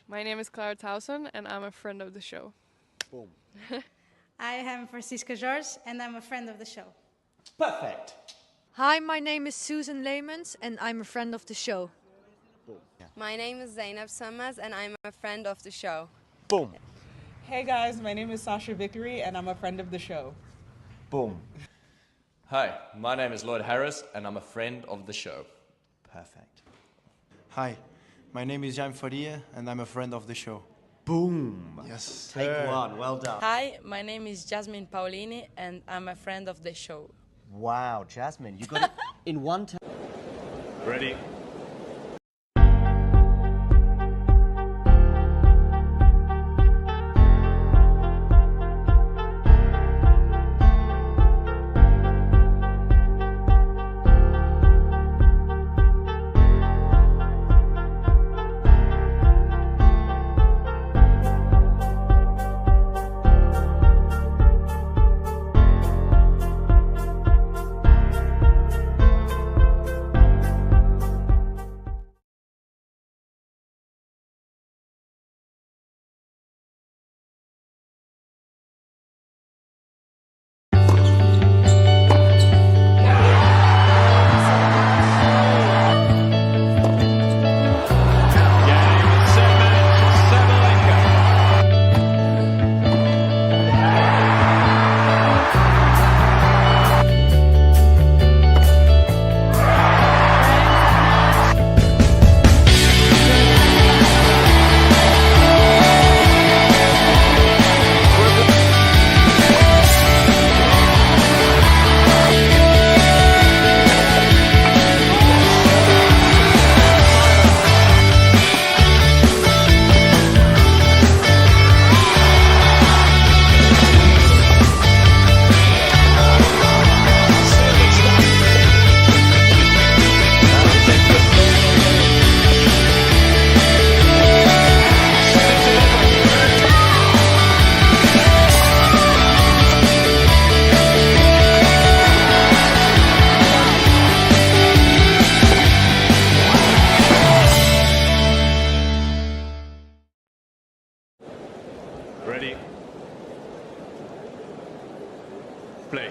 My name is Clara Towson, and I'm a friend of the show. Boom. I am Francisca George, and I'm a friend of the show. Perfect. Hi, my name is Susan Leemans and I'm a friend of the show. Boom. Yeah. My name is Zainab Summers and I'm a friend of the show. Boom. Hey guys, my name is Sasha Vickery and I'm a friend of the show. Boom. Hi, my name is Lloyd Harris and I'm a friend of the show. Perfect. Hi, my name is Jan Faria and I'm a friend of the show. Boom. Yes. Take one. Well done. Hi, my name is Jasmine Paulini and I'm a friend of the show. Wow, Jasmine, you got it in one time. Ready? Ready? Play.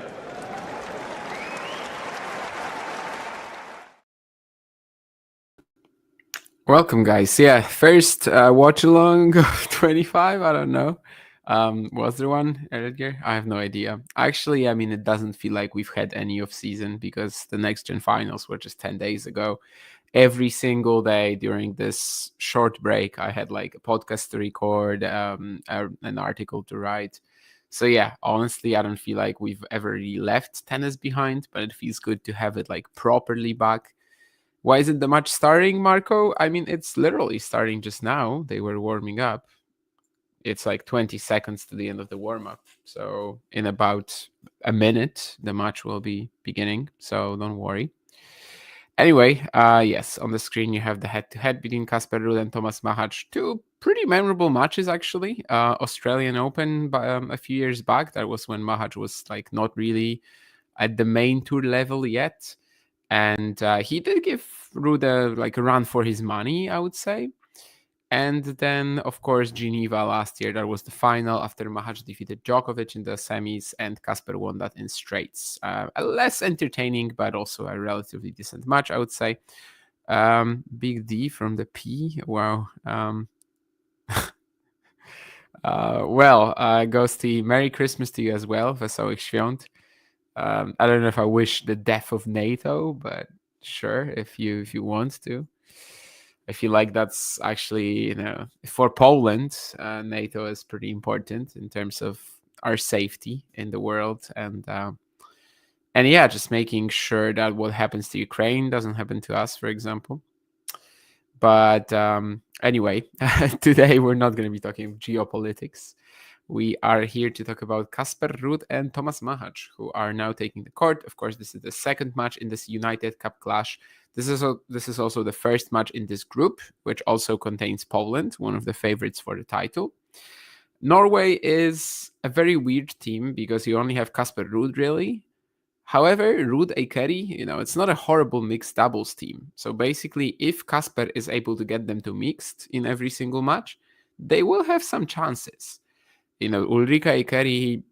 Welcome, guys. Yeah, first watch along of 25. I don't know. Was there one, Edgar? I have no idea. Actually, I mean, it doesn't feel like we've had any off season because the next gen finals were just 10 days ago. Every single day during this short break, I had like a podcast to record, an article to write. So yeah, honestly, I don't feel like we've ever really left tennis behind, but it feels good to have it like properly back. Why isn't the match starting, Marco? I mean, it's literally starting just now. They were warming up. It's like 20 seconds to the end of the warm up. So in about a minute, the match will be beginning. So don't worry. Anyway, yes, on the screen you have the head-to-head between Casper Ruud and Tomas Machac. Two pretty memorable matches, actually. Australian Open a few years back. That was when Machac was like not really at the main tour level yet. And he did give Ruud a run for his money, I would say. And then, of course, Geneva last year. That was the final after Machac defeated Djokovic in the semis, and Casper won that in straights. A less entertaining, but also a relatively decent match, I would say. Big D from the P. Wow. Ghosty, Merry Christmas to you as well. Wesołych świąt. I don't know if I wish the death of NATO, but sure, if you want to. I feel like that's actually, for Poland, NATO is pretty important in terms of our safety in the world, and yeah, just making sure that what happens to Ukraine doesn't happen to us, for example. But anyway, today we're not going to be talking geopolitics. We are here to talk about Casper Ruud and Tomas Machac, who are now taking the court. Of course, this is the second match in this United Cup clash. This is also the first match in this group, which also contains Poland, one of the favorites for the title. Norway is a very weird team because you only have Casper Ruud, really. However, Ruud Eikeri, it's not a horrible mixed doubles team. So basically, if Casper is able to get them to mixed in every single match, they will have some chances. Ulrika Ikeri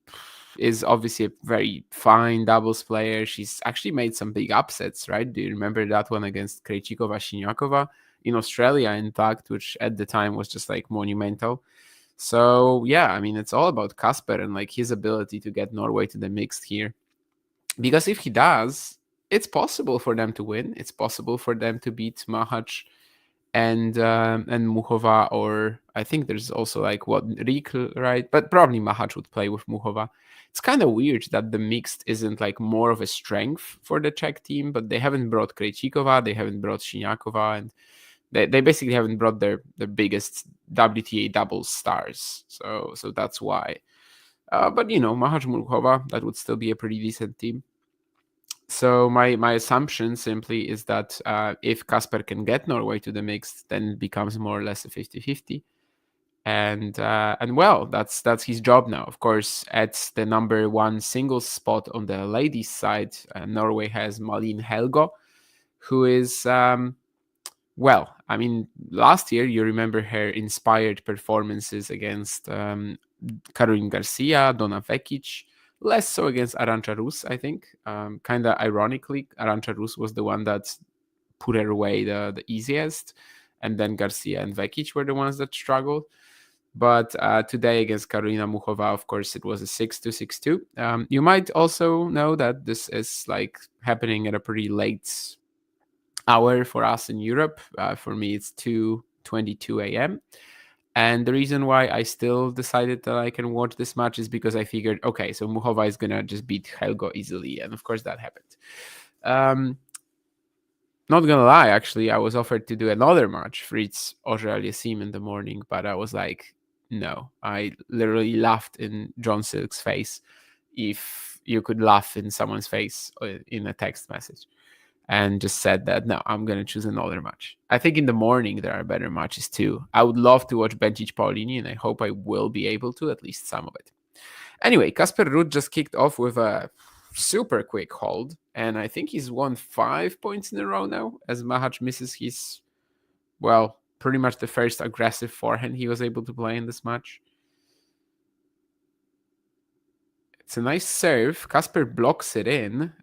is obviously a very fine doubles player. She's actually made some big upsets, right? Do you remember that one against Krejcikova Siniakova in Australia, in fact, which at the time was just like monumental. So yeah, it's all about Casper and like his ability to get Norway to the mixed here. Because if he does, it's possible for them to win. It's possible for them to beat Machac and Muchova, or I think there's also like Rikl, right? But probably Machac would play with Muchova. It's kind of weird that the mixed isn't like more of a strength for the Czech team, but they haven't brought Krejcikova, they haven't brought Siniakova, and they basically haven't brought their biggest WTA doubles stars. So that's why. But Machac Muchova, that would still be a pretty decent team. So my assumption simply is that if Casper can get Norway to the mixed, then it becomes more or less a 50-50. And well, that's his job now. Of course, at the number one singles spot on the ladies' side, Norway has Malin Helgo, who is last year you remember her inspired performances against Caroline Garcia, Donna Vekic. Less so against Arantxa Rus, I think. Kind of ironically, Arantxa Rus was the one that put her away the easiest, and then Garcia and Vekic were the ones that struggled. But today against Karolina Muchova, of course, it was a 6-2, 6-2. You might also know that this is like happening at a pretty late hour for us in Europe. For me, it's 2:22 a.m. And the reason why I still decided that I can watch this match is because I figured, okay, so Muchova is going to just beat Helgo easily. And of course that happened. Not going to lie, actually, I was offered to do another match, Fritz Auger-Aliassime in the morning, but I was like, no. I literally laughed in John Silk's face, if you could laugh in someone's face in a text message. And just said that, no, I'm going to choose another match. I think in the morning there are better matches too. I would love to watch Bencic Paulini, and I hope I will be able to, at least some of it. Anyway, Casper Ruud just kicked off with a super quick hold, and I think he's won 5 points in a row now, as Machac misses his, pretty much the first aggressive forehand he was able to play in this match. It's a nice serve. Casper blocks it in.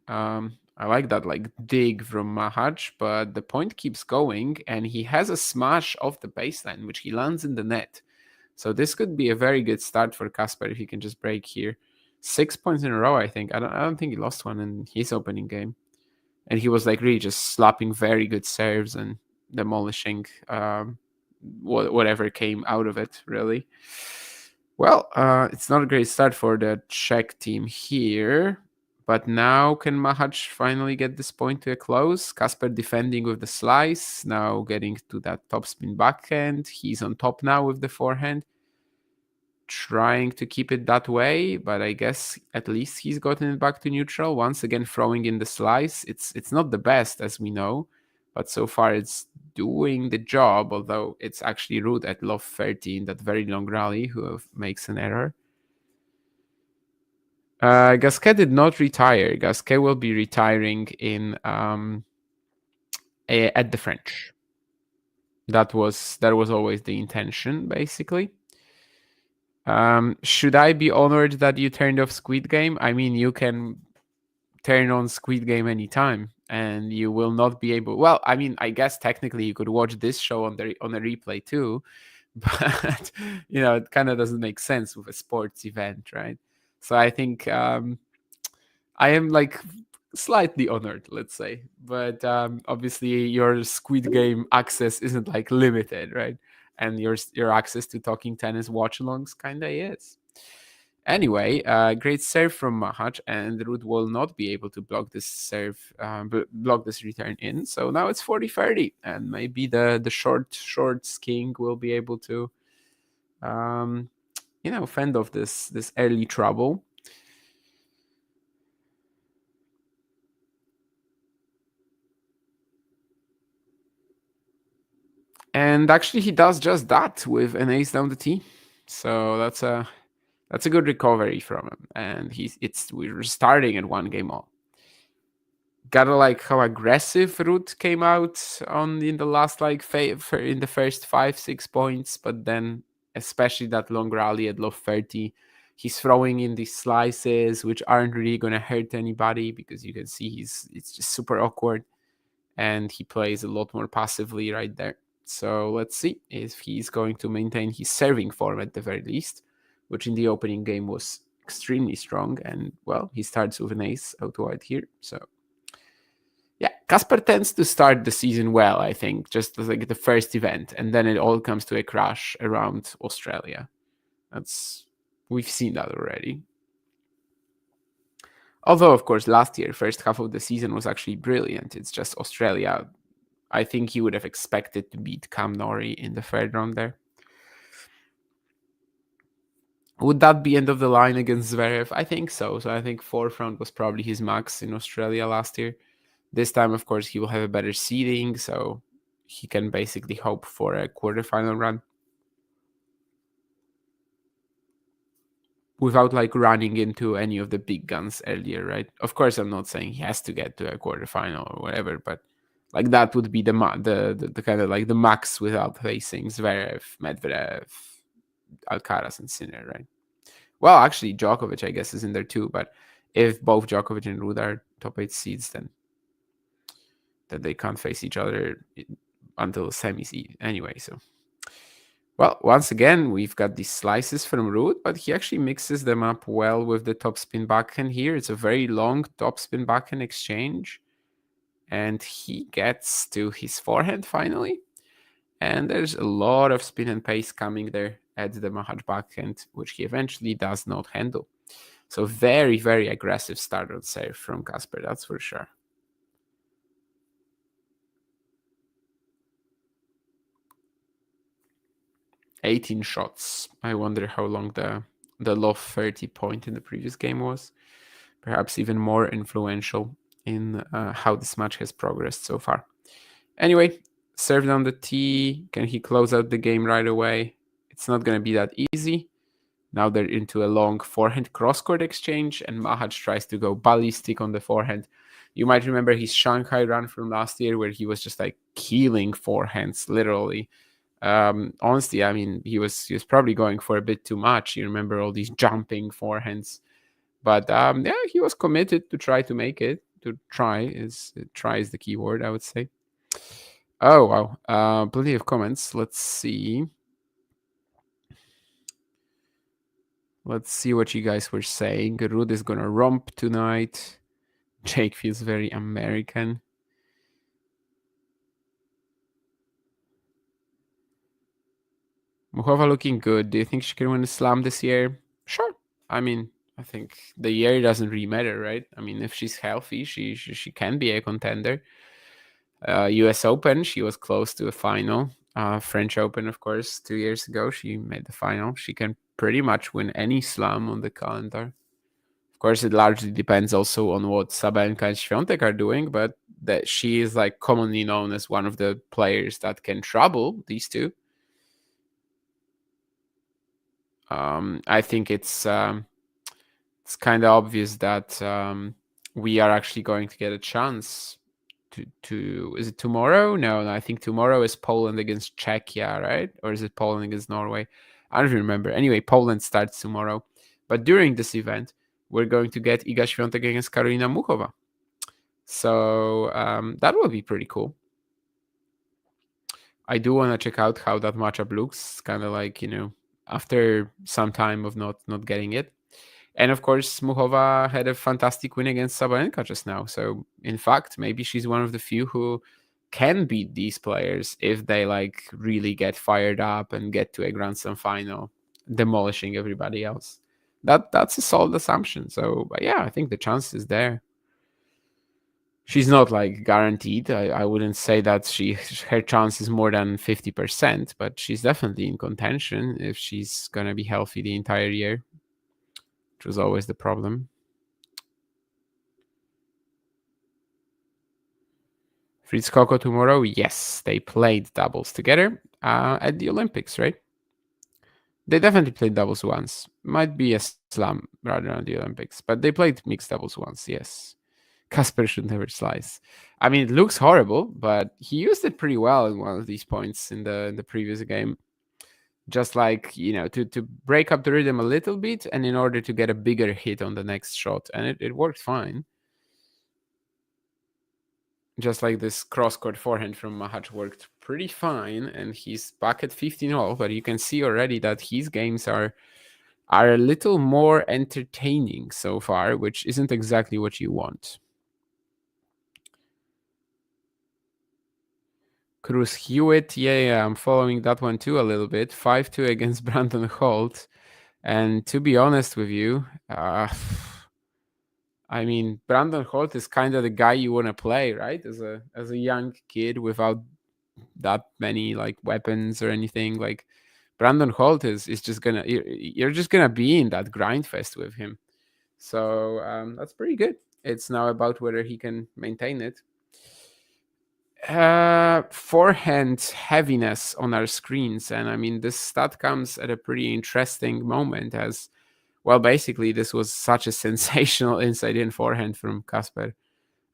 I like that dig from Machac, but the point keeps going, and he has a smash off the baseline, which he lands in the net. So this could be a very good start for Casper if he can just break here. 6 points in a row, I think. I don't think he lost one in his opening game. And he was really just slapping very good serves and demolishing whatever came out of it, really. Well, it's not a great start for the Czech team here. But now can Machac finally get this point to a close? Casper defending with the slice, now getting to that topspin backhand. He's on top now with the forehand. Trying to keep it that way, but I guess at least he's gotten it back to neutral. Once again, throwing in the slice. It's not the best, as we know, but so far it's doing the job, although it's actually Ruud at love 13, that very long rally, who makes an error. Gasquet did not retire. Gasquet will be retiring in at the French. That was always the intention, basically. Should I be honored that you turned off Squid Game? I mean, you can turn on Squid Game anytime, and you will not be able. Well, I mean, I guess technically you could watch this show on a replay too, but it kind of doesn't make sense with a sports event, right? So I think I am slightly honored, let's say. But obviously your Squid Game access isn't limited, right? And your access to Talking Tennis watch-alongs kind of is. Anyway, great serve from Machac, and Ruud will not be able to block this serve, block this return in. So now it's 40-30, and maybe the short king will be able to fend off this early trouble. And actually, he does just that with an ace down the tee. So that's a good recovery from him. And we're starting at 1 game all. Gotta like how aggressive Ruud came out in the last in the first 5-6 points, but then especially that long rally at low 30. He's throwing in these slices, which aren't really going to hurt anybody because you can see it's just super awkward. And he plays a lot more passively right there. So let's see if he's going to maintain his serving form at the very least, which in the opening game was extremely strong. And, well, he starts with an ace out wide here. So, yeah, Casper tends to start the season well, I think, just like the first event. And then it all comes to a crash around Australia. We've seen that already. Although, of course, last year, first half of the season was actually brilliant. It's just Australia. I think he would have expected to beat Cam Norrie in the third round there. Would that be end of the line against Zverev? I think so. So I think fourth round was probably his max in Australia last year. This time, of course, he will have a better seeding, so he can basically hope for a quarterfinal run without like running into any of the big guns earlier, right? Of course, I'm not saying he has to get to a quarterfinal or whatever, but like that would be the kind of like the max without facing Zverev, Medvedev, Alcaraz, and Sinner, right? Well, actually, Djokovic, I guess, is in there too. But if both Djokovic and Ruud are top 8 seeds, then they can't face each other until the semis anyway. So, well, once again, we've got these slices from Ruud, but he actually mixes them up well with the topspin backhand here. It's a very long topspin backhand exchange. And he gets to his forehand finally. And there's a lot of spin and pace coming there at the Machac backhand, which he eventually does not handle. So very, very aggressive start on serve from Casper, that's for sure. $18 shots. I wonder how long the low 30 point in the previous game was. Perhaps even more influential in how this match has progressed so far. Anyway, serve down the tee. Can he close out the game right away? It's not going to be that easy. Now they're into a long forehand cross-court exchange, and Machac tries to go ballistic on the forehand. You might remember his Shanghai run from last year where he was just like killing forehands, literally. Honestly, I mean, he was probably going for a bit too much. You remember all these jumping forehands. But yeah, he was committed to try to make it. To try is the key word, I would say. Oh, wow. Plenty of comments. Let's see. Let's see what you guys were saying. Ruud is going to romp tonight. Jake feels very American. Muchova looking good. Do you think she can win a slam this year? Sure. I mean, I think the year doesn't really matter, right? I mean, if she's healthy, she can be a contender. US Open, she was close to a final. French Open, of course, 2 years ago, she made the final. She can pretty much win any slam on the calendar. Of course, it largely depends also on what Sabalenka and Świątek are doing, but that she is like commonly known as one of the players that can trouble these two. I think it's kind of obvious that we are actually going to get a chance to is it tomorrow? No, I think tomorrow is Poland against Czechia, right? Or is it Poland against Norway? I don't remember. Anyway, Poland starts tomorrow. But during this event, we're going to get Iga Świątek against Karolina Muchova. So that will be pretty cool. I do want to check out how that matchup looks. Kind of like, after some time of not getting it. And of course, Muchova had a fantastic win against Sabalenka just now. So in fact, maybe she's one of the few who can beat these players if they like really get fired up and get to a Grand Slam final, demolishing everybody else. That's a solid assumption. So, but yeah, I think the chance is there. She's not like guaranteed. I wouldn't say that her chance is more than 50%, but she's definitely in contention if she's gonna be healthy the entire year, which was always the problem. Fritz Coco tomorrow? Yes, they played doubles together at the Olympics, right? They definitely played doubles once. Might be a slam rather than the Olympics, but they played mixed doubles once, yes. Casper should never slice. I mean, it looks horrible, but he used it pretty well in one of these points in the previous game. just like, to break up the rhythm a little bit, and in order to get a bigger hit on the next shot. And it worked fine. Just like this cross-court forehand from Machac worked pretty fine, and he's back at 15-all, but you can see already that his games are a little more entertaining so far, which isn't exactly what you want. Cruz Hewitt, yeah, I'm following that one too a little bit. 5-2 against Brandon Holt. And to be honest with you, I mean, Brandon Holt is kind of the guy you want to play, right? As a young kid without that many like weapons or anything. Like Brandon Holt is just gonna, you're just gonna be in that grind fest with him. So that's pretty good. It's now about whether he can maintain it. Forehand heaviness on our screens, and I mean, this stat comes at a pretty interesting moment, as well, basically this was such a sensational inside in forehand from Casper.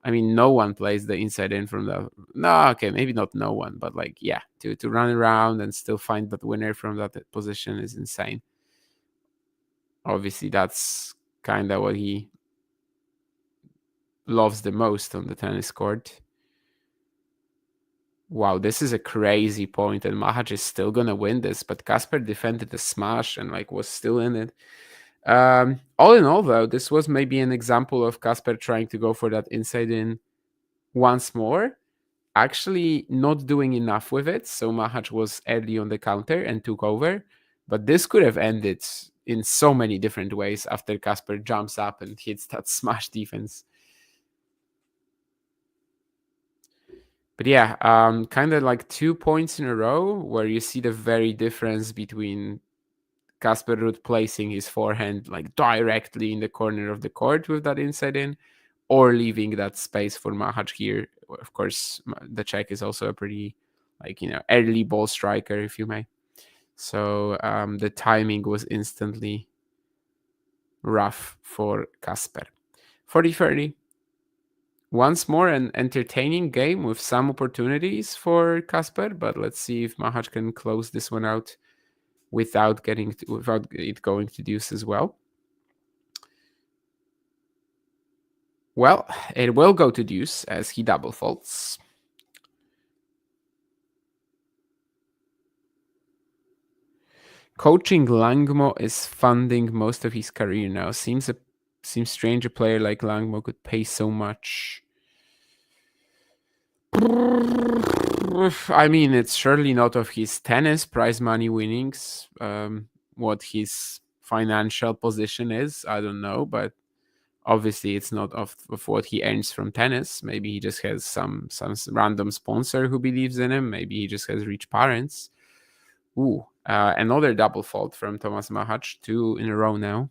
I mean, no one plays the inside in from the, no, okay, maybe not no one, but like, yeah, to run around and still find that winner from that position is insane. Obviously that's kind of what he loves the most on the tennis court. Wow, this is a crazy point, and Machac is still gonna win this, but Casper defended the smash and like was still in it. All in all, though, this was maybe an example of Casper trying to go for that inside in once more, actually not doing enough with it. So Machac was early on the counter and took over, but this could have ended in so many different ways after Casper jumps up and hits that smash defense. But yeah, kind of like 2 points in a row where you see the very difference between Casper Ruud placing his forehand like directly in the corner of the court with that inside in, or leaving that space for Machac here. Of course, the Czech is also a pretty like, early ball striker, if you may. So the timing was instantly rough for Casper. 40-30. Once more, an entertaining game with some opportunities for Casper, but let's see if Machac can close this one out without it going to deuce as well. Well, it will go to deuce as he double faults. Coaching Langmo is funding most of his career now. Seems strange a player like Langmo could pay so much. I mean, it's surely not of his tennis prize money winnings. What his financial position is, I don't know, but obviously it's not of what he earns from tennis. Maybe he just has some random sponsor who believes in him. Maybe he just has rich parents. Ooh, another double fault from Tomas Machac, 2 in a row now.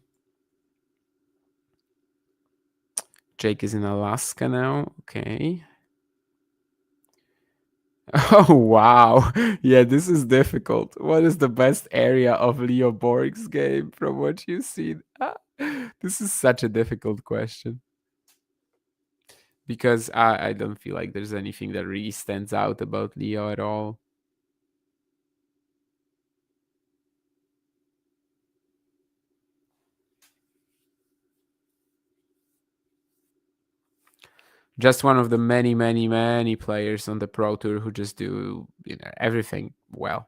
Jake is in Alaska now. Okay. Oh, wow. Yeah, this is difficult. What is the best area of Leo Borg's game from what you've seen? This is such a difficult question. Because I don't feel like there's anything that really stands out about Leo at all. Just one of the many, many, many players on the Pro Tour who just do everything well,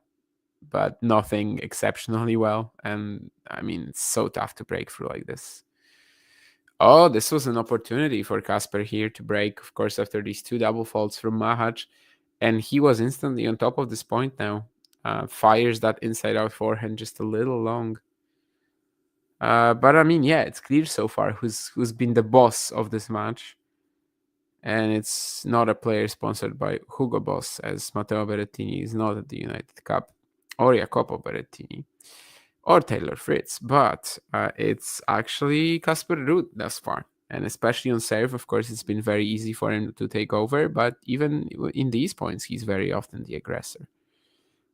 but nothing exceptionally well. And I mean, it's so tough to break through like this. Oh, this was an opportunity for Casper here to break, of course, after these 2 double faults from Machac. And he was instantly on top of this point now. Fires that inside-out forehand just a little long. But I mean, yeah, it's clear so far who's been the boss of this match. And it's not a player sponsored by Hugo Boss, as Matteo Berrettini is not at the United Cup, or Jacopo Berrettini, or Taylor Fritz, but it's actually Casper Ruud thus far. And especially on serve, of course, it's been very easy for him to take over, but even in these points, he's very often the aggressor.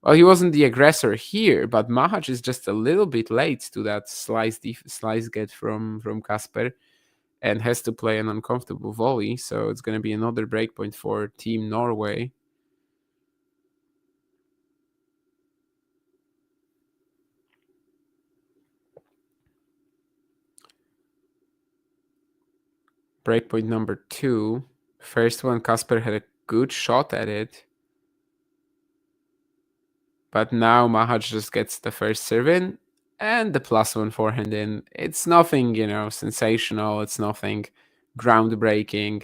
Well, he wasn't the aggressor here, but Machac is just a little bit late to that slice get from Casper, and has to play an uncomfortable volley. So it's going to be another breakpoint for Team Norway. Breakpoint number 2. First one, Casper had a good shot at it. But now Machac just gets the first serve in and the +1 forehand in. It's nothing, sensational. It's nothing groundbreaking.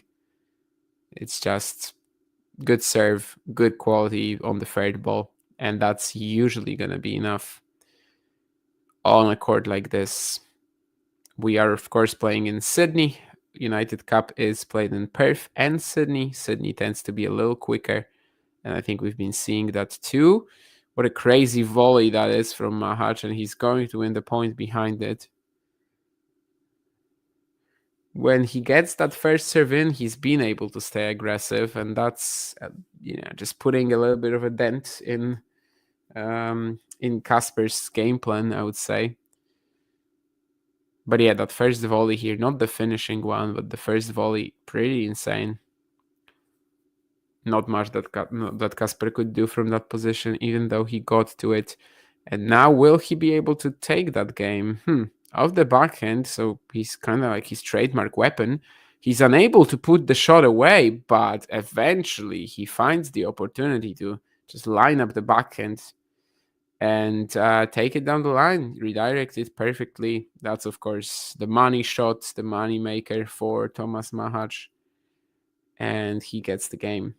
It's just good serve, good quality on the third ball. And that's usually going to be enough on a court like this. We are, of course, playing in Sydney. United Cup is played in Perth and Sydney. Sydney tends to be a little quicker. And I think we've been seeing that too. What a crazy volley that is from Machac, and he's going to win the point behind it. When he gets that first serve in, he's been able to stay aggressive, and that's just putting a little bit of a dent in Casper's game plan, I would say. But yeah, that first volley here, not the finishing one, but the first volley, pretty insane. Not much that Casper could do from that position, even though he got to it. And now, will he be able to take that game? Off the backhand, so he's kind of like his trademark weapon. He's unable to put the shot away, but eventually he finds the opportunity to just line up the backhand and take it down the line, redirect it perfectly. That's, of course, the money shot, the money maker for Tomas Machac. And he gets the game.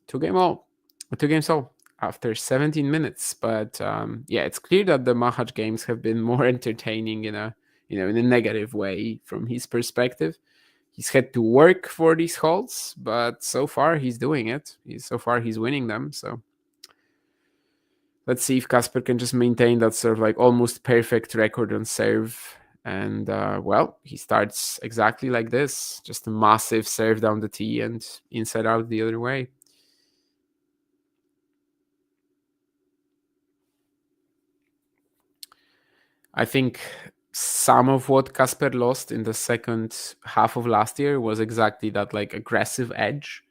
2 games all after 17 minutes. But it's clear that the Machac games have been more entertaining in a negative way from his perspective. He's had to work for these holds, but so far he's doing it. He's winning them. So let's see if Casper can just maintain that sort of like almost perfect record on serve. And he starts exactly like this, just a massive serve down the tee and inside out the other way. I think some of what Casper lost in the second half of last year was exactly that, like, aggressive edge.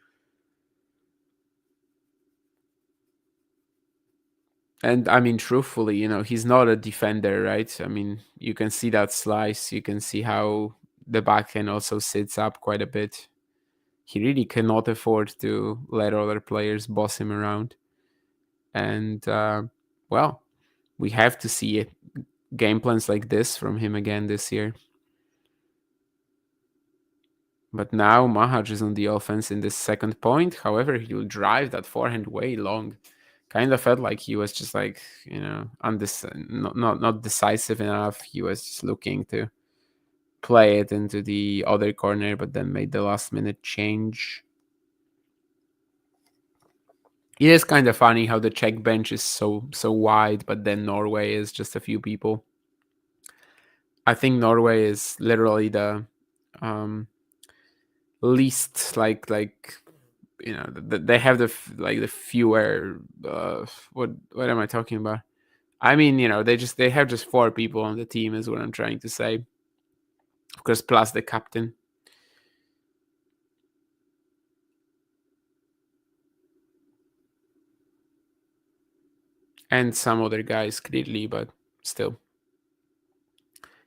And I mean, truthfully, he's not a defender, right? I mean, you can see that slice. You can see how the backhand also sits up quite a bit. He really cannot afford to let other players boss him around. And, we have to see it. Game plans like this from him again this year. But now Machac is on the offense in this second point. However, he'll drive that forehand way long. Kind of felt like he was just like, not decisive enough. He was just looking to play it into the other corner, but then made the last minute change. It is kind of funny how the Czech bench is so wide, but then Norway is just a few people. I think Norway is literally the least they have the fewer. What am I talking about? I mean, they have just 4 people on the team is what I'm trying to say. Of course, plus the captain. And some other guys, clearly, but still.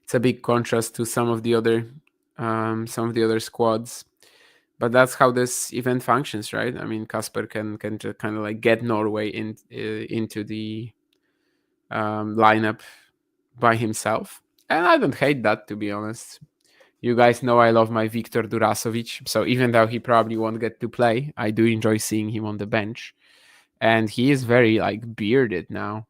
It's a big contrast to some of the other squads. But that's how this event functions, right? I mean, Casper can just kind of like get Norway into the lineup by himself. And I don't hate that, to be honest. You guys know I love my Viktor Durasovic. So even though he probably won't get to play, I do enjoy seeing him on the bench. And he is very, bearded now.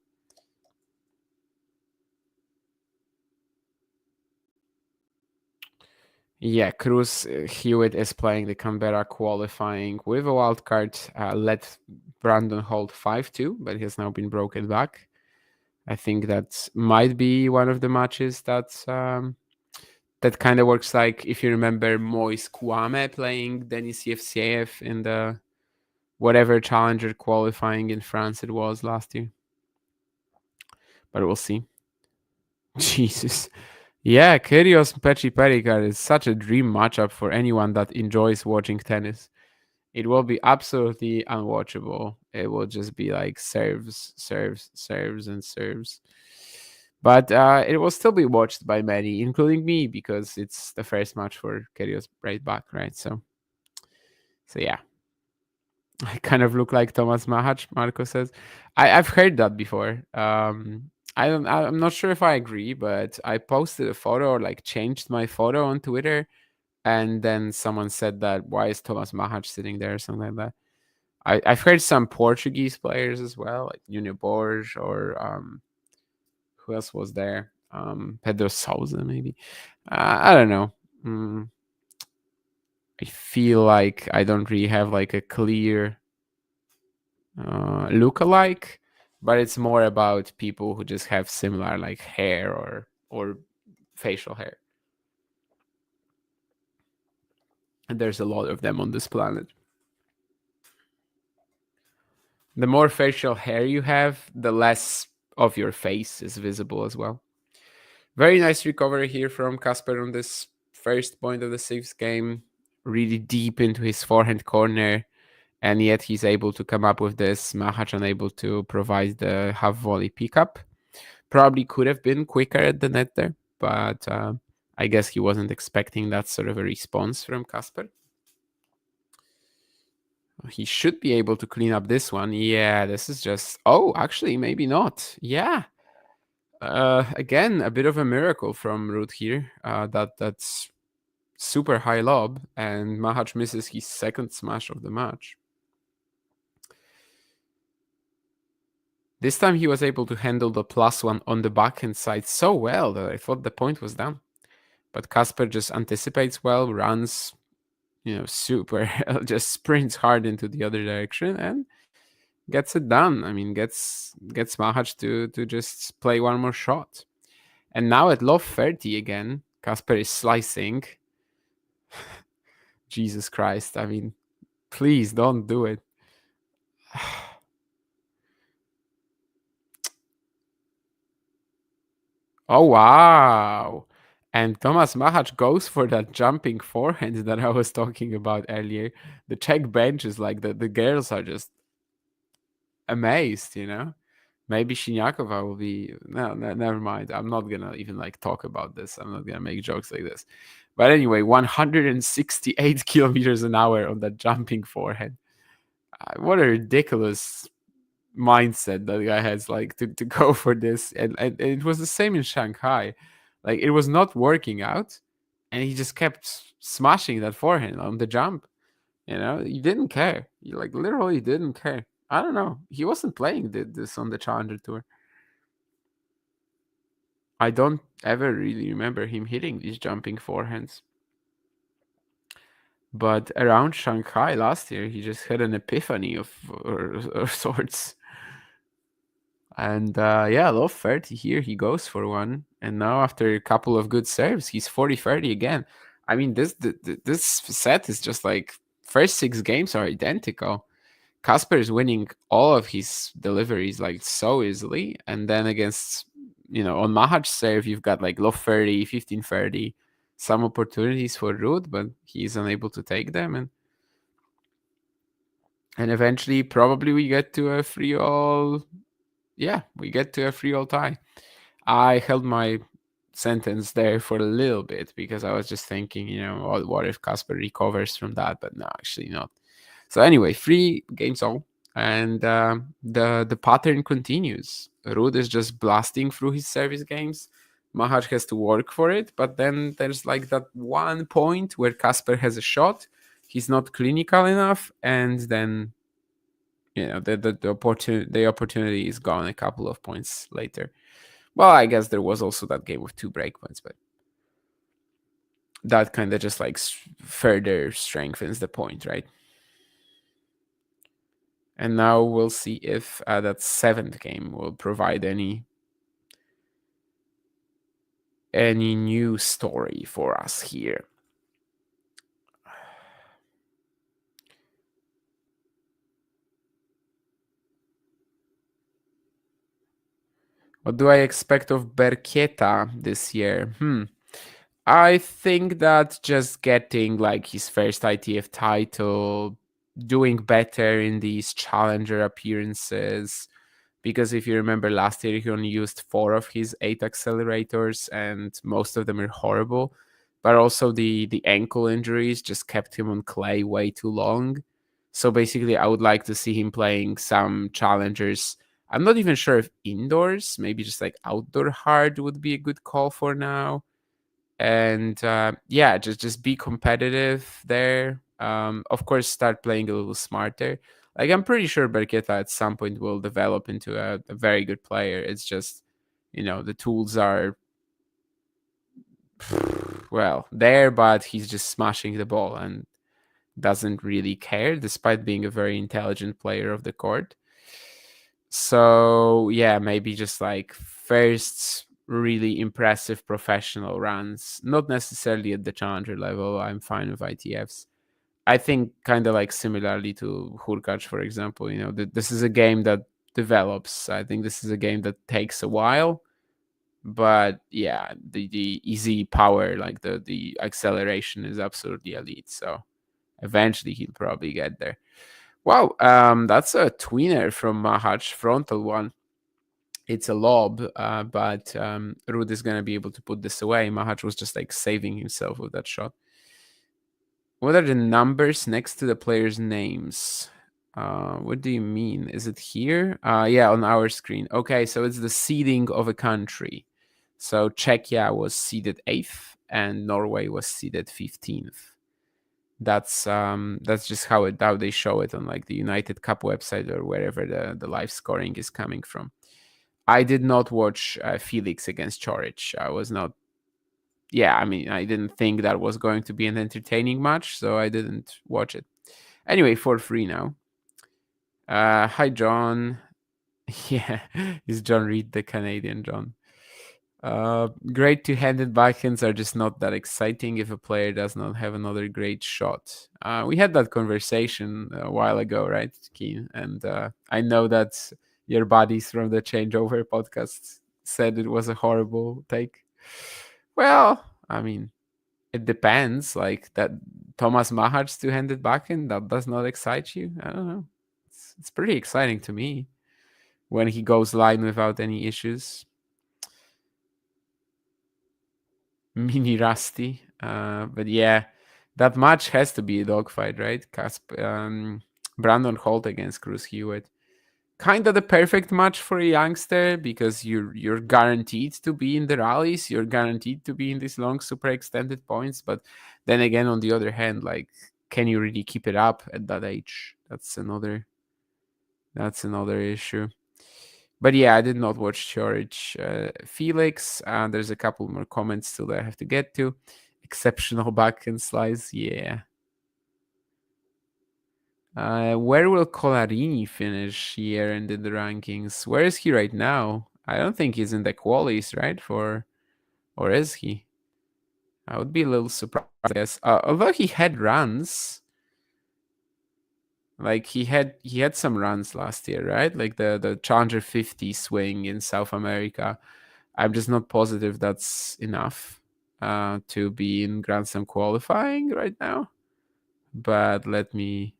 Yeah, Cruz Hewitt is playing the Canberra qualifying with a wild card. Let Brandon hold 5-2, but he has now been broken back. I think that might be one of the matches that kind of works like, if you remember, Moise Kouame playing Denis Yevseyev in the whatever challenger qualifying in France it was last year. But we'll see. Jesus. Yeah, Kyrgios Pechi Perikar is such a dream matchup for anyone that enjoys watching tennis. It will be absolutely unwatchable. It will just be like serves, and serves. But it will still be watched by many, including me, because it's the first match for Kyrgios right back, right? So yeah. I kind of look like Tomas Machac, Marco says. I've heard that before. I'm not sure if I agree, but I posted a photo or like changed my photo on Twitter, and then someone said that why is Tomas Machac sitting there or something like that. I've heard some Portuguese players as well, like Nuno Borges or who else was there? Pedro Sousa maybe. I don't know. I feel like I don't really have like a clear look-alike, but it's more about people who just have similar like hair or facial hair. And there's a lot of them on this planet. The more facial hair you have, the less of your face is visible as well. Very nice recovery here from Casper on this first point of the sixth game. Really deep into his forehand corner. And yet he's able to come up with this. Machac unable to provide the half volley pickup. Probably could have been quicker at the net there, but I guess he wasn't expecting that sort of a response from Casper. He should be able to clean up this one. Yeah, this is just... Oh, actually, maybe not. Yeah. Again, a bit of a miracle from Ruud here. That's super high lob, and Machac misses his second smash of the match. This time he was able to handle the +1 on the backhand side so well that I thought the point was done. But Casper just anticipates well, runs, super, just sprints hard into the other direction and gets it done. I mean, gets Machac to just play one more shot. And now at low 30 again, Casper is slicing. Jesus Christ, I mean, please don't do it. Oh, wow. And Tomas Machac goes for that jumping forehand that I was talking about earlier. The Czech bench is like, the girls are just amazed, Maybe Shinyakova will be... No, never mind. I'm not going to even like talk about this. I'm not going to make jokes like this. But anyway, 168 kilometers an hour on that jumping forehand. What a ridiculous mindset that guy has, like, to go for this. And it was the same in Shanghai. Like, it was not working out, and he just kept smashing that forehand on the jump. He didn't care. He like literally didn't care. I don't know. He wasn't playing this on the Challenger Tour. I don't ever really remember him hitting these jumping forehands. But around Shanghai last year, he just had an epiphany of sorts. And yeah, low 30 here. He goes for one. And now after a couple of good serves, he's 40-30 again. I mean, this set is just like first 6 games are identical. Casper is winning all of his deliveries like so easily. And then against, on Mahac's serve, you've got like low 30, 15-30, some opportunities for Ruud, but he's unable to take them. And eventually, probably we get to a 3-all. Yeah, we get to a 3-all tie. I held my sentence there for a little bit because I was just thinking, what if Casper recovers from that? But no, actually not. So anyway, 3 games all, and the pattern continues. Ruud is just blasting through his service games. Machac has to work for it, but then there's like that one point where Casper has a shot. He's not clinical enough, and then the opportunity is gone a couple of points later. Well, I guess there was also that game with 2 breakpoints, but that kind of just like further strengthens the point, right? And now we'll see if that 7th game will provide any new story for us here. What do I expect of Bercheta this year? I think that just getting like his first ITF title, doing better in these challenger appearances, because if you remember last year, he only used 4 of his 8 accelerators, and most of them are horrible. But also the ankle injuries just kept him on clay way too long. So basically, I would like to see him playing some challengers. I'm not even sure if indoors, maybe just like outdoor hard would be a good call for now. And yeah, just be competitive there. Of course, start playing a little smarter. Like, I'm pretty sure Berketa at some point will develop into a very good player. It's just, the tools are, well, there, but he's just smashing the ball and doesn't really care, despite being a very intelligent player of the court. So yeah, maybe just like first really impressive professional runs, not necessarily at the challenger level. I'm fine with ITFs. I think kind of like similarly to Hurkacz, for example, this is a game that develops. I think this is a game that takes a while, but yeah, the easy power, like the acceleration is absolutely elite. So eventually he'll probably get there. Wow, that's a tweener from Machac, frontal one. It's a lob, but Ruud is going to be able to put this away. Machac was just like saving himself with that shot. What are the numbers next to the players' names? What do you mean? Is it here? Yeah, on our screen. Okay, so it's the seeding of a country. So Czechia was seeded 8th and Norway was seeded 15th. That's just how they show it on like the United Cup website or wherever the live scoring is coming from. I did not watch Felix against Chorich. I was not. Yeah, I mean, I didn't think that was going to be an entertaining match, so I didn't watch it. Anyway, for free now. Hi, John. Yeah, is John Reed the Canadian John? Great two-handed backhands are just not that exciting if a player does not have another great shot. We had that conversation a while ago, right, Keen? And I know that your buddies from the Changeover podcast said it was a horrible take. Well, I mean, it depends. Like that Tomas Mahac's two-handed backhand, that does not excite you? I don't know. It's pretty exciting to me when he goes line without any issues. Mini rusty, but yeah, that match has to be a dogfight, right? Casper, Brandon Holt against Cruz Hewitt, kind of the perfect match for a youngster because you're guaranteed to be in the rallies, you're guaranteed to be in these long, super extended points. But then again, on the other hand, like, can you really keep it up at that age? That's another issue. But yeah, I did not watch Chorich. Felix, there's a couple more comments still that I have to get to. Exceptional backhand slice, yeah. Where will Colarini finish year-end in the rankings? Where is he right now? I don't think he's in the qualies, right? Or is he? I would be a little surprised, I guess. Although he had runs. Like he had some runs last year, right? Like the Challenger 50 swing in South America. I'm just not positive that's enough to be in Grand Slam qualifying right now. But let me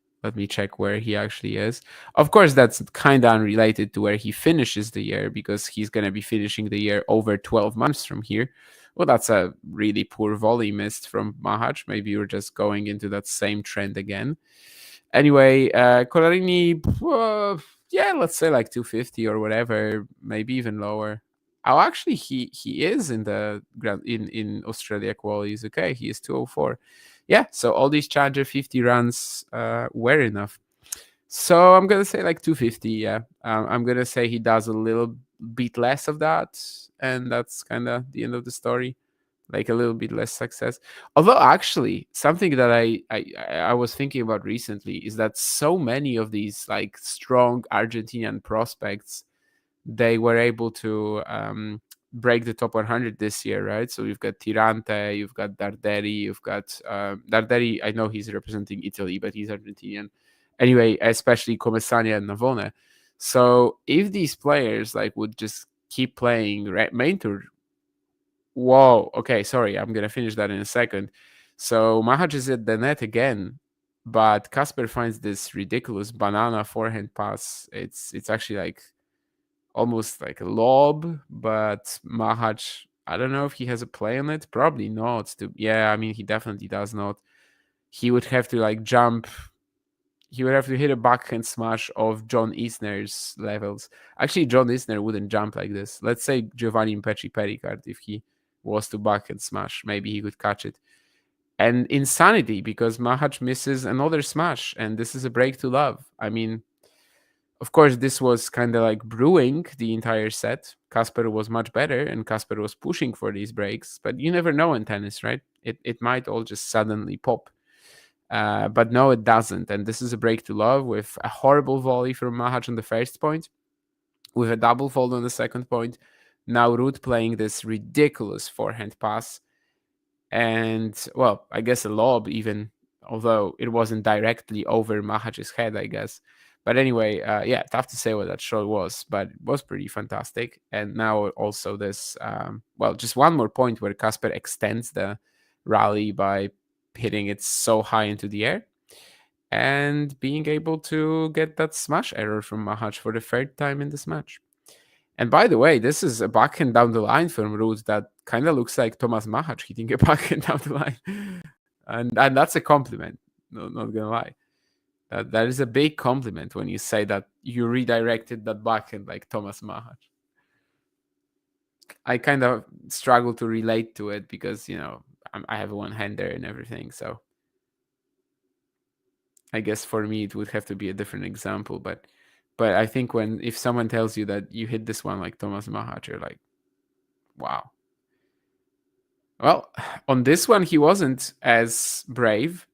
check where he actually is. Of course, that's kind of unrelated to where he finishes the year because he's going to be finishing the year over 12 months from here. Well, that's a really poor volley missed from Machac. Maybe you're just going into that same trend again. Anyway, Colarini, yeah, let's say like 250 or whatever, maybe even lower. Oh, actually, he is in the in Australia qualities. Okay, he is 204. Yeah, so all these Challenger 50 runs were enough. So I'm gonna say like 250. Yeah, I'm gonna say he does a little bit less of that, and that's kind of the end of the story. Like a little bit less success. Although actually something that I was thinking about recently is that so many of these like strong Argentinian prospects, they were able to break the top 100 this year, right? So you've got Tirante, you've got Darderi, you've got Darderi. I know he's representing Italy, but he's Argentinian. Anyway, especially Comesaña and Navone. So if these players like would just keep playing main tour. Whoa. Okay, sorry. I'm gonna finish that in a second. So Machac is at the net again, but Casper finds this ridiculous banana forehand pass. It's actually like almost like a lob, but Machac, I don't know if he has a play on it. Probably not. Yeah, I mean, he definitely does not. He would have to like jump. He would have to hit a backhand smash of John Isner's levels. Actually, John Isner wouldn't jump like this. Let's say Giovanni Mpeci Pericard, if he was to backhand smash, maybe he could catch it. And insanity, because Machac misses another smash, and this is a break to love. I mean, of course, this was kind of like brewing the entire set. Casper was much better, and Casper was pushing for these breaks, but you never know in tennis, right? It might all just suddenly pop. But no, it doesn't. And this is a break to love with a horrible volley from Machac on the first point, with a double fault on the second point. Now Ruud playing this ridiculous forehand pass. And, well, I guess a lob even, although it wasn't directly over Mahac's head, I guess. But anyway, yeah, tough to say what that shot was, but it was pretty fantastic. And now also this, well, just one more point where Casper extends the rally by hitting it so high into the air and being able to get that smash error from Machac for the third time in this match. And by the way, this is a backhand down the line from Ruud that kind of looks like Tomas Machac hitting a backhand down the line. And that's a compliment, no, not gonna lie. That is a big compliment when you say that you redirected that backhand like Tomas Machac. I kind of struggle to relate to it because, you know, I have one hand there and everything. So I guess for me, it would have to be a different example. But I think if someone tells you that you hit this one like Tomas Machac, you're like, wow. Well, on this one, he wasn't as brave.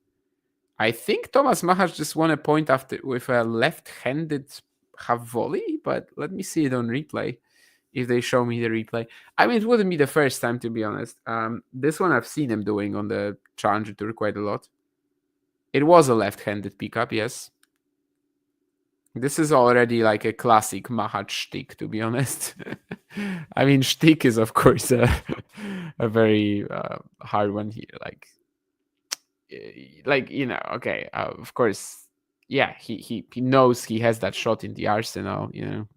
I think Tomas Machac just won a point with a left-handed half volley, but let me see it on replay. If they show me the replay, I mean, it wouldn't be the first time, to be honest. This one I've seen him doing on the Challenger Tour quite a lot. It was a left-handed pickup, yes. This is already like a classic Machac shtick, to be honest. I mean, shtick is, of course, a very hard one here. Like you know, okay, of course, yeah, he knows he has that shot in the arsenal, you know,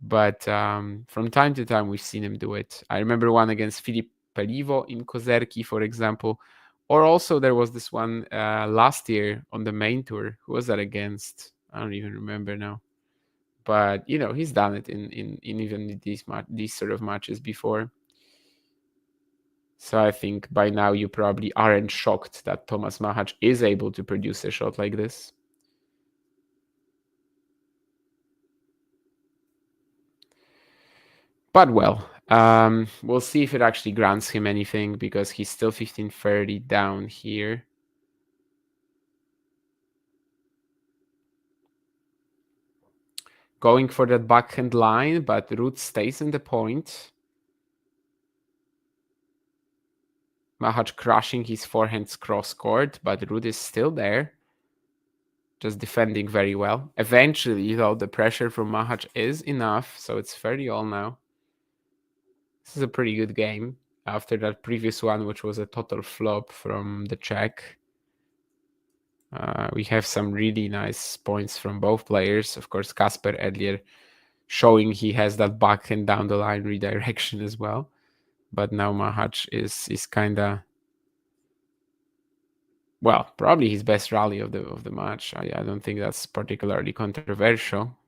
but from time to time we've seen him do it. I remember one against Filip Pelivo in Kozerki, for example, or also there was this one last year on the main tour. Who was that against? I don't even remember now. But you know, he's done it in even these sort of matches before. So I think by now you probably aren't shocked that Tomas Machac is able to produce a shot like this. But well, we'll see if it actually grants him anything because he's still 15-30 down here. Going for that backhand line, but Ruud stays in the point. Machac crushing his forehands cross-court, but Ruud is still there. Just defending very well. Eventually, though, the pressure from Machac is enough, so it's 30-all now. This is a pretty good game after that previous one, which was a total flop from the Czech. We have some really nice points from both players. Of course, Casper earlier showing he has that backhand down the line redirection as well. But now Machac is kind of, well, probably his best rally of the match. I don't think that's particularly controversial.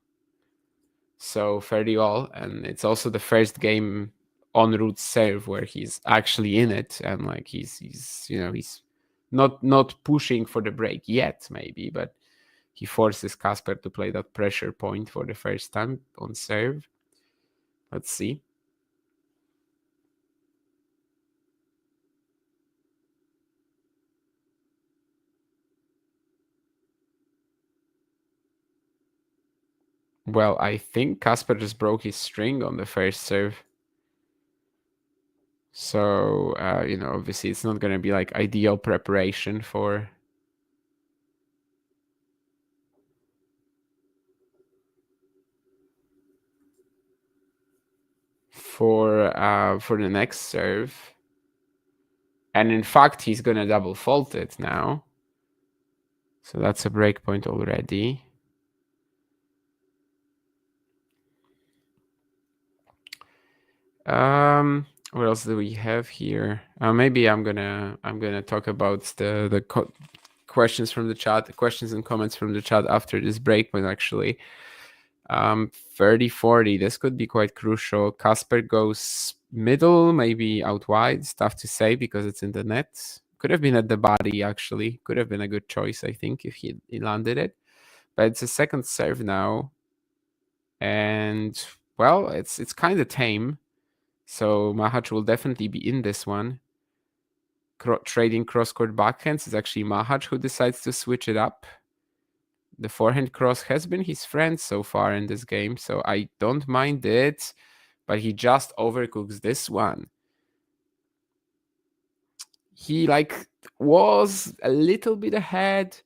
So 30-all, and it's also the first game on Ruud's serve where he's actually in it, and like he's you know, he's not pushing for the break yet, maybe, but he forces Casper to play that pressure point for the first time on serve. Let's see. Well, I think Casper just broke his string on the first serve. So, you know, obviously it's not going to be like ideal preparation for the next serve. And in fact, he's going to double fault it now. So that's a break point already. What else do we have here? Maybe I'm gonna talk about the questions from the chat, the questions and comments from the chat after this breakpoint. Actually, 30-40. This could be quite crucial. Casper goes middle, maybe out wide. It's tough to say because it's in the net. Could have been at the body, actually. Could have been a good choice, I think, if he landed it. But it's a second serve now. And, well, it's kind of tame. So Machac will definitely be in this one. Trading cross-court backhands is actually Machac who decides to switch it up. The forehand cross has been his friend so far in this game, so I don't mind it. But he just overcooks this one. He was a little bit ahead,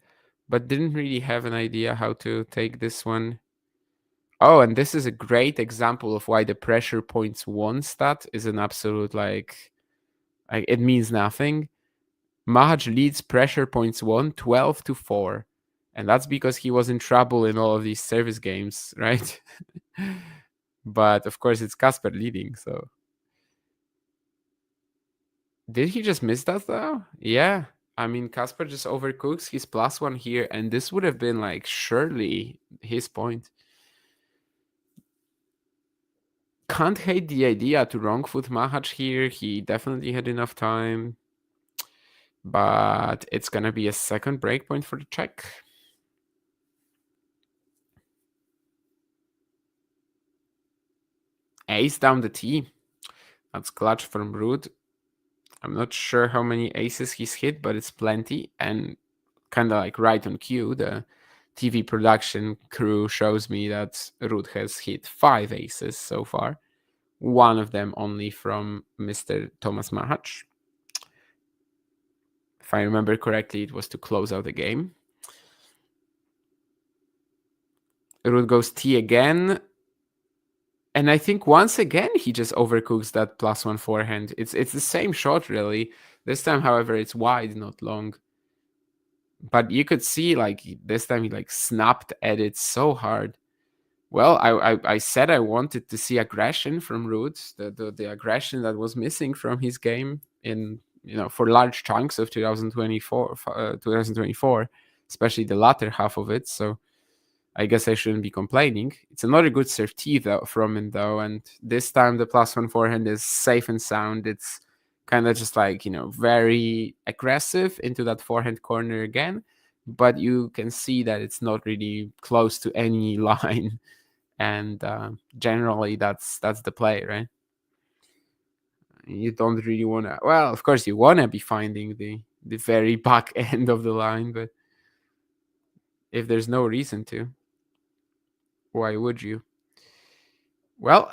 but didn't really have an idea how to take this one. Oh, and this is a great example of why the pressure points 1 stat is an absolute it means nothing. Machac leads pressure points 1 12-4. And that's because he was in trouble in all of these service games, right? But of course it's Casper leading, so. Did he just miss that though? Yeah. I mean, Casper just overcooks his +1 here, and this would have been surely his point. Can't hate the idea to wrong foot Machac here. He definitely had enough time. But it's gonna be a second breakpoint for the Czech. Ace down the T. That's clutch from Ruud. I'm not sure how many aces he's hit, but it's plenty. And kind of right on cue, the TV production crew shows me that Ruud has hit 5 aces so far. One of them only from Mr. Tomas Machac. If I remember correctly, it was to close out the game. Ruud goes T again. And I think once again, he just overcooks that +1 forehand. It's the same shot, really. This time, however, it's wide, not long. But you could see, this time he, snapped at it so hard. Well, I said I wanted to see aggression from Ruud, the aggression that was missing from his game in, for large chunks of 2024, especially the latter half of it. So I guess I shouldn't be complaining. It's another good serve T from him, though. And this time the +1 forehand is safe and sound. It's kind of just very aggressive into that forehand corner again. But you can see that it's not really close to any line. And generally, that's the play, right? You don't really want to... Well, of course, you want to be finding the very back end of the line. But if there's no reason to, why would you? Well,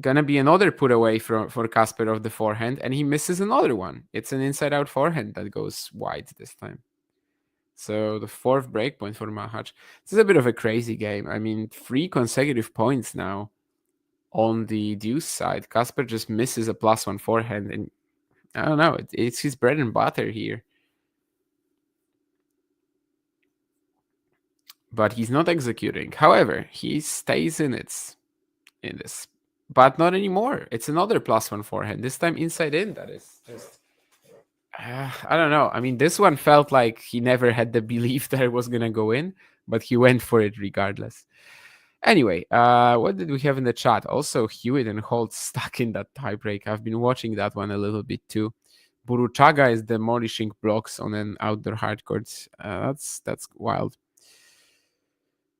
gonna be another put away for Casper of the forehand, and he misses another one. It's an inside-out forehand that goes wide this time. So the 4th breakpoint for Machac. This is a bit of a crazy game. I mean, 3 consecutive points now on the deuce side. Casper just misses a +1 forehand, and I don't know. It's his bread and butter here. But he's not executing. However, he stays in this. But not anymore. It's another +1 forehand. This time inside in. That is just... I don't know. I mean, this one felt like he never had the belief that it was going to go in, but he went for it regardless. Anyway, what did we have in the chat? Also, Hewitt and Holt stuck in that tiebreak. I've been watching that one a little bit too. Buruchaga is demolishing blocks on an outdoor hardcourt. That's wild.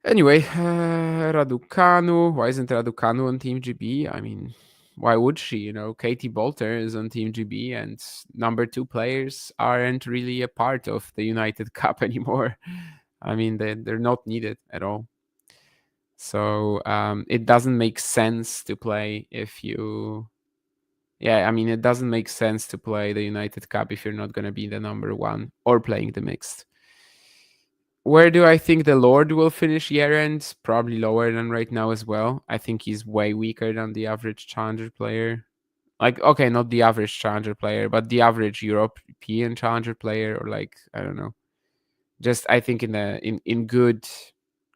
Anyway, Raducanu. Why isn't Raducanu on Team GB? I mean, why would she? Katie Bolter is on Team GB, and number 2 players aren't really a part of the United Cup anymore. I mean, they're not needed at all. So it doesn't make sense to play if you... Yeah, I mean, it doesn't make sense to play the United Cup if you're not going to be the number 1 or playing the mixed. Where do I think the Lord will finish year-end? Probably lower than right now as well. I think he's way weaker than the average Challenger player. Okay, not the average Challenger player, but the average European Challenger player, or I don't know. Just I think in good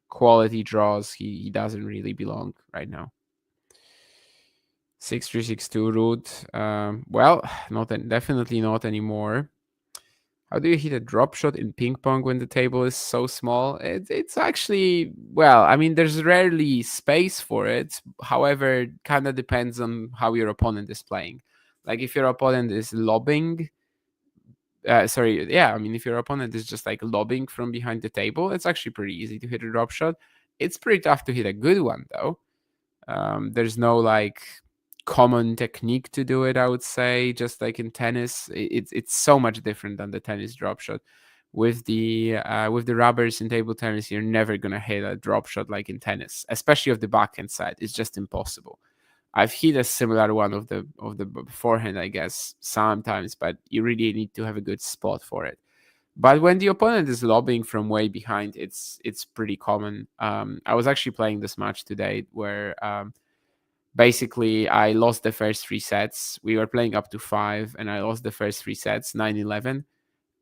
quality draws, he doesn't really belong right now. 6-3-6-2 Ruud. Well, definitely not anymore. How do you hit a drop shot in ping pong when the table is so small? It's actually, well, I mean, there's rarely space for it. However, it kind of depends on how your opponent is playing. Like if your opponent is lobbing, I mean, if your opponent is just like lobbing from behind the table, it's actually pretty easy to hit a drop shot. It's pretty tough to hit a good one, though. There's no like common technique to do it, I would say. Just like in tennis, it's so much different than the tennis drop shot. With the rubbers in table tennis, you're never gonna hit a drop shot like in tennis, especially of the backhand side. It's just impossible. I've hit a similar one of the forehand, I guess, sometimes, but you really need to have a good spot for it. But when the opponent is lobbing from way behind, it's pretty common. I was actually playing this match today where basically I lost the first 3 sets. We were playing up to 5, and I lost the first 3 sets, 9-11.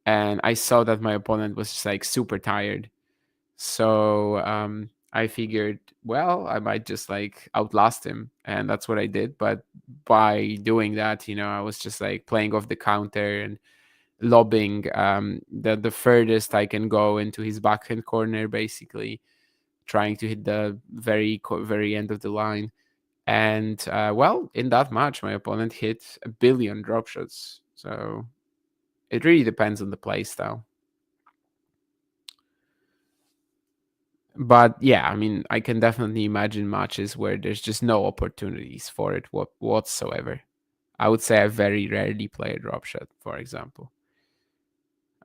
And I saw that my opponent was just like super tired. So I figured, well, I might just like outlast him. And that's what I did. But by doing that, I was just like playing off the counter and lobbing the furthest I can go into his backhand corner, basically trying to hit the very end of the line. And well, in that match, my opponent hit 1 billion drop shots. So it really depends on the play style. But yeah, I mean, I can definitely imagine matches where there's just no opportunities for it whatsoever. I would say I very rarely play a drop shot, for example.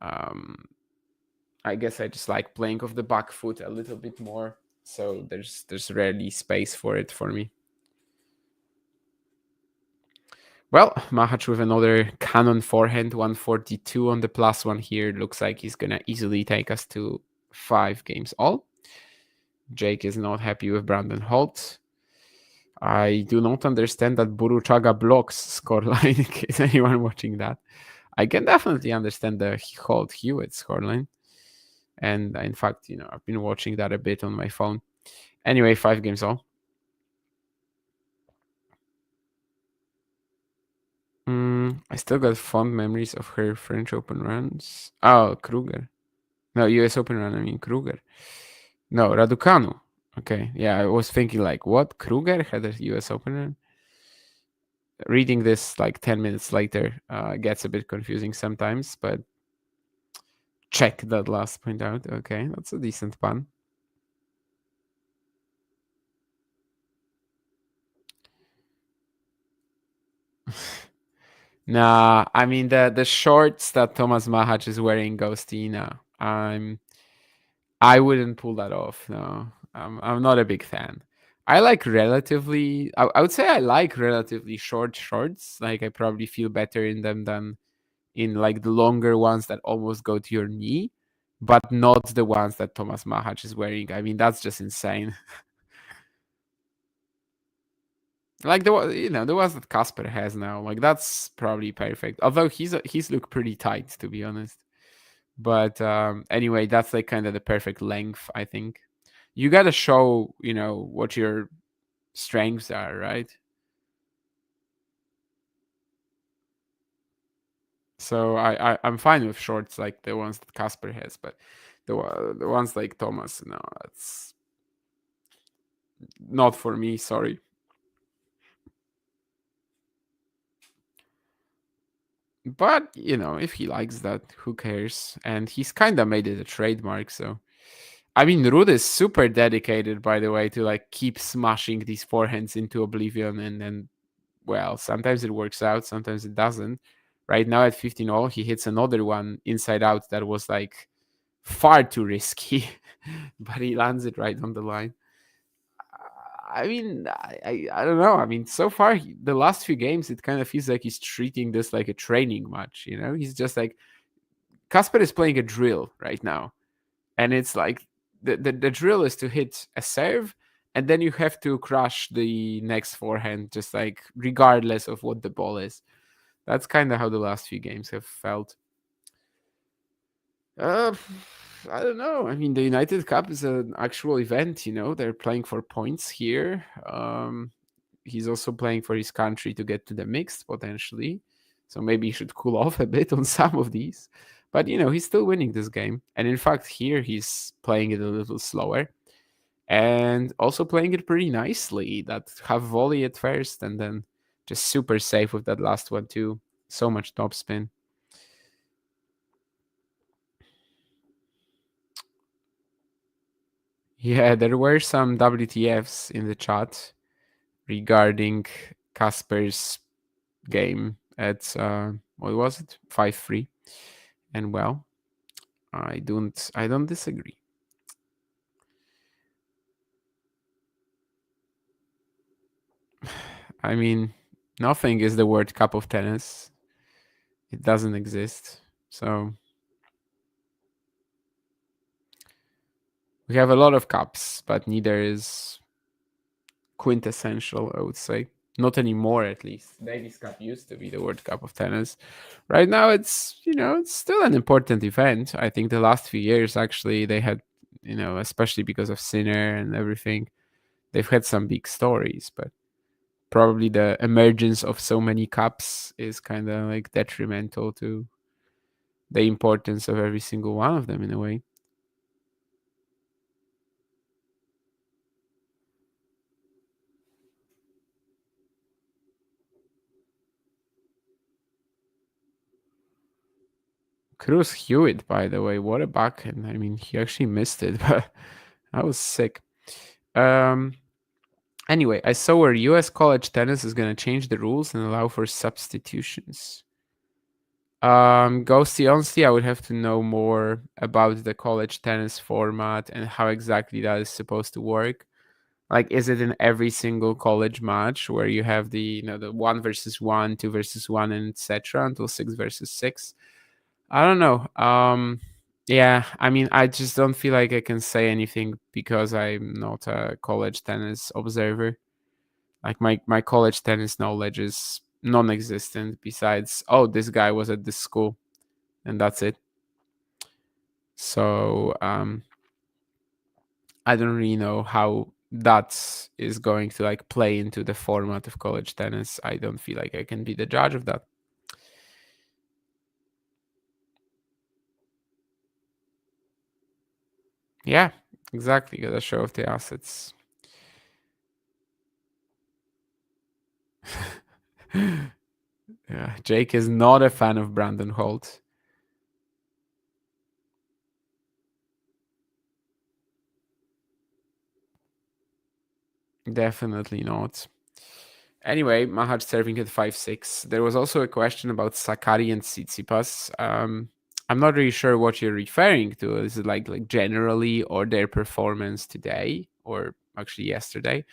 I guess I just like playing off the back foot a little bit more, so there's rarely space for it for me. Well, Machac with another cannon forehand, 142 on the +1 here. Looks like he's gonna easily take us to 5 games all. Jake is not happy with Brandon Holt. I do not understand that Buruchaga blocks scoreline. In case anyone watching that, I can definitely understand the Holt Hewitt scoreline. And in fact, I've been watching that a bit on my phone. Anyway, 5 games all. I still got fond memories of her French Open runs. Oh, Kruger. No, US Open run, I mean Kruger. No, Raducanu. Okay, yeah, I was thinking like, what? Kruger had a US Open run? Reading this like 10 minutes later gets a bit confusing sometimes, but check that last point out. Okay, that's a decent pun. Nah, I mean the shorts that Tomas Machac is wearing, Ghostina. I wouldn't pull that off. No, I'm not a big fan. I like relatively. I would say I like relatively short shorts. Like I probably feel better in them than in like the longer ones that almost go to your knee, but not the ones that Tomas Machac is wearing. I mean, that's just insane. Like the ones that Casper has now, like that's probably perfect. Although he's look pretty tight, to be honest. But anyway, that's like kind of the perfect length, I think. You gotta show, what your strengths are, right? So I'm fine with shorts like the ones that Casper has, but the ones like Tomas, no, that's not for me. Sorry. But if he likes that, who cares? And he's kind of made it a trademark. So, I mean, Ruud is super dedicated, by the way, to like keep smashing these forehands into oblivion, and then, well, sometimes it works out, sometimes it doesn't. Right now at 15 all, he hits another one inside out that was like far too risky, but he lands it right on the line. I mean, I don't know. I mean, so far, the last few games, it kind of feels like he's treating this like a training match. He's just like, Casper is playing a drill right now. And it's like, the drill is to hit a serve, and then you have to crush the next forehand, just like, regardless of what the ball is. That's kind of how the last few games have felt. I don't know. I mean, the United Cup is an actual event. They're playing for points here. he's also playing for his country to get to the mixed potentially. So maybe he should cool off a bit on some of these. But he's still winning this game. And in fact, here he's playing it a little slower. And also playing it pretty nicely. That half volley at first and then just super safe with that last one too. So much top spin. Yeah, there were some WTFs in the chat regarding Casper's game at what was it? 5-3. And well, I don't disagree. I mean, nothing is the World Cup of tennis. It doesn't exist. So we have a lot of cups, but neither is quintessential, I would say. Not anymore, at least. Davis Cup used to be the World Cup of tennis. Right now, it's it's still an important event. I think the last few years, actually, they had, especially because of Sinner and everything, they've had some big stories. But probably the emergence of so many cups is kind of like detrimental to the importance of every single one of them in a way. Cruz Hewitt, by the way, what a backhand. I mean, he actually missed it, but that was sick. Anyway, I saw where US college tennis is going to change the rules and allow for substitutions. Ghosty, honestly, I would have to know more about the college tennis format and how exactly that is supposed to work. Like, is it in every single college match where you have the the 1 versus 1, 2 versus 1, and etc. until 6 versus 6? I don't know. Yeah, I mean, I just don't feel like I can say anything because I'm not a college tennis observer. Like my college tennis knowledge is non-existent. Besides, oh, this guy was at this school, and that's it. So I don't really know how that is going to like play into the format of college tennis. I don't feel like I can be the judge of that. Yeah, exactly. Gotta show off the assets. Yeah, Jake is not a fan of Brandon Holt. Definitely not. Anyway, Machac serving at 5-6. There was also a question about Sakari and Tsitsipas. I'm not really sure what you're referring to. Is it like generally or their performance today or actually yesterday?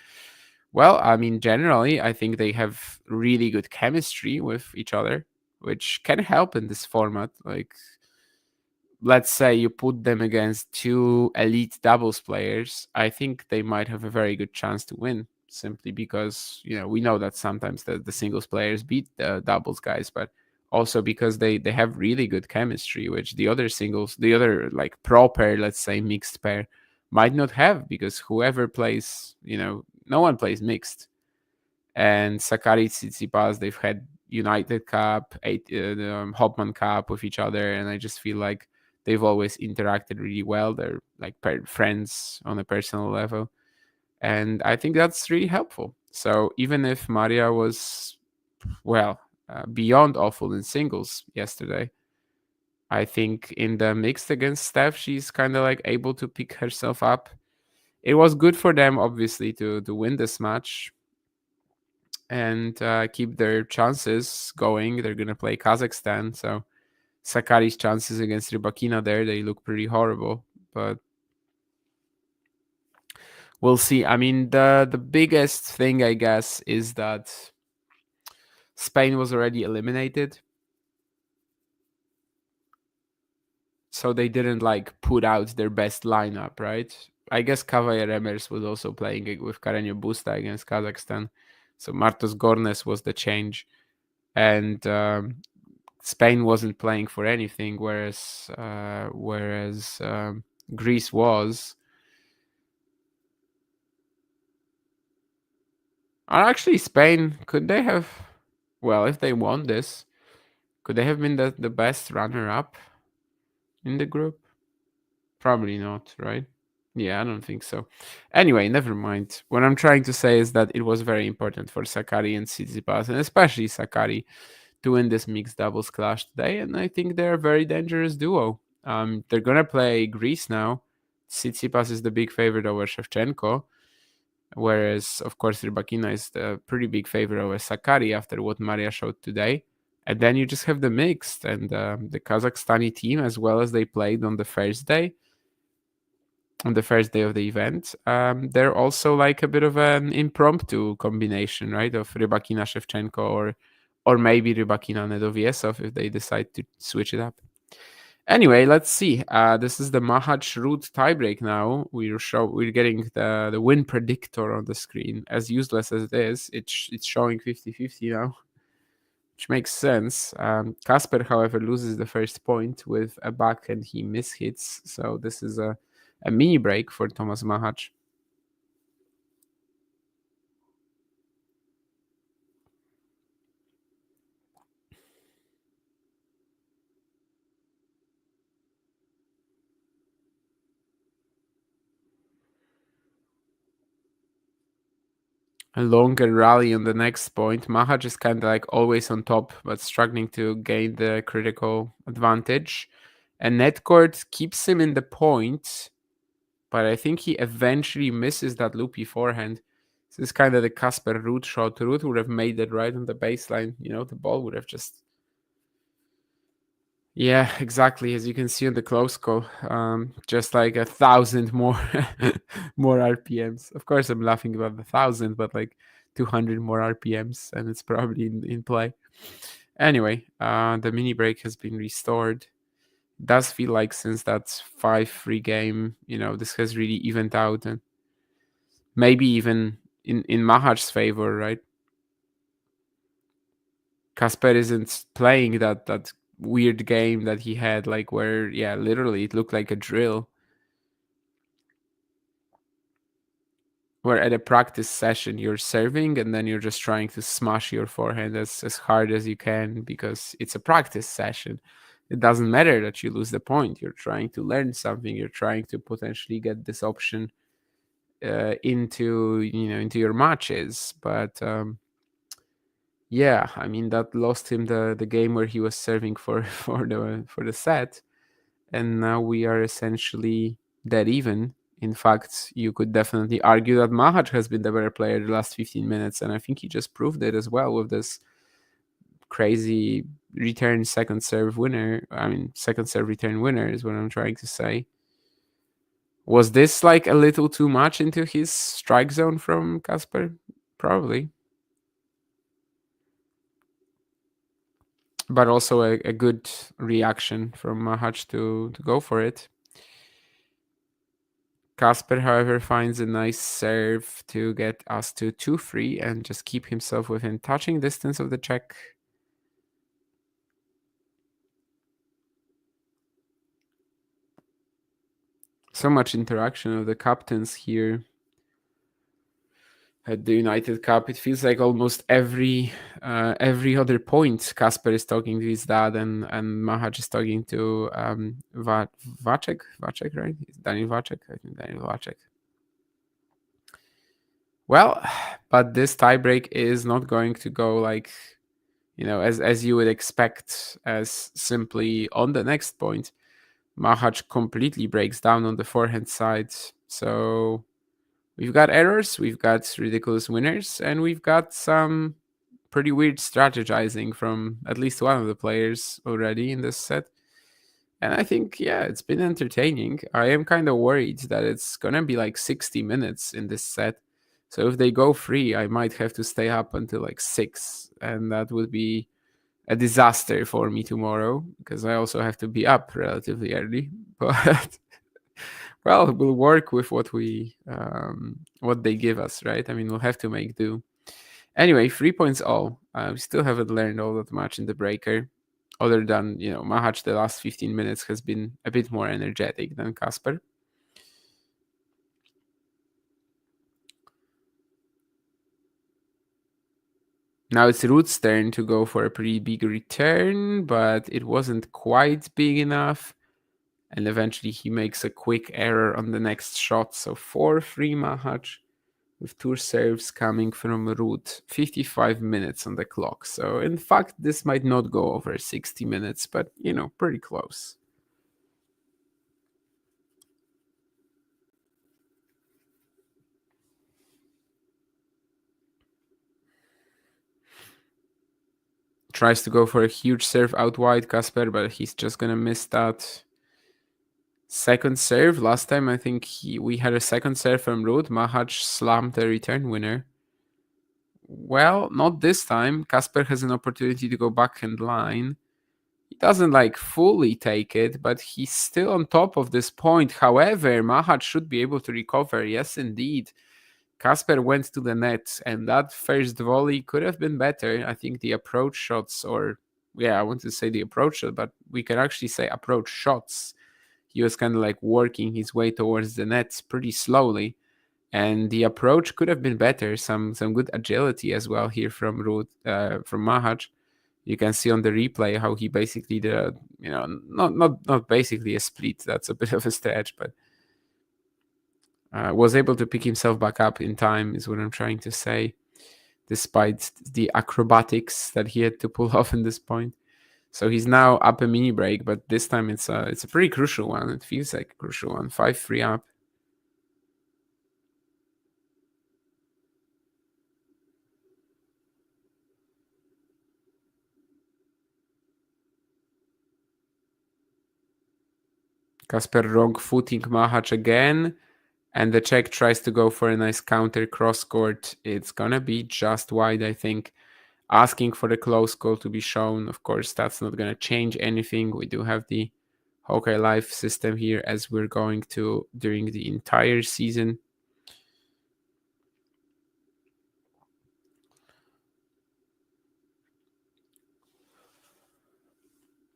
Well, I mean, generally, I think they have really good chemistry with each other, which can help in this format. Like, let's say you put them against two elite doubles players, I think they might have a very good chance to win simply because, we know that sometimes the singles players beat the doubles guys, but also because they have really good chemistry, which the other like proper, let's say, mixed pair might not have because whoever plays, no one plays mixed. And Sakari Tsitsipas, they've had United Cup, Hopman Cup with each other, and I just feel like they've always interacted really well. They're like friends on a personal level, and I think that's really helpful. So even if Maria was, beyond awful in singles yesterday, I think in the mixed against Steph, she's kind of like able to pick herself up. It was good for them, obviously, to win this match and keep their chances going. They're going to play Kazakhstan, so Sakari's chances against Rybakina there, they look pretty horrible, but we'll see. I mean, the biggest thing, I guess, is that Spain was already eliminated, so they didn't like put out their best lineup, right? I guess Cavalier Remers was also playing with Carreño Busta against Kazakhstan, so Martos Gornes was the change, and Spain wasn't playing for anything, whereas Greece was. Actually, Spain, could they have, well, if they won this, could they have been the best runner-up in the group? Probably not, right? Yeah, I don't think so. Anyway, never mind. What I'm trying to say is that it was very important for Sakari and Tsitsipas, and especially Sakari, to win this mixed doubles clash today, and I think they're a very dangerous duo. They're gonna play Greece now. Tsitsipas is the big favorite over Shevchenko, whereas, of course, Rybakina is the pretty big favorite over Sakari after what Maria showed today. And then you just have the mixed and the Kazakhstani team, as well as they played on the first day of the event. They're also like a bit of an impromptu combination, right? Of Rybakina Shevchenko or maybe Rybakina Nedoviesov if they decide to switch it up. Anyway, let's see. This is the Machac Ruud tiebreak now. We're getting the win predictor on the screen. As useless as it is, it's showing 50-50 now, which makes sense. Casper, however, loses the first point with a backhand he mishits. So this is a mini break for Tomas Machac. A longer rally on the next point. Machac is kind of like always on top, but struggling to gain the critical advantage. And netcourt keeps him in the point, but I think he eventually misses that loopy forehand. This is kind of the Casper Ruud shot. Ruud would have made it right on the baseline. The ball would have just... Yeah, exactly. As you can see on the close call, just like 1,000 more more RPMs. Of course, I'm laughing about the 1,000, but like 200 more RPMs, and it's probably in play. Anyway, the mini break has been restored. It does feel like since that 5-3 game, this has really evened out, and maybe even in Mahac's favor, right? Casper isn't playing that weird game that he had, like where, yeah, literally it looked like a drill. Where at a practice session you're serving and then you're just trying to smash your forehand as hard as you can because it's a practice session. It doesn't matter that you lose the point. You're trying to learn something. You're trying to potentially get this option into your matches. But yeah, I mean that lost him the game where he was serving for the set, and now we are essentially dead even. In fact, you could definitely argue that Machac has been the better player the last 15 minutes, and I think he just proved it as well with this crazy return second serve winner. I mean, second serve return winner is what I'm trying to say. Was this like a little too much into his strike zone from Casper? Probably. But also a good reaction from Machac to go for it. Casper, however, finds a nice serve to get us to 2-3 and just keep himself within touching distance of the Czech. So much interaction of the captains here at the United Cup. It feels like almost every other point Casper is talking to his dad and Machac is talking to Vacek, right? Daniel Vacek, I think Daniel Vacek. Well, but this tiebreak is not going to go like, as you would expect, as simply on the next point. Machac completely breaks down on the forehand side. So we've got errors, we've got ridiculous winners, and we've got some pretty weird strategizing from at least one of the players already in this set. And I think, yeah, it's been entertaining. I am kind of worried that it's going to be like 60 minutes in this set. So if they go free, I might have to stay up until like 6. And that would be a disaster for me tomorrow because I also have to be up relatively early. But well, we'll work with what they give us, right? I mean, we'll have to make do. Anyway, 3 points all. We still haven't learned all that much in the breaker, other than Machac. The last 15 minutes has been a bit more energetic than Casper. Now it's Ruud's turn to go for a pretty big return, but it wasn't quite big enough. And eventually he makes a quick error on the next shot. So 4-3 Machac with 2 serves coming from Ruud. 55 minutes on the clock. So in fact, this might not go over 60 minutes, but pretty close. Tries to go for a huge serve out wide, Casper, but he's just gonna miss that. Second serve. Last time I think we had a second serve from Ruud. Machac slammed the return winner. Well, not this time. Casper has an opportunity to go backhand line. He doesn't fully take it, but he's still on top of this point. However, Machac should be able to recover. Yes, indeed. Casper went to the net, and that first volley could have been better. I think the approach shots, I want to say the approach shot, but we can actually say approach shots. He was kind of working his way towards the net pretty slowly, and the approach could have been better. Some good agility as well here from Ruud, from Machac. You can see on the replay how he basically did not basically a split. That's a bit of a stretch, but was able to pick himself back up in time is what I'm trying to say, despite the acrobatics that he had to pull off in this point. So he's now up a mini break, but this time it's a pretty crucial one. It feels like a crucial one. 5-3 up. Casper wrong footing Machac again. And the Czech tries to go for a nice counter cross court. It's going to be just wide, I think. Asking for the close goal to be shown. Of course, that's not going to change anything. We do have the Hockey Life system here, as we're going to during the entire season.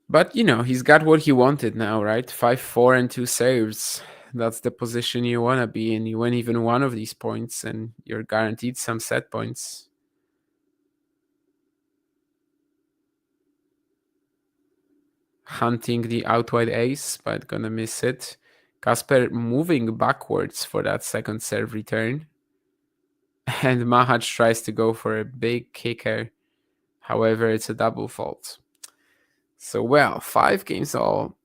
But, he's got what he wanted now, right? 5-4 and 2 saves. That's the position you want to be in. You win even one of these points and you're guaranteed some set points. Hunting the out wide ace, but gonna miss it. Casper moving backwards for that second serve return. And Machac tries to go for a big kicker. However, it's a double fault. So, 5 games all.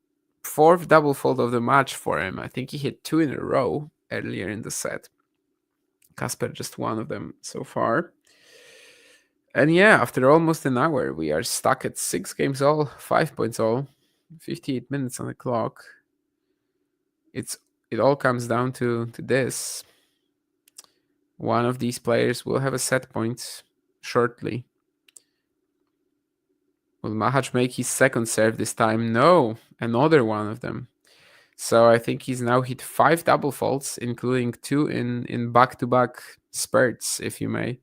4th double fault of the match for him. I think he hit 2 in a row earlier in the set. Casper just one of them so far. And after almost an hour, we are stuck at 6 games all, 5 points all, 58 minutes on the clock. It all comes down to this. One of these players will have a set point shortly. Will Machac make his second serve this time? No, another one of them. So I think he's now hit 5 double faults, including 2 in back-to-back spurts, if you may.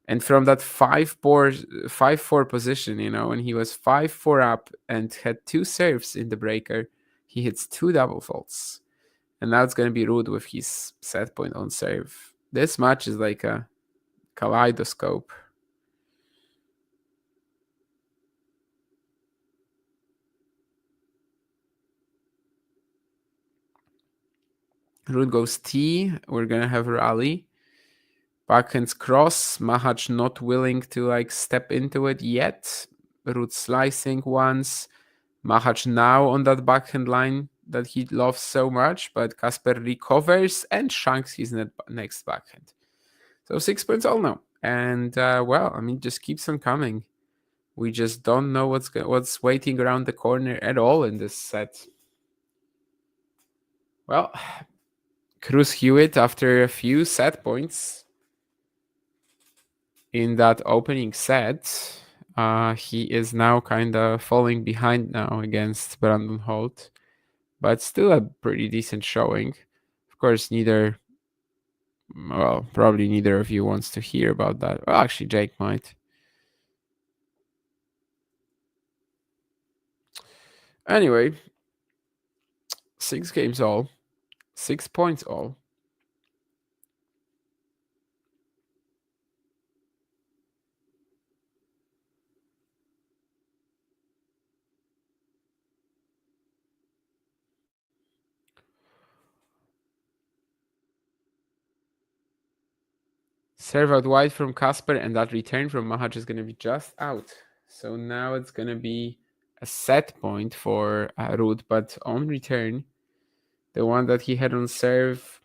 And from that 5-4 position, when he was 5-4 up and had 2 serves in the breaker, he hits 2 double faults. And now it's going to be Ruud with his set point on serve. This match is like a kaleidoscope. Ruud goes T. We're going to have rally. Backhands cross. Machac not willing to step into it yet. Ruud slicing once. Machac now on that backhand line that he loves so much, but Casper recovers and shanks his next backhand. So 6 points all now. And, just keeps on coming. We just don't know what's waiting around the corner at all in this set. Well, Cruz Hewitt, after a few set points in that opening set, he is now kind of falling behind now against Brandon Holt, but still a pretty decent showing. Of course, probably neither of you wants to hear about that. Well, actually, Jake might. Anyway, 6 games all, 6 points all. Serve out wide from Casper, and that return from Machac is going to be just out. So now it's going to be a set point for Ruud, but on return, the one that he had on serve,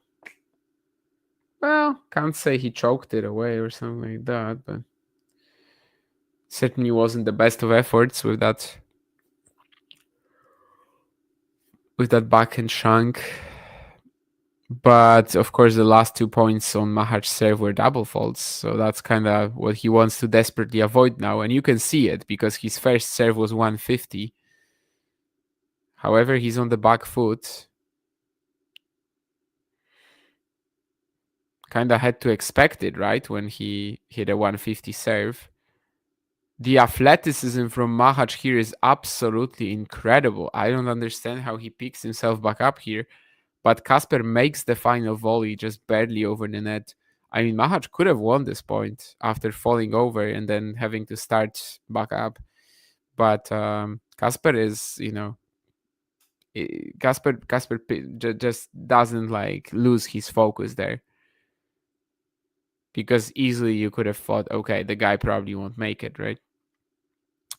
well, can't say he choked it away or something like that, but certainly wasn't the best of efforts with that backhand shank. But of course, the last 2 points on Mahac's serve were double faults, so that's kind of what he wants to desperately avoid now. And you can see it because his first serve was 150. However, he's on the back foot. Kind of had to expect it, right? When he hit a 150 serve. The athleticism from Machac here is absolutely incredible. I don't understand how he picks himself back up here. But Casper makes the final volley just barely over the net. I mean, Machac could have won this point after falling over and then having to start back up. But Casper is, Casper just doesn't like lose his focus there. Because easily you could have thought, okay, the guy probably won't make it, right?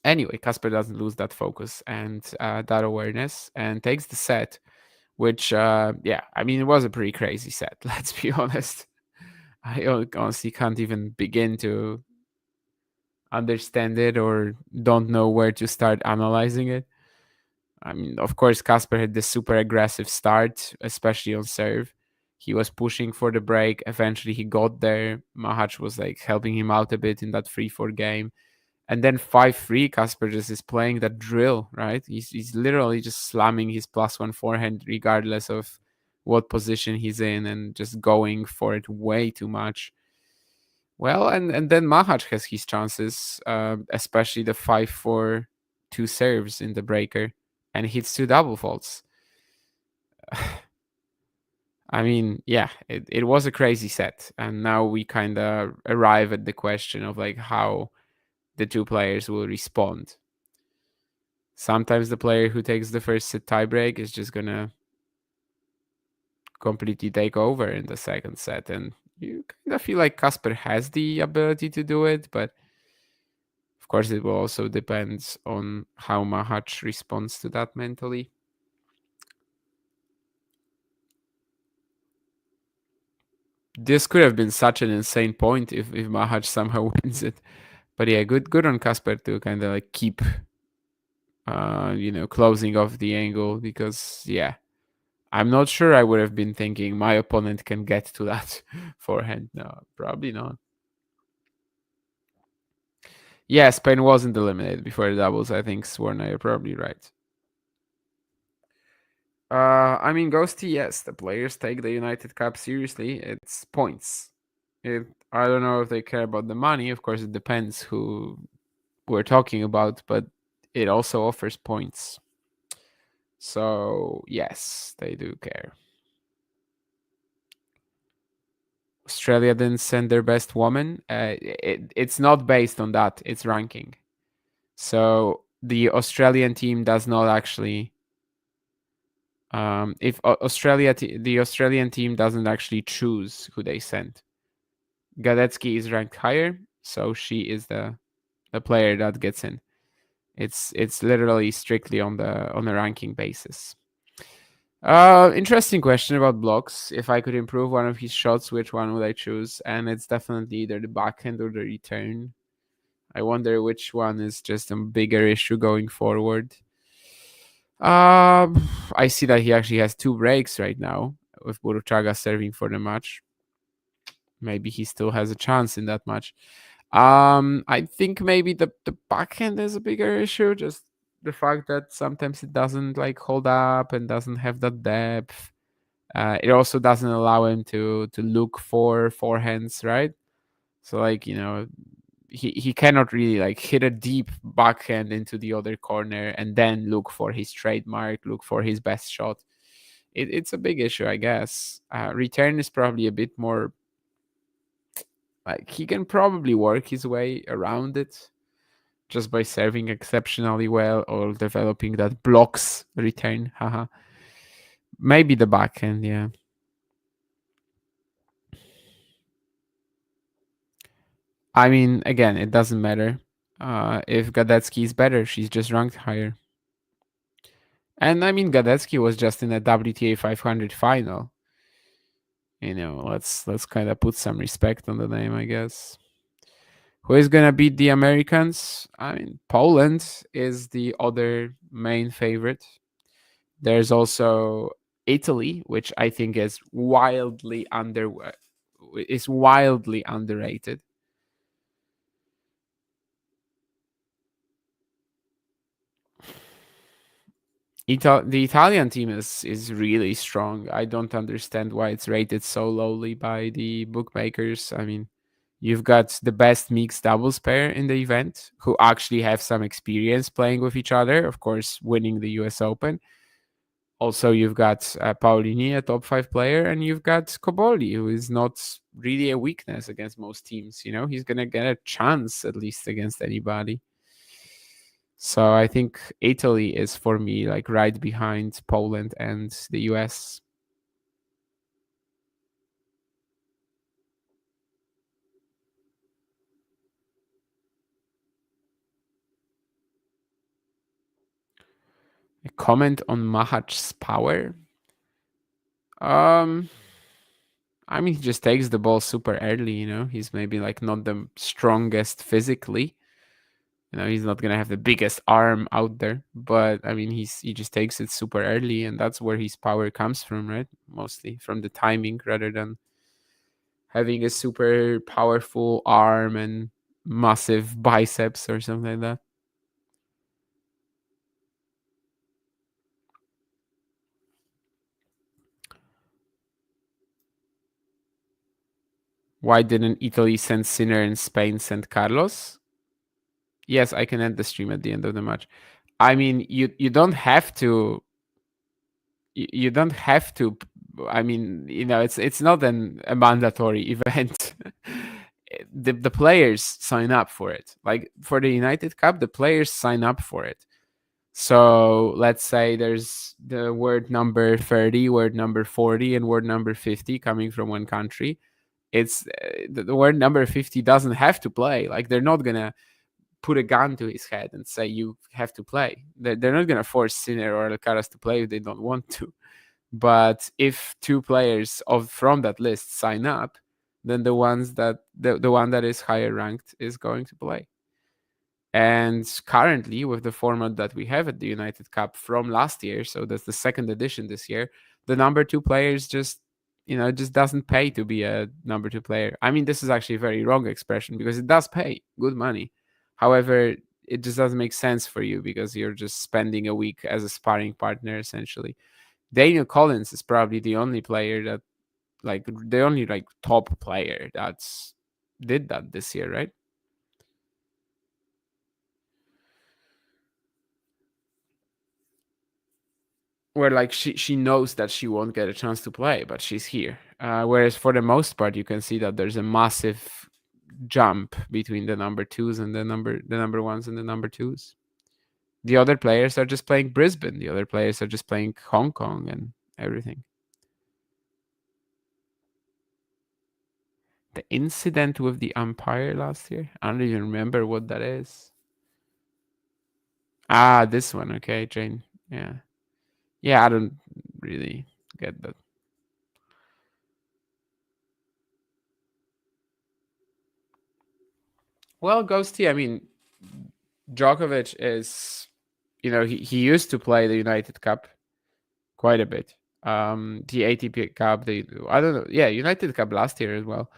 Anyway, Casper doesn't lose that focus and that awareness and takes the set. Which, yeah, I mean, it was a pretty crazy set, let's be honest. I honestly can't even begin to understand it or don't know where to start analyzing it. I mean, of course, Casper had this super aggressive start, especially on serve. He was pushing for the break. Eventually, he got there. Machac was like helping him out a bit in that 3-4 game. And then 5-3, Casper just is playing that drill, right? He's literally just slamming his +1 forehand regardless of what position he's in and just going for it way too much. Well, and then Machac has his chances, especially the 5-4 2 serves in the breaker and hits 2 double faults. I mean, yeah, it was a crazy set. And now we kind of arrive at the question of like how the two players will respond. Sometimes the player who takes the first set tiebreak is just gonna completely take over in the second set, and you kind of feel like Casper has the ability to do it, but of course it will also depend on how Machac responds to that mentally. This could have been such an insane point if Machac somehow wins it. But yeah, good on Casper to kind of like keep, closing off the angle because, yeah, I'm not sure I would have been thinking my opponent can get to that forehand. No, probably not. Yeah, Spain wasn't eliminated before the doubles. I think, Swarna, you're probably right. I mean, Ghosty, yes, the players take the United Cup seriously. It's points. I don't know if they care about the money. Of course, it depends who we're talking about, but it also offers points. So, yes, they do care. Australia didn't send their best woman. It's not based on that. It's ranking. So the Australian team does not actually. If the Australian team doesn't actually choose who they send. Gadetsky is ranked higher, so she is the player that gets in. It's literally strictly on a ranking basis. Interesting question about blocks. If I could improve one of his shots, which one would I choose? And it's definitely either the backhand or the return. I wonder which one is just a bigger issue going forward. I see that he actually has 2 breaks right now with Buruchaga serving for the match. Maybe he still has a chance in that match. I think maybe the backhand is a bigger issue. Just the fact that sometimes it doesn't like hold up and doesn't have that depth. It also doesn't allow him to look for forehands, right? So like, he cannot really like hit a deep backhand into the other corner and then look for his trademark, look for his best shot. It's a big issue, I guess. Return is probably a bit more like he can probably work his way around it just by serving exceptionally well or developing that blocks return. Haha. Maybe the backhand, yeah. I mean, again, it doesn't matter. If Gadetsky is better, she's just ranked higher. And I mean, Gadetsky was just in a WTA 500 final. You know, let's kind of put some respect on the name, I guess. Who is gonna beat the Americans? I mean, Poland is the other main favorite. There's also Italy, which I think is wildly underrated. The Italian team is really strong. I don't understand why it's rated so lowly by the bookmakers. I mean, you've got the best mixed doubles pair in the event who actually have some experience playing with each other, of course, winning the US Open. Also, you've got Paolini, a top 5 player, and you've got Koboli, who is not really a weakness against most teams. You know, he's going to get a chance at least against anybody. So I think Italy is for me like right behind Poland and the US. A comment on Machac's power. I mean, he just takes the ball super early, you know. He's maybe like not the strongest physically. You know, he's not gonna have the biggest arm out there, but I mean, he just takes it super early, and that's where his power comes from, right? Mostly from the timing rather than having a super powerful arm and massive biceps or something like that. Why didn't Italy send Sinner and Spain send Carlos? Yes, I can end the stream at the end of the match. I mean, you don't have to. You don't have to. I mean, you know, it's not a mandatory event. The players sign up for it. Like for the United Cup, the players sign up for it. So let's say there's the word number 30, word number 40, and word number 50 coming from one country. It's the word number 50 doesn't have to play. Like they're not gonna put a gun to his head and say you have to play. They're not gonna force Sinner or Alcaraz to play if they don't want to. But if two players from that list sign up, then the one that is higher ranked is going to play. And currently, with the format that we have at the United Cup from last year, so that's the second edition this year, the number 2 players just, you know, it just doesn't pay to be a number 2 player. I mean, this is actually a very wrong expression because it does pay good money. However, it just doesn't make sense for you because you're just spending a week as a sparring partner essentially. Daniel Collins is probably the only player that, like, the only like top player that's did that this year, right? Where like she knows that she won't get a chance to play, but she's here. Whereas for the most part, you can see that there's a massive jump between the number 2s and the number 1s and the number 2s. The other players are just playing Brisbane. The other players are just playing Hong Kong and everything. The incident with the umpire last year? I don't even remember what that is. Ah, this one. Okay, Jane. Yeah. Yeah, I don't really get that. Well, Ghosty, I mean, Djokovic is, you know, he used to play the United Cup quite a bit. The ATP Cup, I don't know. Yeah, United Cup last year as well.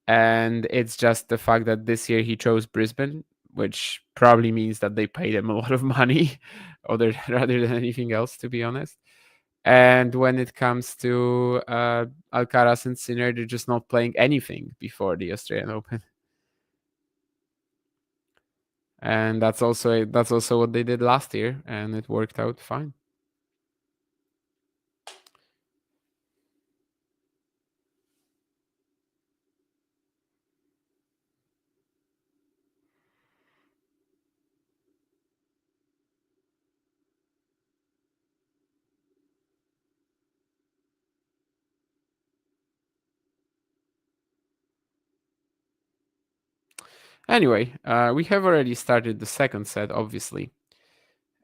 And it's just the fact that this year he chose Brisbane, which probably means that they paid him a lot of money, rather than anything else, to be honest. And when it comes to Alcaraz and Sinner, they're just not playing anything before the Australian Open. And that's also what they did last year, and it worked out fine. Anyway, we have already started the second set, obviously.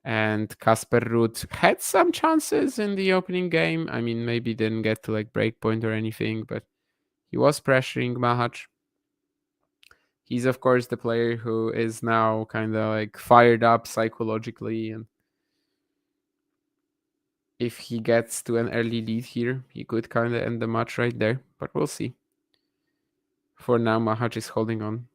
And Casper Ruud had some chances in the opening game. I mean, maybe didn't get to like breakpoint or anything, but he was pressuring Machac. He's of course the player who is now kind of like fired up psychologically, and if he gets to an early lead here, he could kind of end the match right there, but we'll see. For now, Machac is holding on.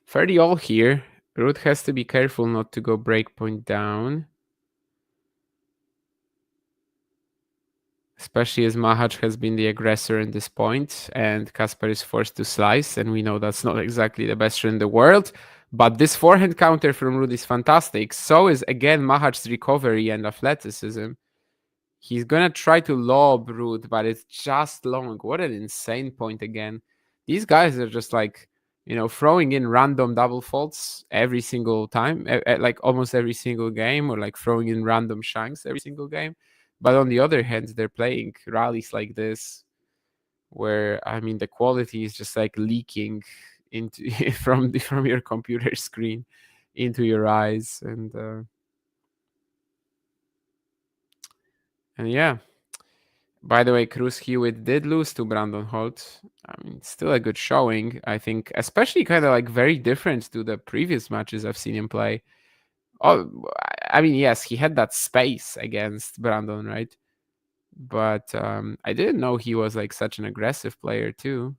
Fairly all here. Ruud has to be careful not to go breakpoint down. Especially as Machac has been the aggressor in this point, and Casper is forced to slice, and we know that's not exactly the best shot in the world. But this forehand counter from Ruud is fantastic. So is, again, Mahac's recovery and athleticism. He's going to try to lob Ruud, but it's just long. What an insane point again. These guys are just like, throwing in random double faults every single time, like almost every single game, or like throwing in random shanks every single game. But on the other hand, they're playing rallies like this, where I mean the quality is just like leaking into from your computer screen into your eyes, and yeah. By the way, Cruz Hewitt did lose to Brandon Holt. I mean, still a good showing, I think, especially kind of like very different to the previous matches I've seen him play. Oh, I mean, yes, he had that space against Brandon, right? But I didn't know he was like such an aggressive player too.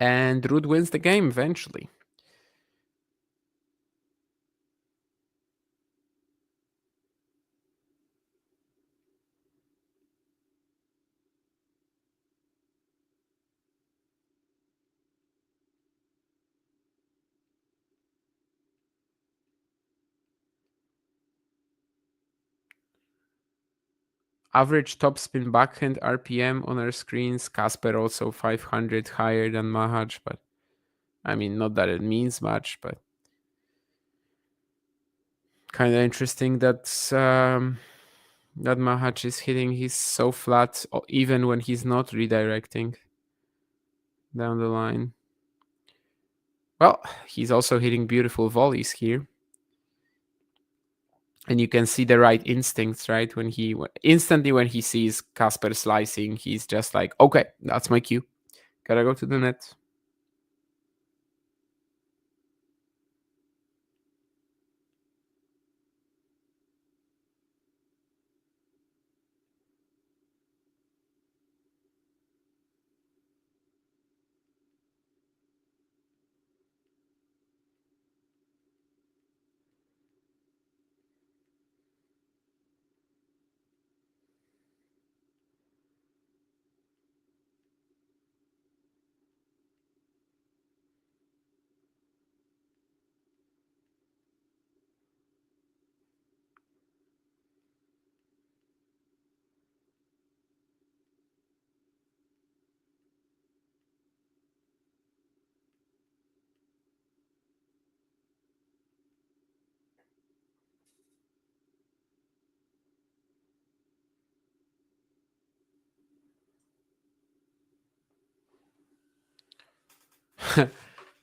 And Ruud wins the game eventually. Average topspin backhand RPM on our screens. Casper also 500 higher than Machac, but I mean, not that it means much, but kind of interesting that that Machac is hitting. He's so flat, even when he's not redirecting down the line. Well, he's also hitting beautiful volleys here. And you can see the right instincts, right? When he instantly when he sees Casper slicing, he's just like, okay, that's my cue. Gotta go to the net.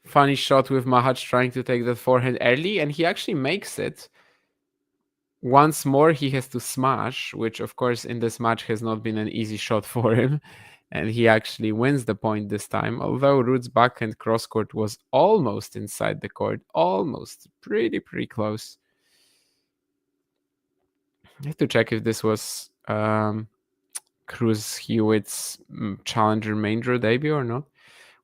Funny shot with Machac trying to take the forehand early, and he actually makes it. once more he has to smash, which of course in this match has not been an easy shot for him. And he actually wins the point this time, although Ruud's backhand cross-court was almost inside the court. Almost. Pretty close. I have to check if this was Cruz Hewitt's Challenger main draw debut or not.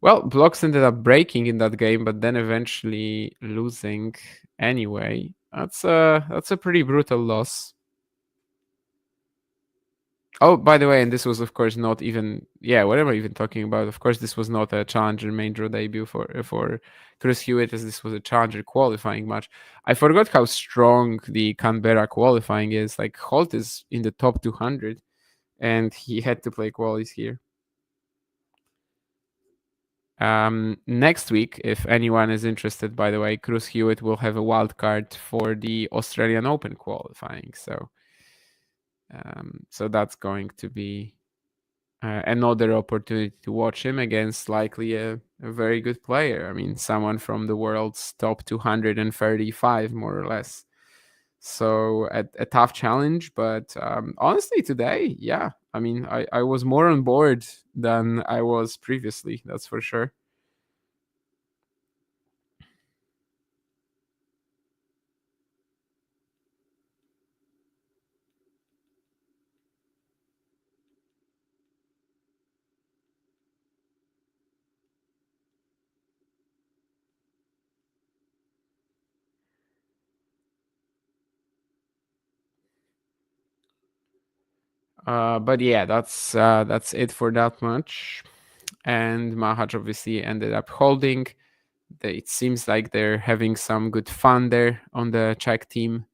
Well, blocks ended up breaking in that game, but then eventually losing anyway. That's a pretty brutal loss. Oh, by the way, and this was of course not even what am I even talking about? Of course, this was not a Challenger main draw debut for Chris Hewitt, as this was a Challenger qualifying match. I forgot how strong the Canberra qualifying is. Like Holt is in the top 200, and he had to play qualies here. Next week, if anyone is interested, by the way, Cruz Hewitt will have a wild card for the Australian Open qualifying. So that's going to be another opportunity to watch him against likely a very good player. I mean, someone from the world's top 235, more or less. So a tough challenge, but honestly, today, yeah, I mean, I was more on board than I was previously. That's for sure. But yeah, that's it for that match. And Machac obviously ended up holding. It seems like they're having some good fun there on the Czech team.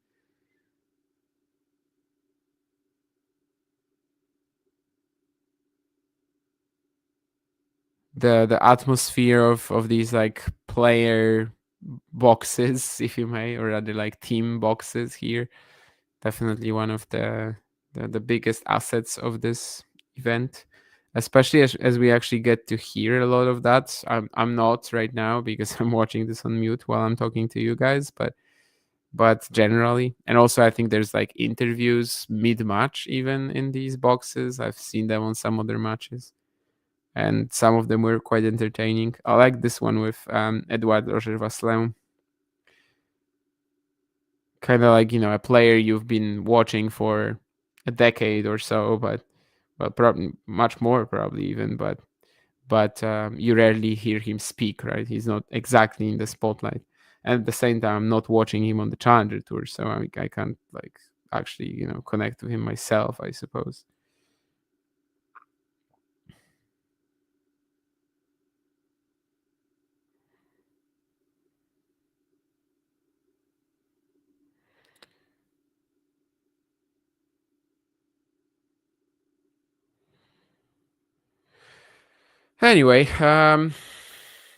The atmosphere of these like player boxes, if you may, or rather like team boxes here, definitely one of the biggest assets of this event, especially as we actually get to hear a lot of that. I'm not right now because I'm watching this on mute while I'm talking to you guys, but generally, and also I think there's like interviews mid-match even in these boxes. I've seen them on some other matches, and some of them were quite entertaining. I like this one with Edouard Roger-Vasselin. Kind of like, a player you've been watching for a decade or so, but probably much more, probably even, but you rarely hear him speak, right? He's not exactly in the spotlight, and at the same time, I'm not watching him on the Challenger Tour, so I can't like actually connect to him myself, I suppose. Anyway, I'm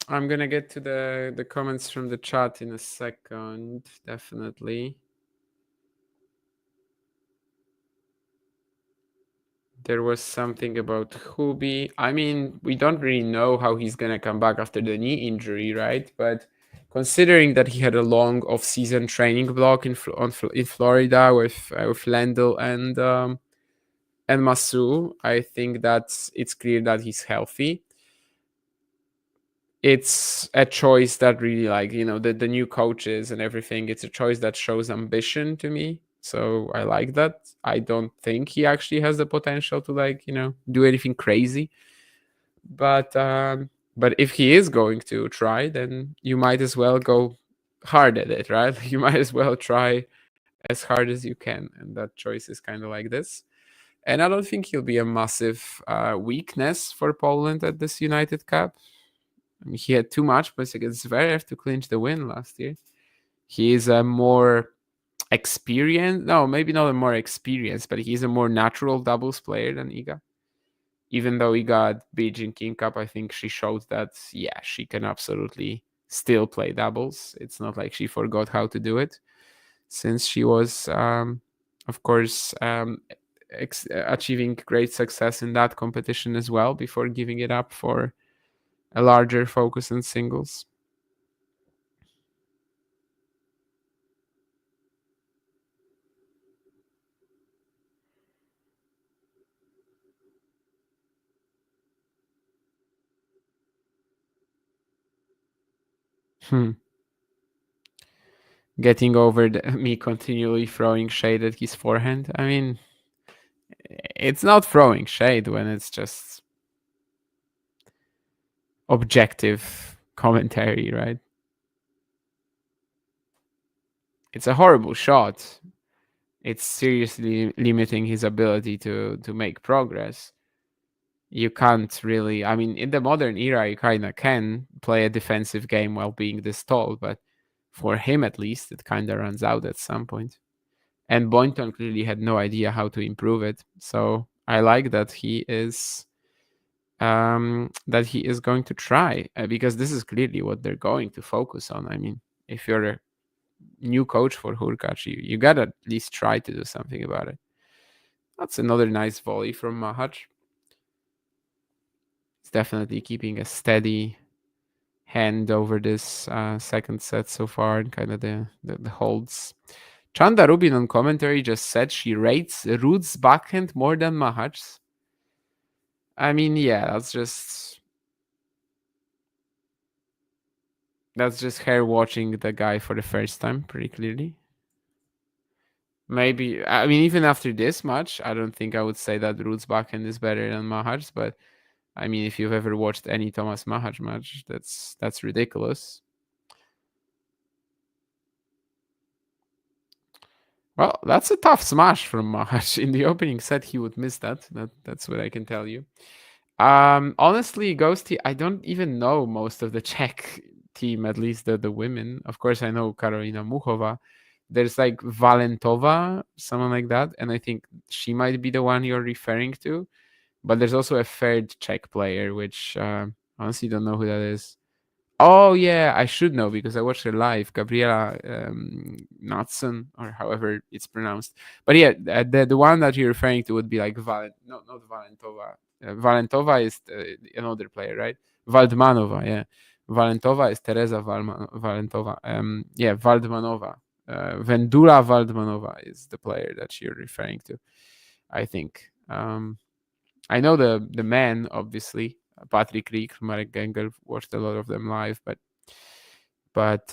gonna get to the comments from the chat in a second, definitely. There was something about Hubi. I mean, we don't really know how he's gonna come back after the knee injury, right? But considering that he had a long off-season training block in Florida with Lendl and Masu, I think that it's clear that he's healthy. It's a choice that really, like, the new coaches and everything, it's a choice that shows ambition to me. So I like that. I don't think he actually has the potential to, like, do anything crazy. But if he is going to try, then you might as well go hard at it, right? You might as well try as hard as you can. And that choice is kind of like this. And I don't think he'll be a massive weakness for Poland at this United Cup. I mean, he had too much points against Zverev to clinch the win last year. He is a more experienced, no, maybe not a more experienced, but he's a more natural doubles player than Iga. Even though Iga at Beijing King Cup, I think she showed that, yeah, she can absolutely still play doubles. It's not like she forgot how to do it, since she was, of course, achieving great success in that competition as well before giving it up for a larger focus in singles. Getting over me continually throwing shade at his forehand. I mean, it's not throwing shade when it's just objective commentary, right? It's a horrible shot. It's seriously limiting his ability to make progress. You can't really, I mean, in the modern era, you kind of can play a defensive game while being this tall, but for him at least, it kind of runs out at some point. And Boynton clearly had no idea how to improve it. So I like that he is going to try, because this is clearly what they're going to focus on. I mean, if you're a new coach for Hurkacz, you gotta at least try to do something about it. That's another nice volley from Machac. He's definitely keeping a steady hand over this second set so far, and kind of the holds. Chanda Rubin on commentary just said she rates Ruud's backhand more than Mahac's. I mean, yeah, that's just her watching the guy for the first time, pretty clearly. Maybe, I mean, even after this match, I don't think I would say that Ruud's backhand is better than Mahac's, but I mean, if you've ever watched any Tomas Machac match, that's ridiculous. Well, that's a tough smash from Machac. In the opening set, he would miss that. That's what I can tell you. Honestly, Ghosty, I don't even know most of the Czech team, at least the women. Of course, I know Karolina Muchova. There's like Valentova, someone like that, and I think she might be the one you're referring to. But there's also a third Czech player, which honestly don't know who that is. Oh yeah, I should know because I watched her live, Gabriela Knudsen, or however it's pronounced. But yeah, the one that you're referring to would be like not Valentova. Valentova is another player, right? Waldmanova, yeah. Valentova is Teresa Valentova. Yeah, Waldmanova. Vendula Waldmanova is the player that you're referring to, I think. I know the men, obviously. Patrick Riek, Marek Gengel, watched a lot of them live, but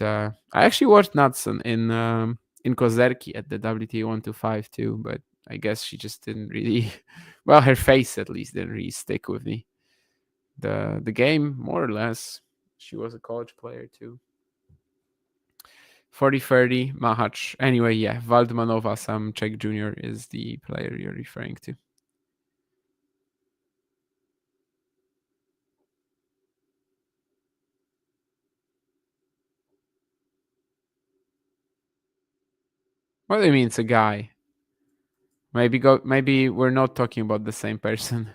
I actually watched Knudsen in Kozerki at the WTA 125 too, but I guess she just didn't really, well, her face at least didn't really stick with me. The game, more or less, she was a college player too. 40-30, Machac. Anyway, yeah, Waldmanova, some Czech junior, is the player you're referring to. What do you mean it's a guy? Maybe we're not talking about the same person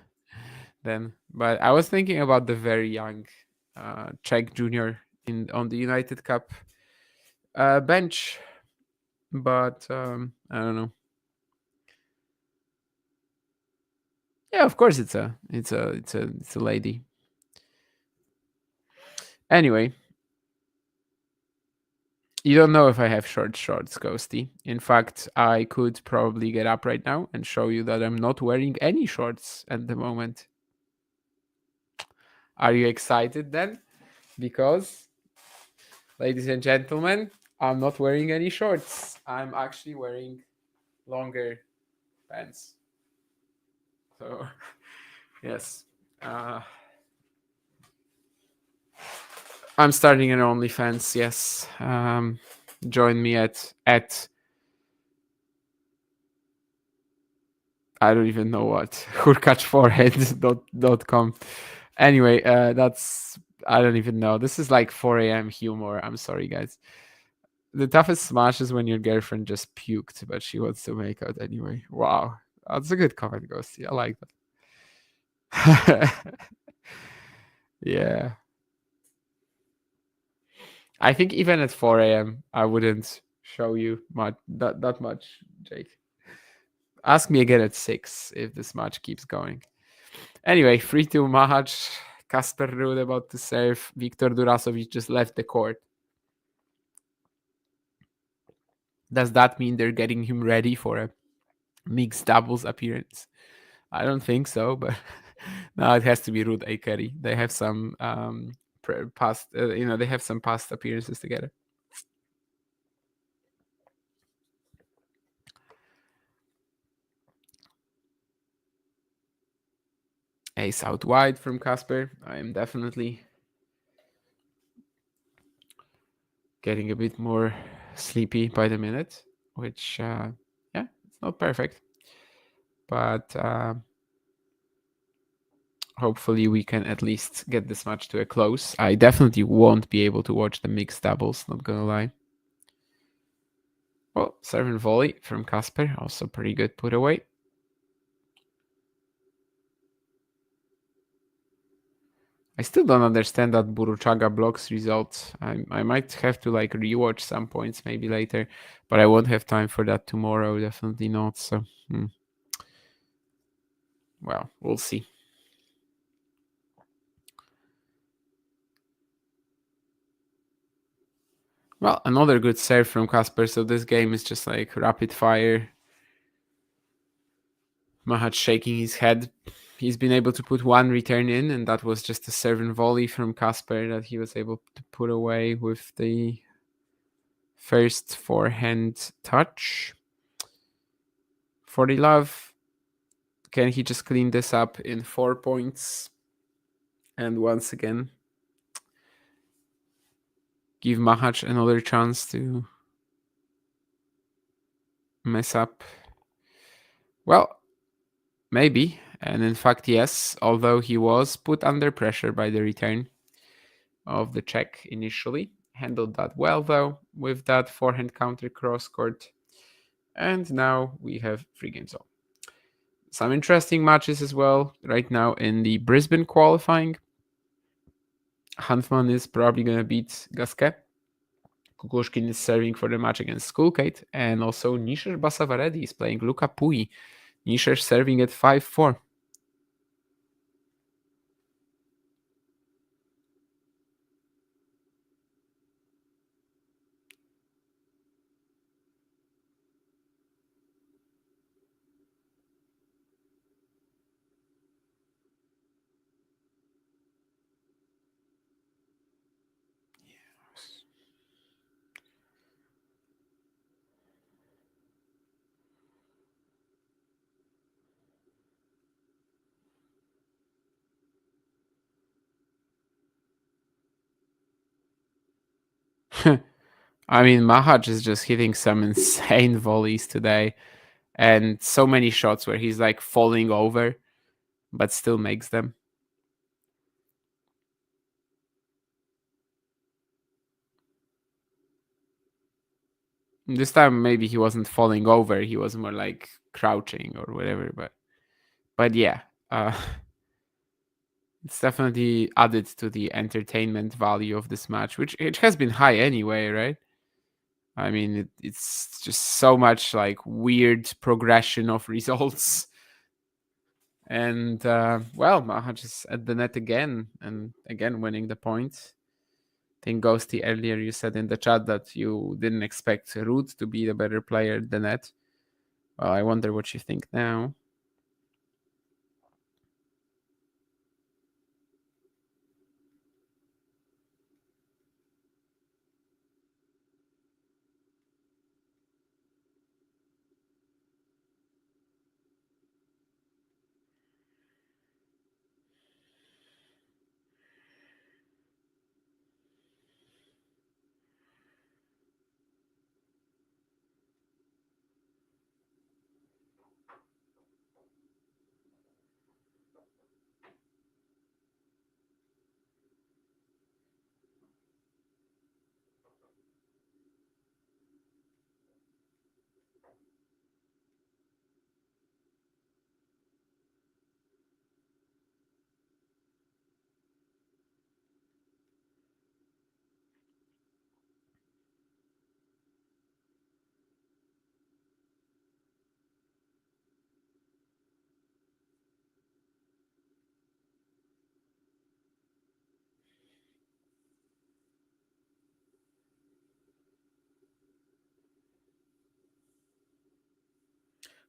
then. But I was thinking about the very young Czech junior on the United Cup bench. But I don't know. Yeah, of course it's a lady. Anyway, you don't know if I have short shorts, Ghosty. In fact, I could probably get up right now and show you that I'm not wearing any shorts at the moment. Are you excited then? Because, ladies and gentlemen, I'm not wearing any shorts. I'm actually wearing longer pants. So, yes. I'm starting an OnlyFans, yes. Join me at I don't even know what, hurkacforehead.com. Anyway, that's, I don't even know. This is like 4 a.m. humor. I'm sorry, guys. The toughest smash is when your girlfriend just puked, but she wants to make out anyway. Wow. That's a good comment, Ghosty. I like that. Yeah. I think even at 4 a.m., I wouldn't show you that much, Jake. Ask me again at 6 if this match keeps going. Anyway, 3-2 Machac. Casper Ruud about to serve. Viktor Durasovic just left the court. Does that mean they're getting him ready for a mixed doubles appearance? I don't think so, but no, it has to be Ruud Aikari. They have some past. They have some past appearances together. Ace out wide from Casper. I am definitely getting a bit more sleepy by the minute, which it's not perfect, but hopefully we can at least get this match to a close. I definitely won't be able to watch the mixed doubles, not gonna lie. Well, serve and volley from Casper, also pretty good put away. I still don't understand that Buruchaga blocks result. I might have to rewatch some points maybe later, but I won't have time for that tomorrow. Definitely not. So, well, we'll see. Well, another good serve from Casper. So this game is just rapid fire. Machac shaking his head. He's been able to put one return in, and that was just a serve and volley from Casper that he was able to put away with the first forehand touch. For the love, can he just clean this up in 4 points? And once again, give Machac another chance to mess up? Well, maybe. And in fact, yes, although he was put under pressure by the return of the Czech initially. Handled that well, though, with that forehand counter cross court. And now we have 3 games on. Some interesting matches as well right now in the Brisbane qualifying. Hanfman is probably going to beat Gasquet. Kukushkin is serving for the match against Skulkate. And also Nisher Basavaredi is playing Luca Pui. Nisher serving at 5-4. I mean, Machac is just hitting some insane volleys today. And so many shots where he's falling over, but still makes them. This time maybe he wasn't falling over, he was more crouching or whatever, but yeah, it's definitely added to the entertainment value of this match, which it has been high anyway, right? I mean, it's just so much weird progression of results. And well, Machac is at the net again, and again winning the point. I think Ghosty, earlier you said in the chat that you didn't expect Ruud to be the better player than net. Well, I wonder what you think now.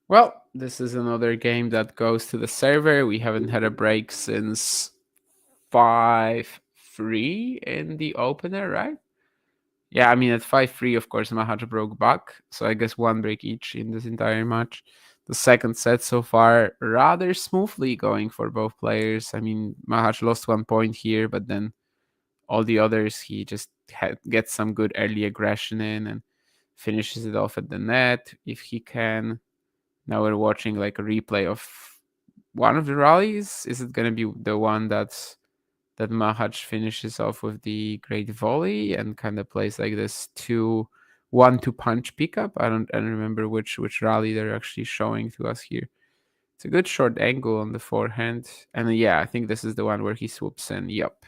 Well, this is another game that goes to the server. We haven't had a break since 5 5-3 in the opener, right? Yeah, I mean, at 5-3, of course, Machac broke back. So I guess one break each in this entire match. The second set so far, rather smoothly going for both players. I mean, Machac lost 1 point here, but then all the others, he just gets some good early aggression in and finishes it off at the net if he can. Now we're watching like a replay of one of the rallies. Is it going to be the one that Machac finishes off with the great volley and kind of plays like this 1-2 punch pickup? I don't remember which rally they're actually showing to us here. It's a good short angle on the forehand. And yeah, I think this is the one where he swoops in. Yup.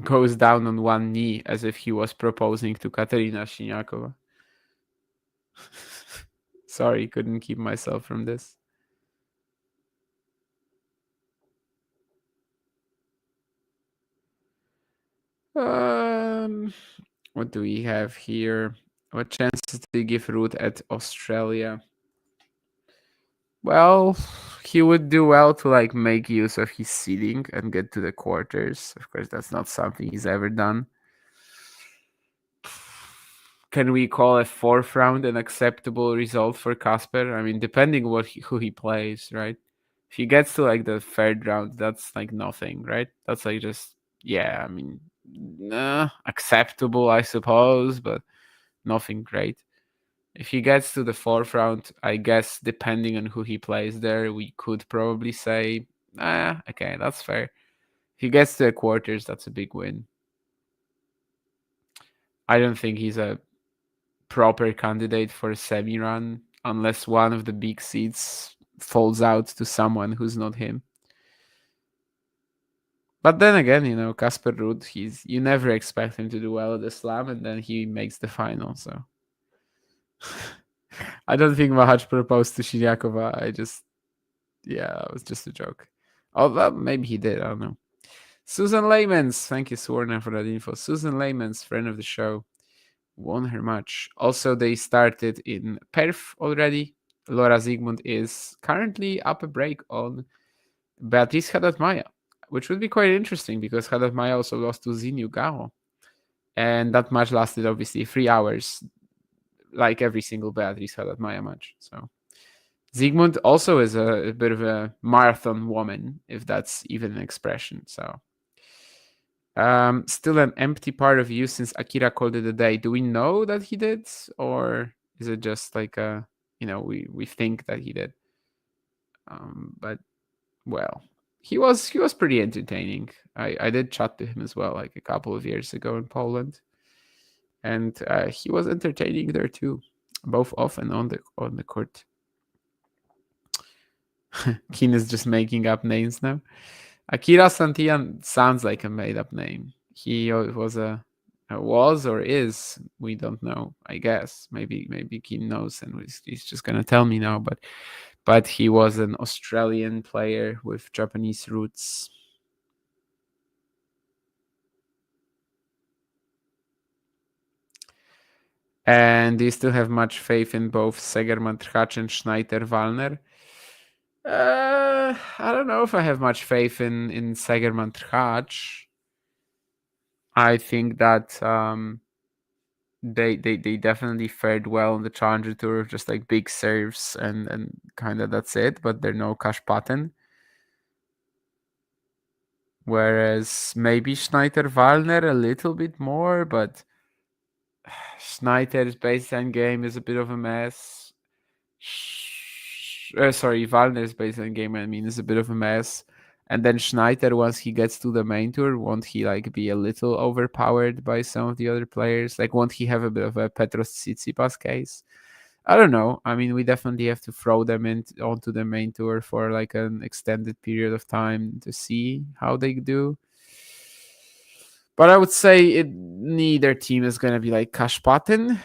Goes down on one knee as if he was proposing to Katerina Siniakova. Sorry, couldn't keep myself from this. What do we have here? What chances do you give Ruud at Australia? Well, he would do well to like make use of his seeding and get to the quarters. Of course, that's not something he's ever done. Can we call a 4th round an acceptable result for Casper? I mean, depending who he plays, right? If he gets to like the 3rd round, that's like nothing, right? That's like just, yeah, I mean, acceptable, I suppose, but nothing great. If he gets to the 4th round, I guess depending on who he plays there, we could probably say, okay, that's fair. If he gets to the quarters, that's a big win. I don't think he's a proper candidate for a semi-run unless one of the big seeds falls out to someone who's not him. But then again, you know, Casper Ruud, you never expect him to do well at the slam, and then he makes the final. So I don't think Machac proposed to Siniakova. It was just a joke. Although maybe he did, I don't know. Susan Leymans, thank you, Swarna, for that info. Susan Leymans, friend of the show, won her match. Also, they started in Perth already. Laura Zygmunt is currently up a break on Beatriz Haddad-Maia, which would be quite interesting because Haddad-Maia also lost to Xinyu Gao. And that match lasted obviously 3 hours, like every single Beatriz Haddad-Maia match. So Zygmunt also is a bit of a marathon woman, if that's even an expression. So still an empty part of you since Akira called it a day. Do we know that he did, or is it just like we think that he did? But well, he was pretty entertaining. I did chat to him as well, like a couple of years ago in Poland, and he was entertaining there too, both off and on the court. Keen is just making up names now. Akira Santillan sounds like a made-up name. He was or is, we don't know. I guess maybe Keen knows, and he's just gonna tell me now. But he was an Australian player with Japanese roots. And do you still have much faith in both Segerman Trchacz and Schneider Wallner? I don't know if I have much faith in Segerman Trchacz. I think that they definitely fared well on the Challenger Tour, just like big serves and kind of that's it. But they're no Cash Patten. Whereas maybe Schneider Wallner a little bit more, but Schneider's baseline game is a bit of a mess. Wallner's baseline game, I mean, is a bit of a mess. And then Schneider, once he gets to the main tour, won't he like be a little overpowered by some of the other players? Like, won't he have a bit of a Petros Tsitsipas case? I don't know. I mean, we definitely have to throw them onto the main tour for like an extended period of time to see how they do. But I would say neither team is going to be like Cash Patten.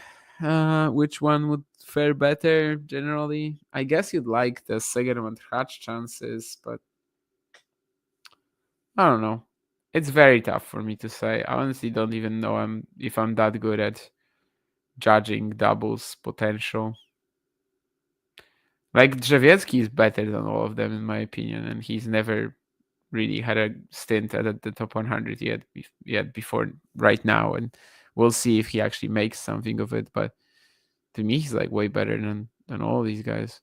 Which one would fare better generally? I guess you'd like the Segerman Trchacz chances, but I don't know. It's very tough for me to say. I honestly don't even know if I'm that good at judging doubles potential. Like, Drzewiecki is better than all of them, in my opinion, and he's never really had a stint at the top 100 yet before right now, and we'll see if he actually makes something of it. But to me, he's like way better than all these guys.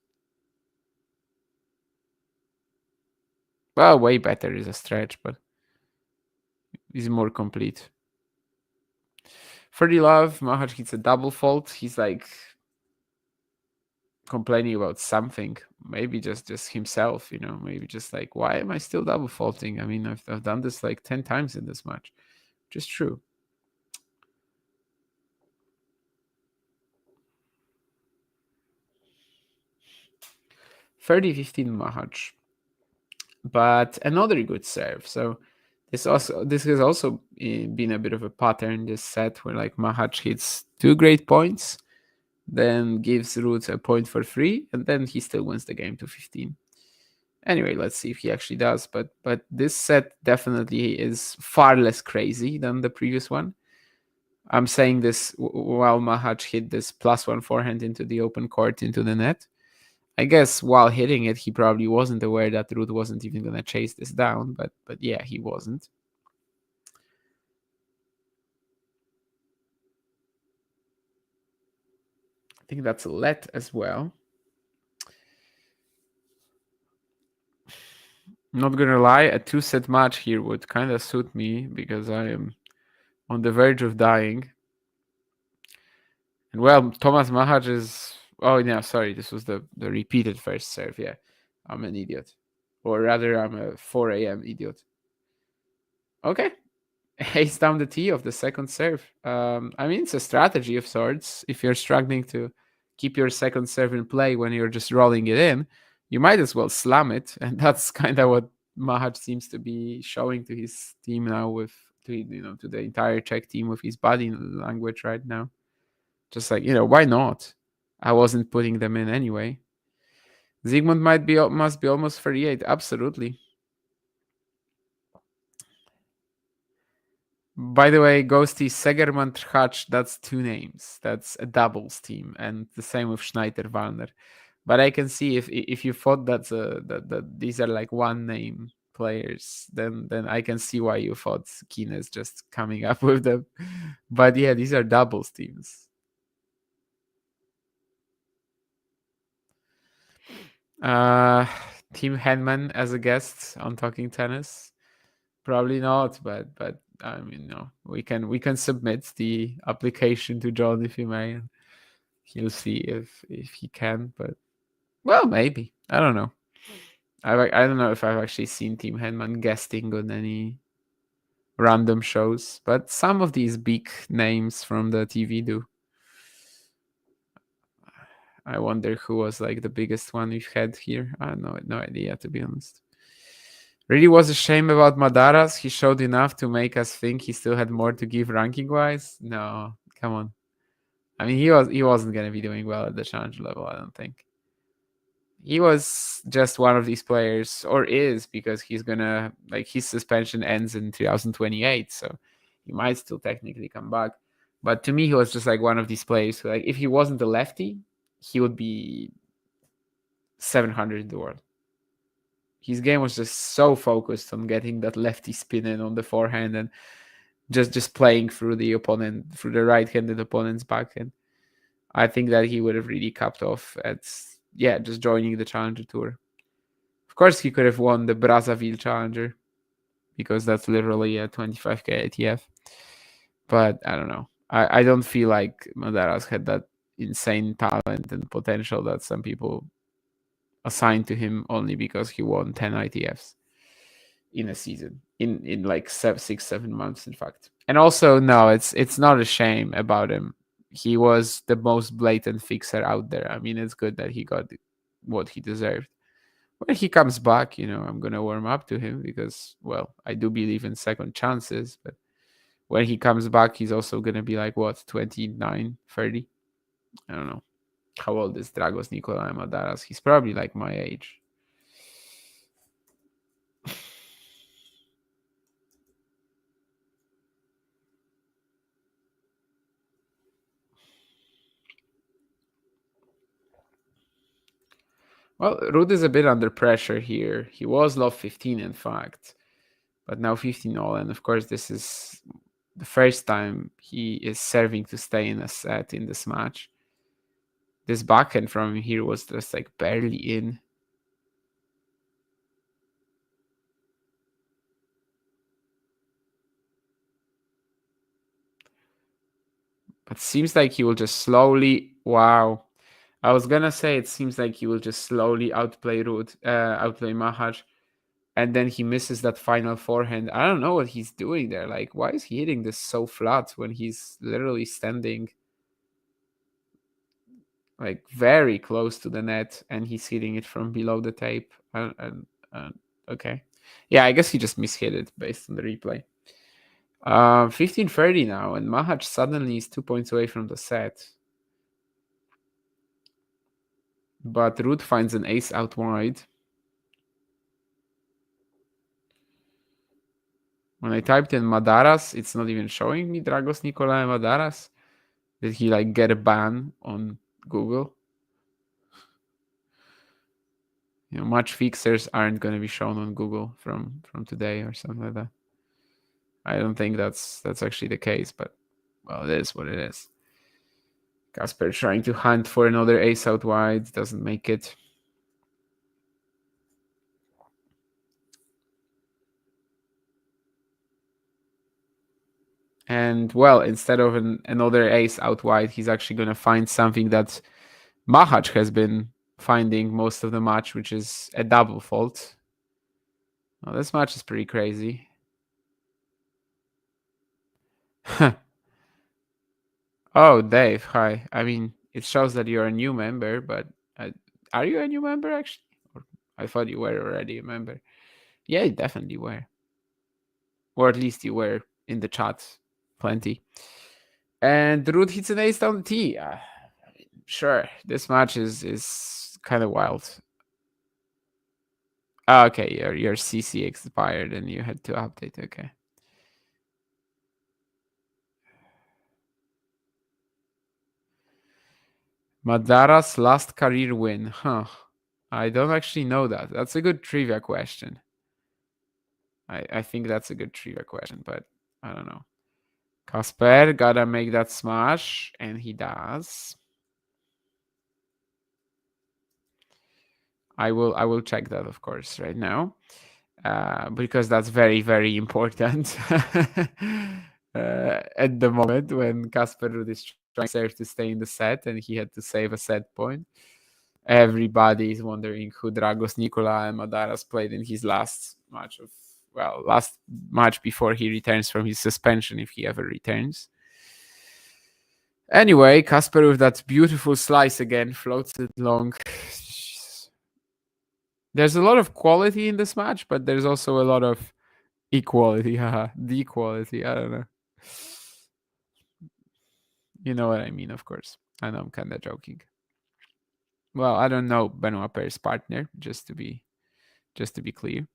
Well, way better is a stretch, but he's more complete. For the love, Machac hits a double fault. He's like complaining about something, maybe just himself, maybe just like, why am I still double faulting? I mean, I've done this like 10 times in this match, which is true. (30-15) Machac, but another good serve. So this has also been a bit of a pattern this set, where like Machac hits 2 great points, then gives Ruud a point for free, and then he still wins the game to 15. Anyway, let's see if he actually does. But this set definitely is far less crazy than the previous one. I'm saying this while Machac hit this +1 forehand into the open court, into the net. I guess while hitting it, he probably wasn't aware that Ruud wasn't even going to chase this down. But yeah, he wasn't. I think that's a let as well. Not gonna lie, a 2-set match here would kind of suit me, because I am on the verge of dying. And well, Tomas Machac is... Oh, yeah, sorry, this was the repeated first serve. Yeah, I'm an idiot. Or rather, I'm a 4 a.m. idiot. Okay. Ace down the tee of the second serve. I mean, it's a strategy of sorts. If you're struggling to keep your second serve in play when you're just rolling it in, you might as well slam it. And that's kind of what Machac seems to be showing to his team now, to the entire Czech team, with his body language right now. Just like, why not? I wasn't putting them in anyway. Zygmunt must be almost 38. Absolutely. By the way, Ghosty, Segerman, Trchacz, that's 2 names. That's a doubles team, and the same with Schneider, Warner. But I can see if you thought that these are like 1 name players, then I can see why you thought Keen is just coming up with them. But yeah, these are doubles teams. Team Henman as a guest on Talking Tennis? Probably not, but I mean, no, we can submit the application to John, if you may, and he'll see if he can. But well, maybe, I don't know. I don't know if I've actually seen Team Henman guesting on any random shows, but some of these big names from the TV do. I wonder who was like the biggest one we've had here. I have no idea, to be honest. Really was a shame about Madaras. He showed enough to make us think he still had more to give ranking-wise. No, come on. I mean, he wasn't going to be doing well at the challenger level, I don't think. He was just one of these players, or is, because he's going to, like, his suspension ends in 2028, so he might still technically come back. But to me, he was just like one of these players who, like, if he wasn't a lefty, he would be 700 in the world. His game was just so focused on getting that lefty spin in on the forehand and just playing through the opponent, through the right-handed opponent's backhand. I think that he would have really capped off at, just joining the Challenger Tour. Of course, he could have won the Brazzaville Challenger, because that's literally a 25k ATF. But I don't know. I don't feel like Madaras had that insane talent and potential that some people assigned to him only because he won 10 ITFs in a season, in like 6-7 months, in fact. And also, no, it's not a shame about him. He was the most blatant fixer out there. I mean, it's good that he got what he deserved. When he comes back, I'm going to warm up to him, because, well, I do believe in second chances. But when he comes back, he's also going to be like, what, 29, 30? I don't know. How old is Dragos Nicolae Madaras? He's probably like my age. Well, Ruud is a bit under pressure here. He was love 15, in fact. But now 15-all, and of course this is the first time he is serving to stay in a set in this match. This backhand from here was just like barely in. But seems like he will just slowly... Wow. I was gonna say it seems like he will just slowly outplay Ruud, outplay Machac. And then he misses that final forehand. I don't know what he's doing there. Like, why is he hitting this so flat when he's literally standing like very close to the net and he's hitting it from below the tape? Okay. Yeah, I guess he just mishit it based on the replay. 15-30 now, and Machac suddenly is 2 points away from the set. But Ruud finds an ace out wide. When I typed in Madaras, it's not even showing me Dragos Nicolae Madaras. Did he like get a ban on Google? You know, match fixers aren't going to be shown on Google from today or something like that. I don't think that's actually the case, but well, it is what it is. Casper trying to hunt for another ace out wide, doesn't make it. And well, instead of another ace out wide, he's actually going to find something that Machac has been finding most of the match, which is a double fault. Well, this match is pretty crazy. Oh, Dave, hi. I mean, it shows that you're a new member, but are you a new member actually? Or I thought you were already a member. Yeah, you definitely were. Or at least you were in the chat plenty. And Ruud hits an ace down the tee. Sure, this match is kind of wild. Okay, your CC expired and you had to update. Okay. Madara's last career win. Huh. I don't actually know that. That's a good trivia question. I think that's a good trivia question, but I don't know. Casper gotta make that smash, and he does. I will check that, of course, right now, because that's very, very important at the moment when Casper Ruud is trying to serve to stay in the set, and he had to save a set point. Everybody is wondering who Dragos Nicolae and Madaras played in his last match before he returns from his suspension, if he ever returns. Anyway, Casper with that beautiful slice again, floats it long. There's a lot of quality in this match, but there's also a lot of equality. The quality. I don't know. You know what I mean, of course. I know I'm kind of joking. Well, I don't know Benoit Paire's partner, just to be clear.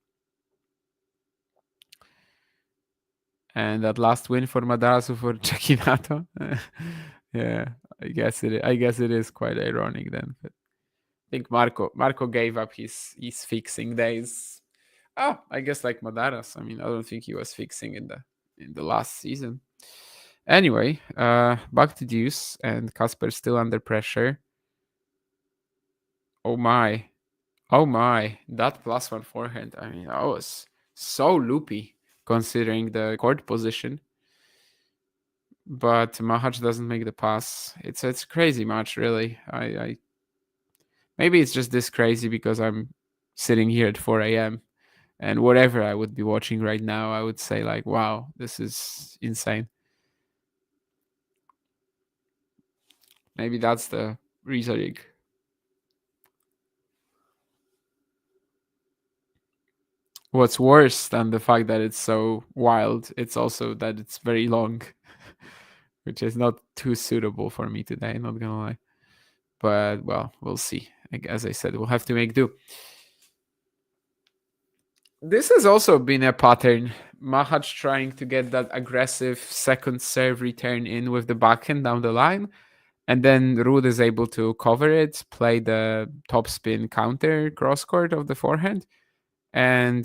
And that last win for Madarasu for Cecchinato. Yeah, I guess it is quite ironic then. But I think Marco gave up his fixing days. Oh, I guess like Madaras. I mean, I don't think he was fixing in the last season. Anyway, back to deuce, and Casper still under pressure. Oh my, that +1 forehand. I mean, that was so loopy considering the court position. But Machac doesn't make the pass. It's a crazy match, really. I maybe it's just this crazy because I'm sitting here at 4 a.m. and whatever I would be watching right now, I would say like, wow, this is insane. Maybe that's the reasoning. What's worse than the fact that it's so wild, it's also that it's very long, which is not too suitable for me today, not gonna lie. But, well, we'll see. As I said, we'll have to make do. This has also been a pattern. Machac trying to get that aggressive second serve return in with the backhand down the line. And then Ruud is able to cover it, play the topspin counter cross court of the forehand. And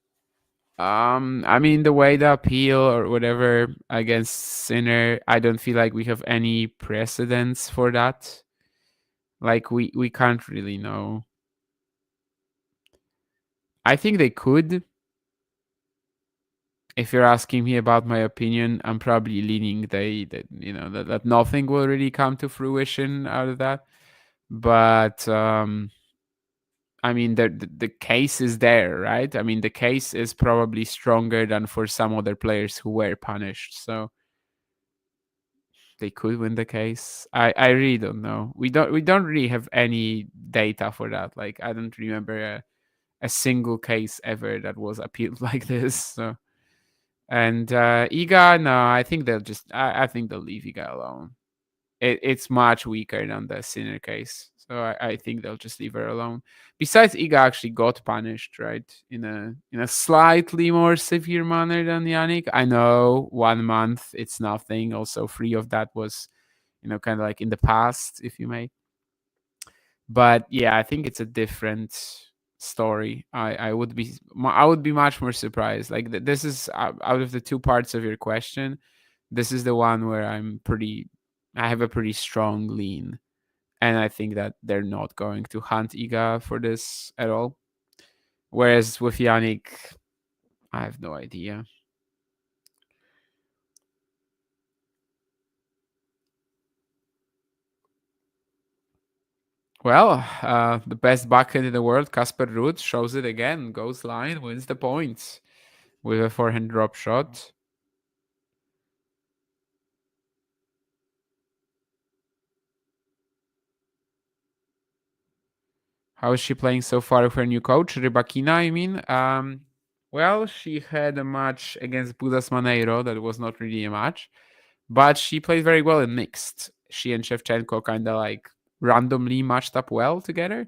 I mean, the way the appeal or whatever against Sinner, I don't feel like we have any precedents for that. Like, we can't really know. I think they could. If you're asking me about my opinion, I'm probably leaning that nothing will really come to fruition out of that. But I mean, the case is there, right? I mean, the case is probably stronger than for some other players who were punished. So they could win the case. I really don't know. We don't really have any data for that. Like, I don't remember a single case ever that was appealed like this. So, and Iga, no, I think I think they'll leave Iga alone. It's much weaker than the Sinner case. So I think they'll just leave her alone. Besides, Iga actually got punished, right? In a slightly more severe manner than Yannick. I know 1 month, it's nothing. Also, 3 of that was, kind of like in the past, if you may. But yeah, I think it's a different story. I would be much more surprised. Like, this is out of the 2 parts of your question, this is the one where I have a pretty strong lean, and I think that they're not going to hunt Iga for this at all. Whereas with Yannick, I have no idea. Well, the best backhand in the world, Casper Ruud, shows it again. Goes line, wins the points with a forehand drop shot. How is she playing so far with her new coach, Rybakina, I mean? Well, she had a match against Budas Maneiro that was not really a match, but she played very well in mixed. She and Shevchenko kind of like randomly matched up well together,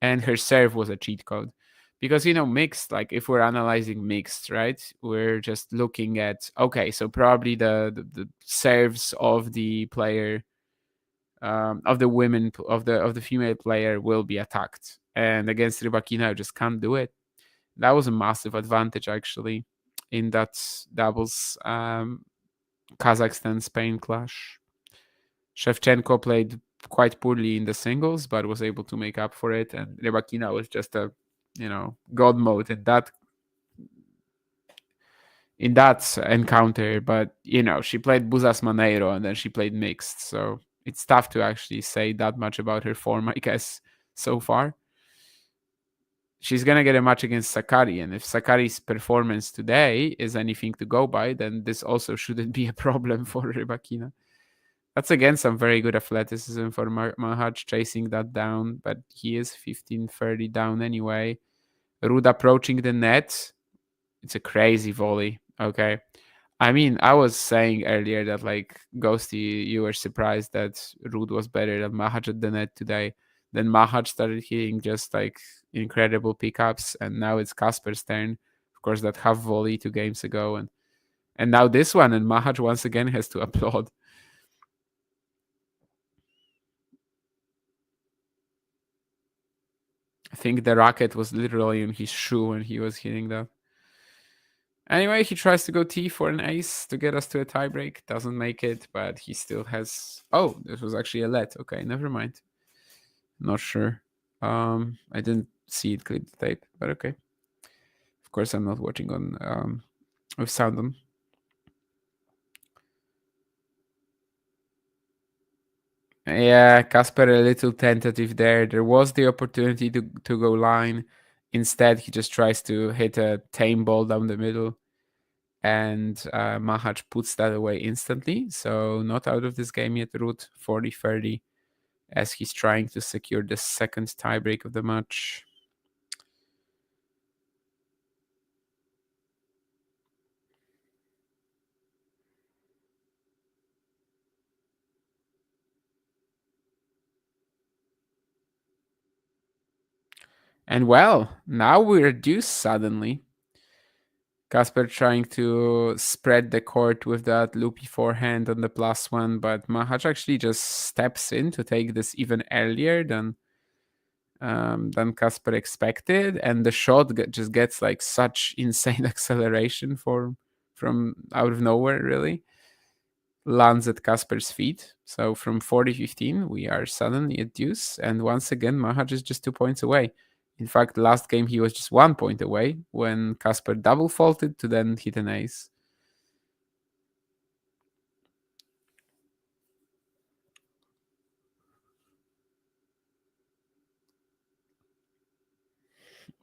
and her serve was a cheat code. Because, mixed, like if we're analyzing mixed, right, we're just looking at, okay, so probably the serves of the player, of the female player will be attacked, and against Rybakina, I just can't do it. That was a massive advantage actually in that doubles Kazakhstan Spain clash. Shevchenko played quite poorly in the singles, but was able to make up for it, and Rybakina was just a god mode in that encounter. But she played Buzas Maneiro and then she played mixed, so it's tough to actually say that much about her form, I guess, so far. She's gonna get a match against Sakari, and if Sakari's performance today is anything to go by, then this also shouldn't be a problem for Rybakina. That's again some very good athleticism for Machac chasing that down, but he is 15-30 down anyway. Ruud approaching the net. It's a crazy volley. Okay. I mean, I was saying earlier that, like, Ghosty, you were surprised that Ruud was better than Machac at the net today. Then Machac started hitting just like incredible pickups, and now it's Casper's turn. Of course, that half volley 2 games ago, and now this one, and Machac once again has to applaud. I think the racket was literally in his shoe when he was hitting that. Anyway, he tries to go T for an ace to get us to a tiebreak. Doesn't make it, but he still has... Oh, this was actually a let. Okay, never mind. Not sure. I didn't see it clip the tape, but okay. Of course, I'm not watching on with sound on. Yeah, Casper a little tentative there. There was the opportunity to go line. Instead, he just tries to hit a tame ball down the middle. And Machac puts that away instantly. So not out of this game yet, Ruud, 40-30, as he's trying to secure the second tiebreak of the match. And well, now we reduce suddenly. Casper trying to spread the court with that loopy forehand on the +1, but Machac actually just steps in to take this even earlier than than Casper expected, and the shot just gets like such insane acceleration from out of nowhere, really. Lands at Casper's feet. So from 40-15, we are suddenly at deuce, and once again, Machac is just 2 points away. In fact, last game he was just 1 point away when Casper double faulted to then hit an ace.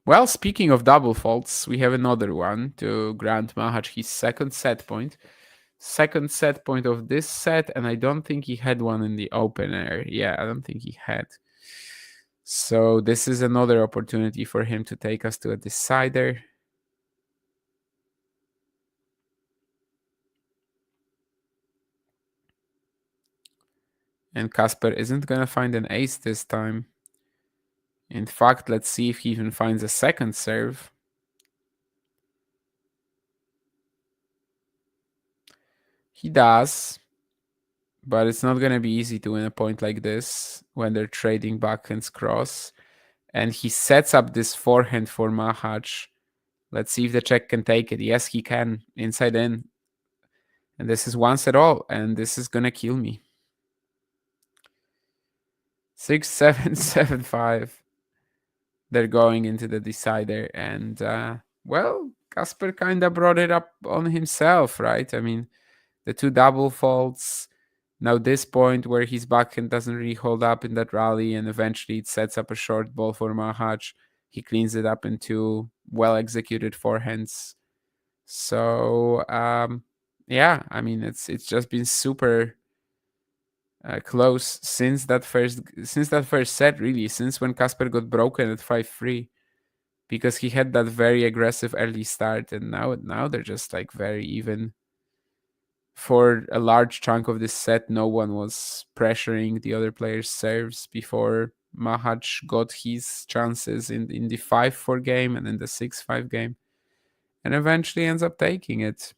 Well, speaking of double faults, we have another one to grant Machac his second set point. Second set point of this set, and I don't think he had one in the opener. Yeah, I don't think he had. So this is another opportunity for him to take us to a decider. And Casper isn't going to find an ace this time. In fact, let's see if he even finds a second serve. He does. But it's not going to be easy to win a point like this when they're trading backhands cross. And he sets up this forehand for Machac. Let's see if the Czech can take it. Yes, he can. Inside in. And this is once at all. And this is going to kill me. 6-7, 7-5. They're going into the decider. And, well, Casper kind of brought it up on himself, right? I mean, the two double faults. Now this point where his backhand doesn't really hold up in that rally, and eventually it sets up a short ball for Machac. He cleans it up into well-executed forehands. So, yeah, I mean, it's just been super close since that first set, really, since when Casper got broken at 5-3, because he had that very aggressive early start, and now they're just like very even. For a large chunk of this set, no one was pressuring the other player's serves before Machac got his chances in the 5-4 game and in the 6-5 game, and eventually ends up taking it.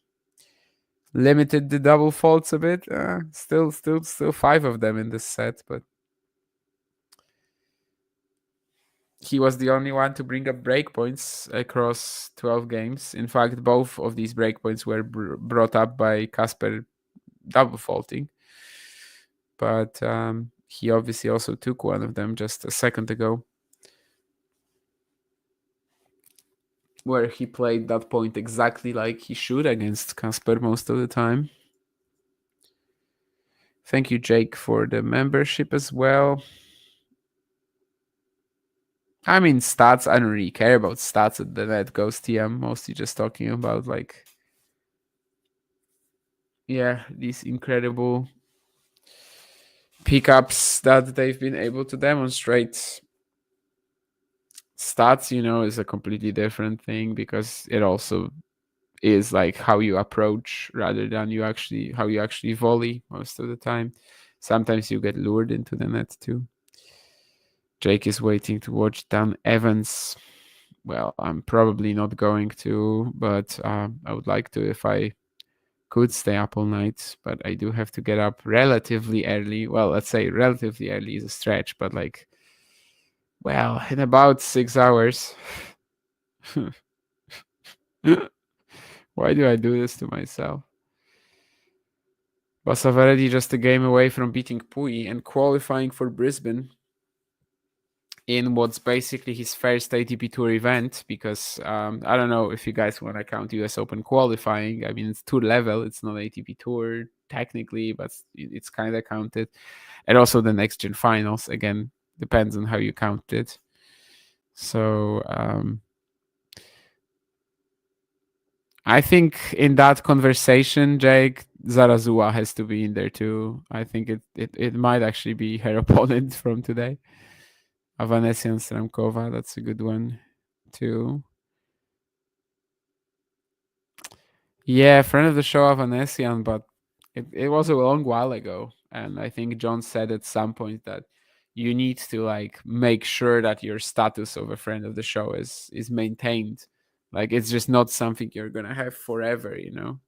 Limited the double faults a bit. Still 5 of them in this set, but he was the only one to bring up breakpoints across 12 games. In fact, both of these breakpoints were brought up by Casper double faulting. But he obviously also took one of them just a second ago, where he played that point exactly like he should against Casper most of the time. Thank you, Jake, for the membership as well. I mean, stats, I don't really care about stats at the Net Ghost TM, mostly just talking about, like, yeah, these incredible pickups that they've been able to demonstrate. Stats, is a completely different thing, because it also is like how you approach rather than how you actually volley most of the time. Sometimes you get lured into the net too. Jake is waiting to watch Dan Evans. Well, I'm probably not going to, but I would like to if I could stay up all night. But I do have to get up relatively early. Well, let's say relatively early is a stretch, but like, well, in about 6 hours. Why do I do this to myself? Basavaredi just a game away from beating Pui and qualifying for Brisbane in what's basically his first ATP Tour event, because I don't know if you guys want to count US Open qualifying. I mean, it's tour level. It's not ATP Tour technically, but it's kind of counted. And also the Next Gen Finals, again, depends on how you count it. So I think in that conversation, Jake, Zarazua has to be in there too. I think it might actually be her opponent from today. Avanesian Stramkova, that's a good one too. Yeah, friend of the show, Avanesian, but it was a long while ago. And I think John said at some point that you need to like make sure that your status of a friend of the show is maintained. Like, it's just not something you're gonna have forever,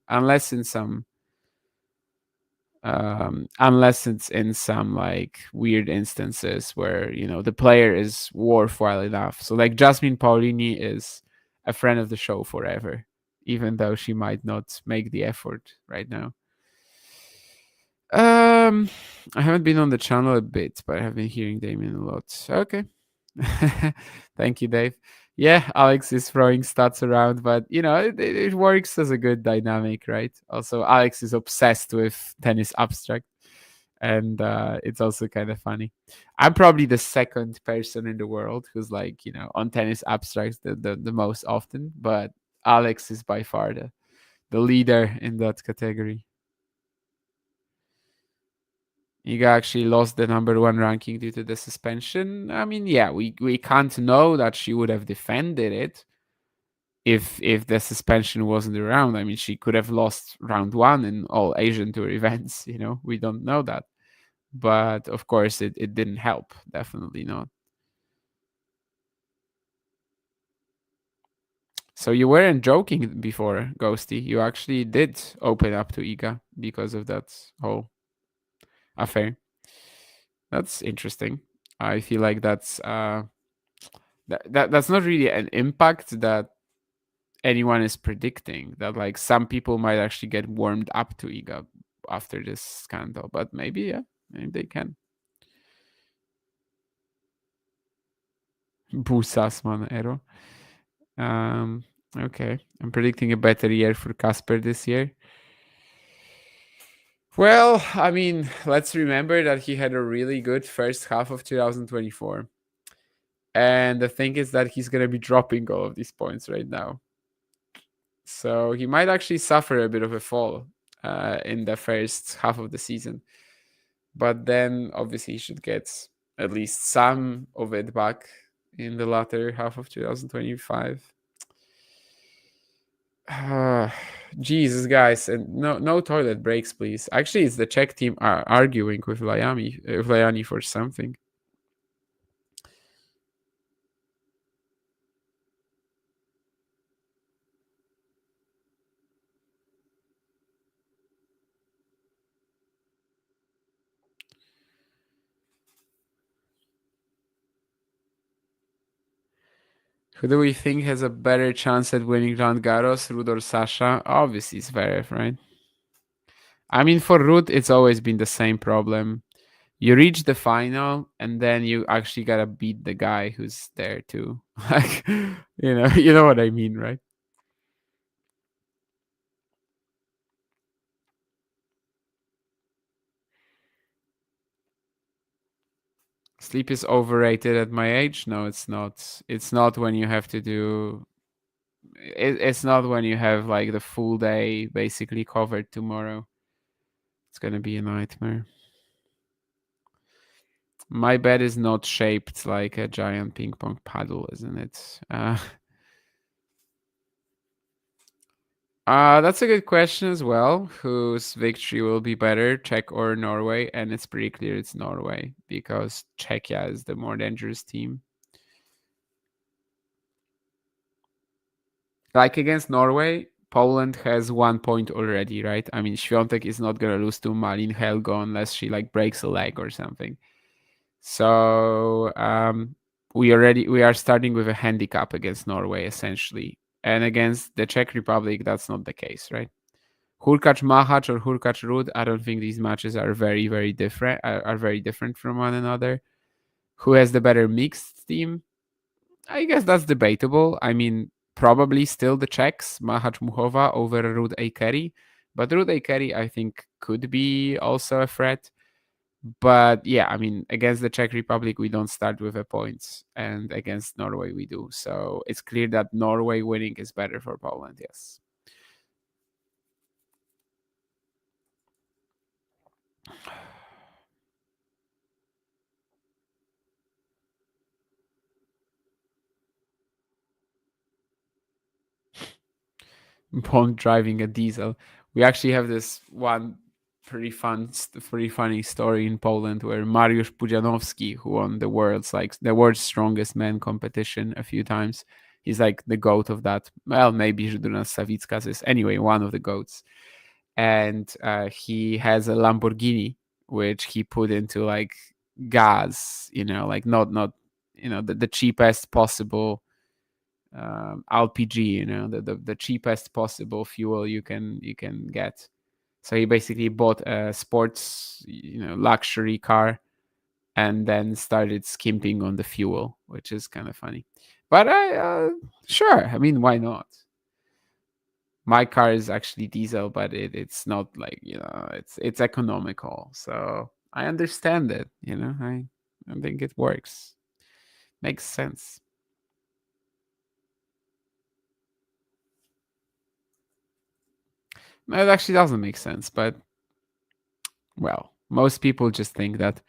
unless in some unless it's in some like weird instances where the player is worthwhile enough. So like Jasmine Paolini is a friend of the show forever, even though she might not make the effort right now. I haven't been on the channel a bit, but I have been hearing Damien a lot. Okay. Thank you, Dave. Yeah, Alex is throwing stats around, but it works as a good dynamic, right? Also, Alex is obsessed with tennis abstract, and it's also kind of funny. I'm probably the second person in the world who's like, on tennis abstracts the most often, but Alex is by far the leader in that category. Iga actually lost the #1 ranking due to the suspension. I mean, yeah, we can't know that she would have defended it if the suspension wasn't around. I mean, she could have lost round 1 in all Asian Tour events. We don't know that. But of course, it didn't help. Definitely not. So you weren't joking before, Ghosty. You actually did open up to Iga because of that whole affair. That's interesting. I feel like that's that's not really an impact that anyone is predicting. That like some people might actually get warmed up to Iga after this scandal, but maybe maybe they can. Busasman Ero. Okay, I'm predicting a better year for Casper this year. Well, I mean, let's remember that he had a really good first half of 2024. And the thing is that he's going to be dropping all of these points right now. So he might actually suffer a bit of a fall in the first half of the season. But then obviously he should get at least some of it back in the latter half of 2025. Jesus, guys, and no toilet breaks, please. Actually, it's the Czech team arguing with Lajani for something. Who do we think has a better chance at winning Roland Garros, Ruud or Sasha? Obviously, Zverev, right? I mean, for Ruud, it's always been the same problem. You reach the final, and then you actually gotta beat the guy who's there too. Like, you know what I mean, right? Sleep is overrated at my age. No, it's not. It's not when you have to do. It's not when you have like the full day basically covered tomorrow. It's gonna be a nightmare. My bed is not shaped like a giant ping pong paddle, isn't it? That's a good question as well. Whose victory will be better, Czech or Norway? And it's pretty clear it's Norway because Czechia is the more dangerous team. Like against Norway, Poland has 1 point already, right? I mean, Świątek is not gonna lose to Malin Helgo unless she like breaks a leg or something. So we are starting with a handicap against Norway essentially, and against the Czech Republic that's not the case, right? Hurkacz Machac or Hurkacz Ruud, I don't think these matches are very very different. Are very different from one another. Who has the better mixed team? I guess that's debatable. I mean, probably still the Czechs, Machac Muchova over Ruud Eikeri, but Ruud Eikeri I think could be also a threat. But yeah, I mean, against the Czech Republic, we don't start with a points, and against Norway, we do. So it's clear that Norway winning is better for Poland, yes. Bond driving a diesel. We actually have this one pretty funny story in Poland where Mariusz Pudzianowski, who won the world's strongest man competition a few times, he's like the goat of that. Well, maybe Żydrunas Savickas is anyway one of the goats. and he has a Lamborghini which he put into like gas, like not the cheapest possible LPG, the cheapest possible fuel you can get. So he basically bought a sports, luxury car, and then started skimping on the fuel, which is kind of funny. But sure, I mean, why not? My car is actually diesel, but it's not like, it's economical. So I understand it, I think it works. Makes sense. No, it actually doesn't make sense, but well, most people just think that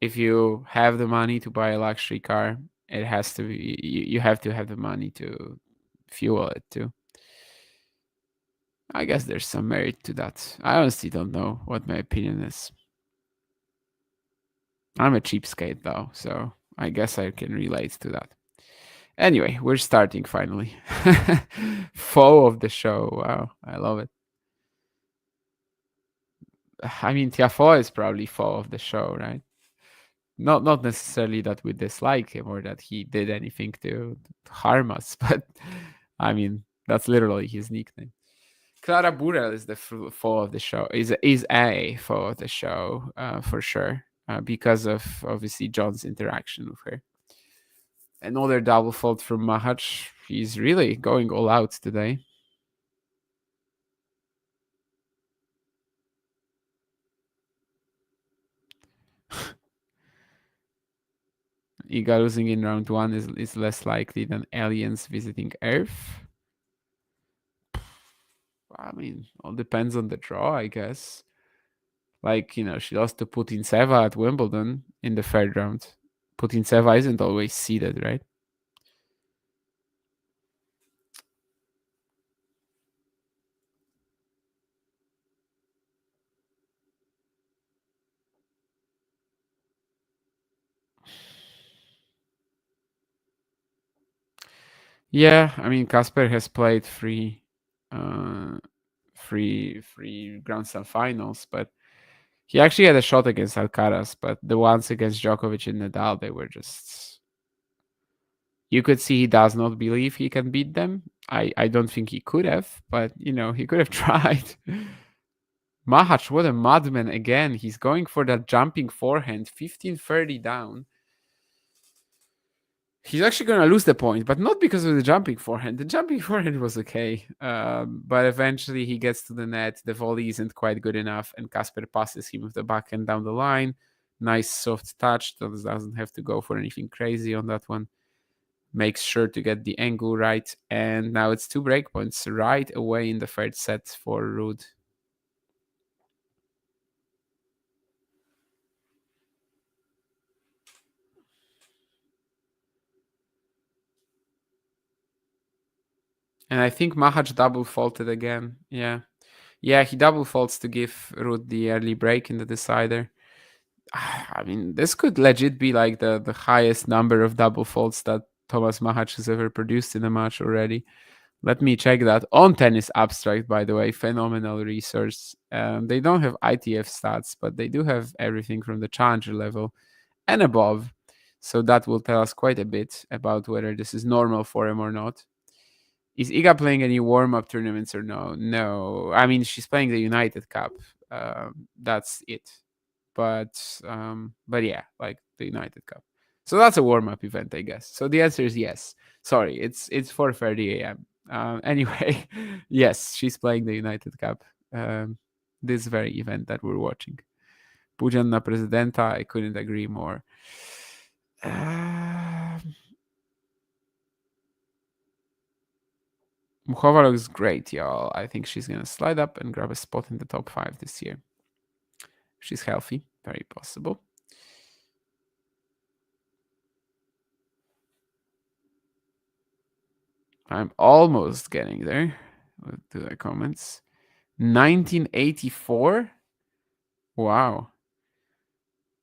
if you have the money to buy a luxury car, it has to be, you have to have the money to fuel it too. I guess there's some merit to that. I honestly don't know what my opinion is. I'm a cheapskate though, so I guess I can relate to that. Anyway, we're starting finally. Foe of the show. Wow, I love it. I mean, Tiafoe is probably foe of the show, right? Not necessarily that we dislike him or that he did anything to harm us, but I mean, that's literally his nickname. Clara Burel is the foe of the show. Is a foe of the show for sure, because of obviously John's interaction with her. Another double fault from Machac. He's really going all out today. Iga losing in round 1 is less likely than aliens visiting Earth. I mean, all depends on the draw, I guess. Like, she lost to Putintseva at Wimbledon in the third round. Putintseva isn't always seeded, right? Yeah, I mean, Casper has played three Grand Slam finals, but he actually had a shot against Alcaraz, but the ones against Djokovic and Nadal, they were just... You could see he does not believe he can beat them. I don't think he could have, but, he could have tried. Machac, what a madman again. He's going for that jumping forehand, 15-30 down. He's actually going to lose the point, but not because of the jumping forehand. The jumping forehand was okay, but eventually he gets to the net. The volley isn't quite good enough, and Casper passes him with the backhand down the line. Nice soft touch. Doesn't have to go for anything crazy on that one. Makes sure to get the angle right, and now it's 2 break points right away in the third set for Ruud. And I think Machac double faulted again. Yeah, he double faults to give Ruud the early break in the decider. I mean, this could legit be like the highest number of double faults that Tomas Machac has ever produced in a match already. Let me check that. On Tennis Abstract, by the way, phenomenal resource. They don't have ITF stats, but they do have everything from the challenger level and above. So that will tell us quite a bit about whether this is normal for him or not. Is Iga playing any warm-up tournaments or no? No. I mean, she's playing the United Cup. That's it. But yeah, like the United Cup. So that's a warm-up event, I guess. So the answer is yes. Sorry, it's 4:30 a.m. Anyway, yes, she's playing the United Cup. This very event that we're watching. Pujan na prezydenta, I couldn't agree more. Muchova looks great, y'all. I think she's going to slide up and grab a spot in the top 5 this year. She's healthy, very possible. I'm almost getting there to the comments. 1984? Wow.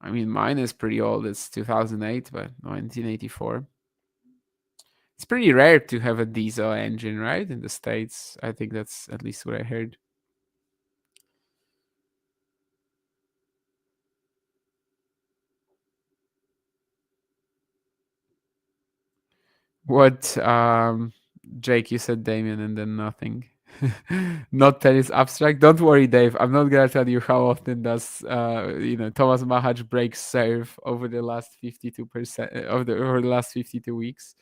I mean, mine is pretty old. It's 2008, but 1984. It's pretty rare to have a diesel engine, right? In the States. I think that's at least what I heard. What, Jake, you said Damien and then nothing. Not tennis abstract. Don't worry, Dave. I'm not gonna tell you how often does Tomas Machac break serve over the last 52% over the last 52 weeks.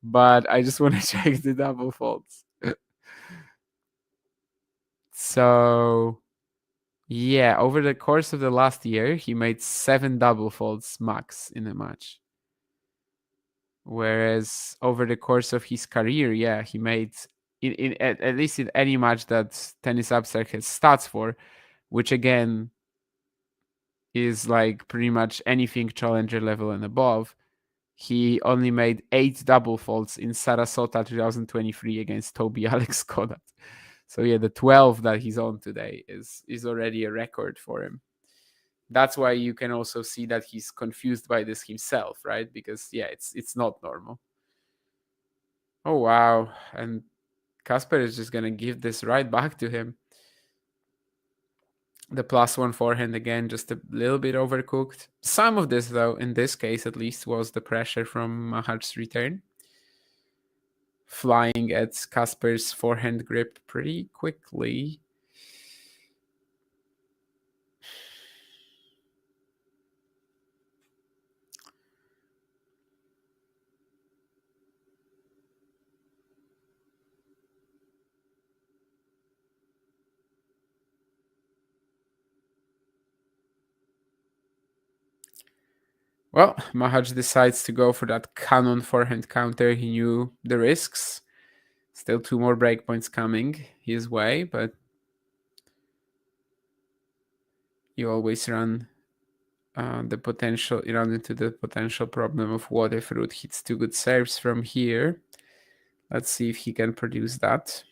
But I just want to check the double faults. So yeah, over the course of the last year, he made 7 double faults max in a match. Whereas over the course of his career, yeah, he made at least in any match that Tennis Abstract has stats for, which again is like pretty much anything challenger level and above. He only made 8 double faults in Sarasota 2023 against Toby Alex Kodat. So yeah, the 12 that he's on today is already a record for him. That's why you can also see that he's confused by this himself, right? Because yeah, it's not normal. Oh wow, and Casper is just gonna give this right back to him. The +1 forehand again, just a little bit overcooked. Some of this, though, in this case at least, was the pressure from Mahac's return. Flying at Casper's forehand grip pretty quickly. Well, Machac decides to go for that cannon forehand counter. He knew the risks. Still 2 more breakpoints coming his way, but you always run into the potential problem of what if Ruud hits 2 good serves from here. Let's see if he can produce that.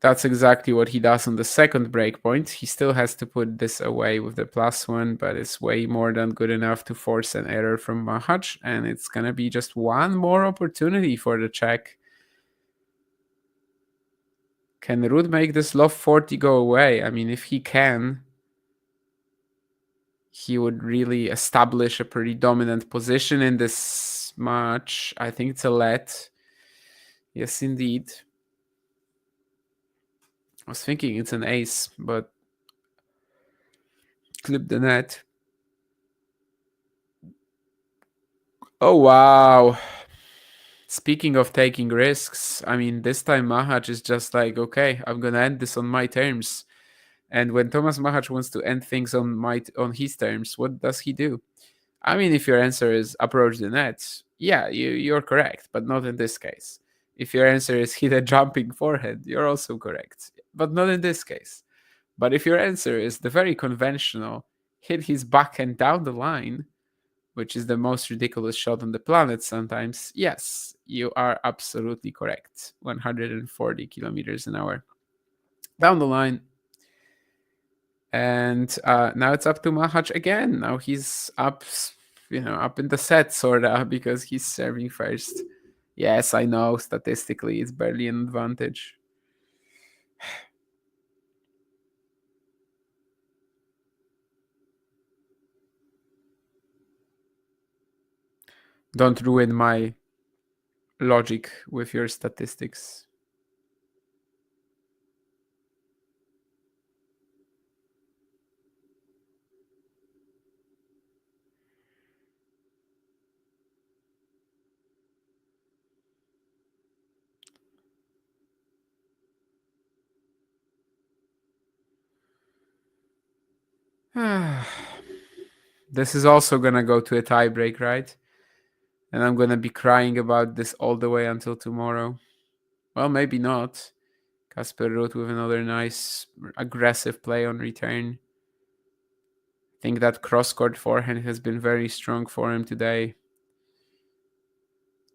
That's exactly what he does on the second breakpoint. He still has to put this away with the +1, but it's way more than good enough to force an error from Machac, and it's going to be just one more opportunity for the Czech. Can Ruud make this love 40 go away? I mean, if he can, he would really establish a pretty dominant position in this match. I think it's a let. Yes, indeed. I was thinking it's an ace, but clip the net. Oh, wow. Speaking of taking risks, I mean, this time Machac is just like, okay, I'm going to end this on my terms. And when Tomas Machac wants to end things on his terms, what does he do? I mean, if your answer is approach the net, yeah, you're correct, but not in this case. If your answer is hit a jumping forehand, you're also correct, but not in this case. But if your answer is the very conventional, hit his backhand down the line, which is the most ridiculous shot on the planet sometimes, yes, you are absolutely correct. 140 kilometers an hour down the line. And now it's up to Machac again. Now he's up in the set, sort of, because he's serving first. Yes, I know, statistically, it's barely an advantage. Don't ruin my logic with your statistics. This is also gonna go to a tie break, right? And I'm gonna be crying about this all the way until tomorrow. Well, maybe not. Casper Ruud with another nice aggressive play on return. I think that cross-court forehand has been very strong for him today.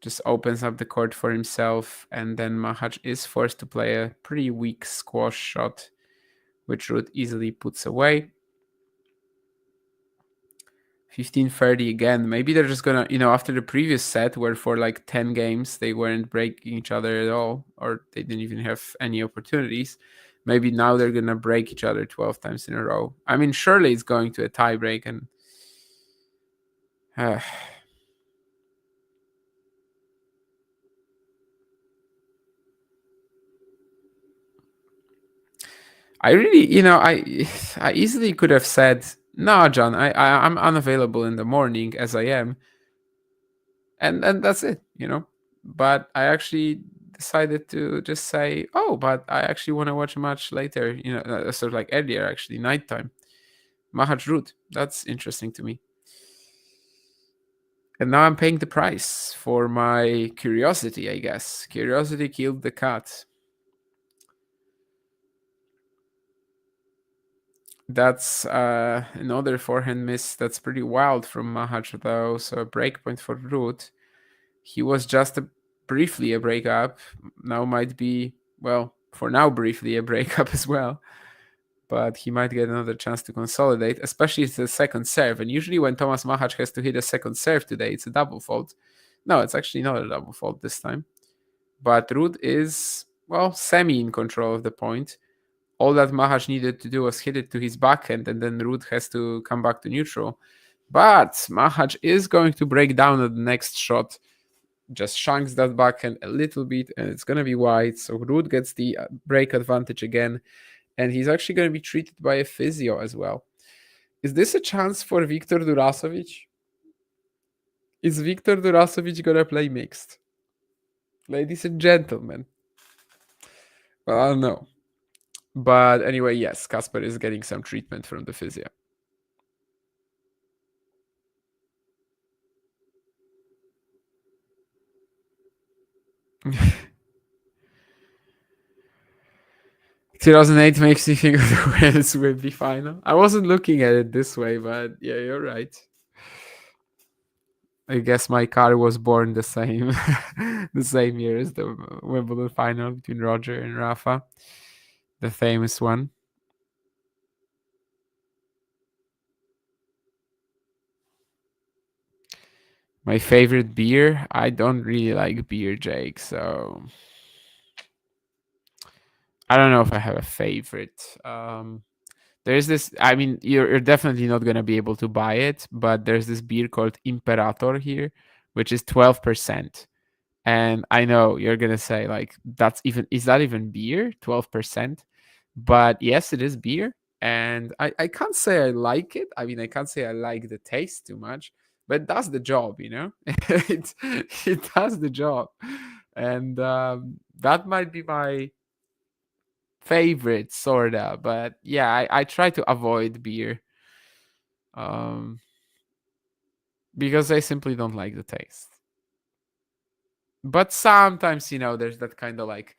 Just opens up the court for himself, and then Machac is forced to play a pretty weak squash shot, which Ruud easily puts away. 15-30 again. Maybe they're just gonna, after the previous set where for like 10 games they weren't breaking each other at all, or they didn't even have any opportunities. Maybe now they're gonna break each other 12 times in a row. I mean, surely it's going to a tie break, and I really, I easily could have said, no, John, I'm unavailable in the morning as I am, and that's it, But I actually decided to just say, oh, but I actually want to watch a match later, sort of like earlier, actually, nighttime. Machac Ruud. That's interesting to me. And now I'm paying the price for my curiosity, I guess. Curiosity killed the cat. That's another forehand miss. That's pretty wild from Machac, though. So a break point for Ruud. He was just briefly a breakup. Now might be, well, for now, briefly a breakup as well. But he might get another chance to consolidate, especially it's the second serve. And usually when Tomas Machac has to hit a second serve today, it's a double fault. No, it's actually not a double fault this time. But Ruud is, well, semi in control of the point. All that Machac needed to do was hit it to his backhand, and then Ruud has to come back to neutral. But Machac is going to break down at the next shot. Just shanks that backhand a little bit, and it's going to be wide. So Ruud gets the break advantage again. And he's actually going to be treated by a physio as well. Is this a chance for Viktor Durasovic? Is Viktor Durasovic going to play mixed? Ladies and gentlemen. Well, I don't know. But anyway, yes, Casper is getting some treatment from the physio. "2008 makes me think of the Wales Wembley final." I wasn't looking at it this way, but yeah, you're right. I guess my car was born the same the same year as the Wimbledon final between Roger and Rafa, the famous one. My favorite beer? I don't really like beer, Jake, so I don't know if I have a favorite. There's this, I mean, you're definitely not going to be able to buy it, but there's this beer called Imperator here, which is 12%. And I know you're going to say, like, is that even beer? 12%? But yes, it is beer. And I can't say I like it. I mean, I can't say I like the taste too much, but it does the job, it does the job. And that might be my favorite, sorta. But yeah, I try to avoid beer because I simply don't like the taste. But sometimes, there's that kind of like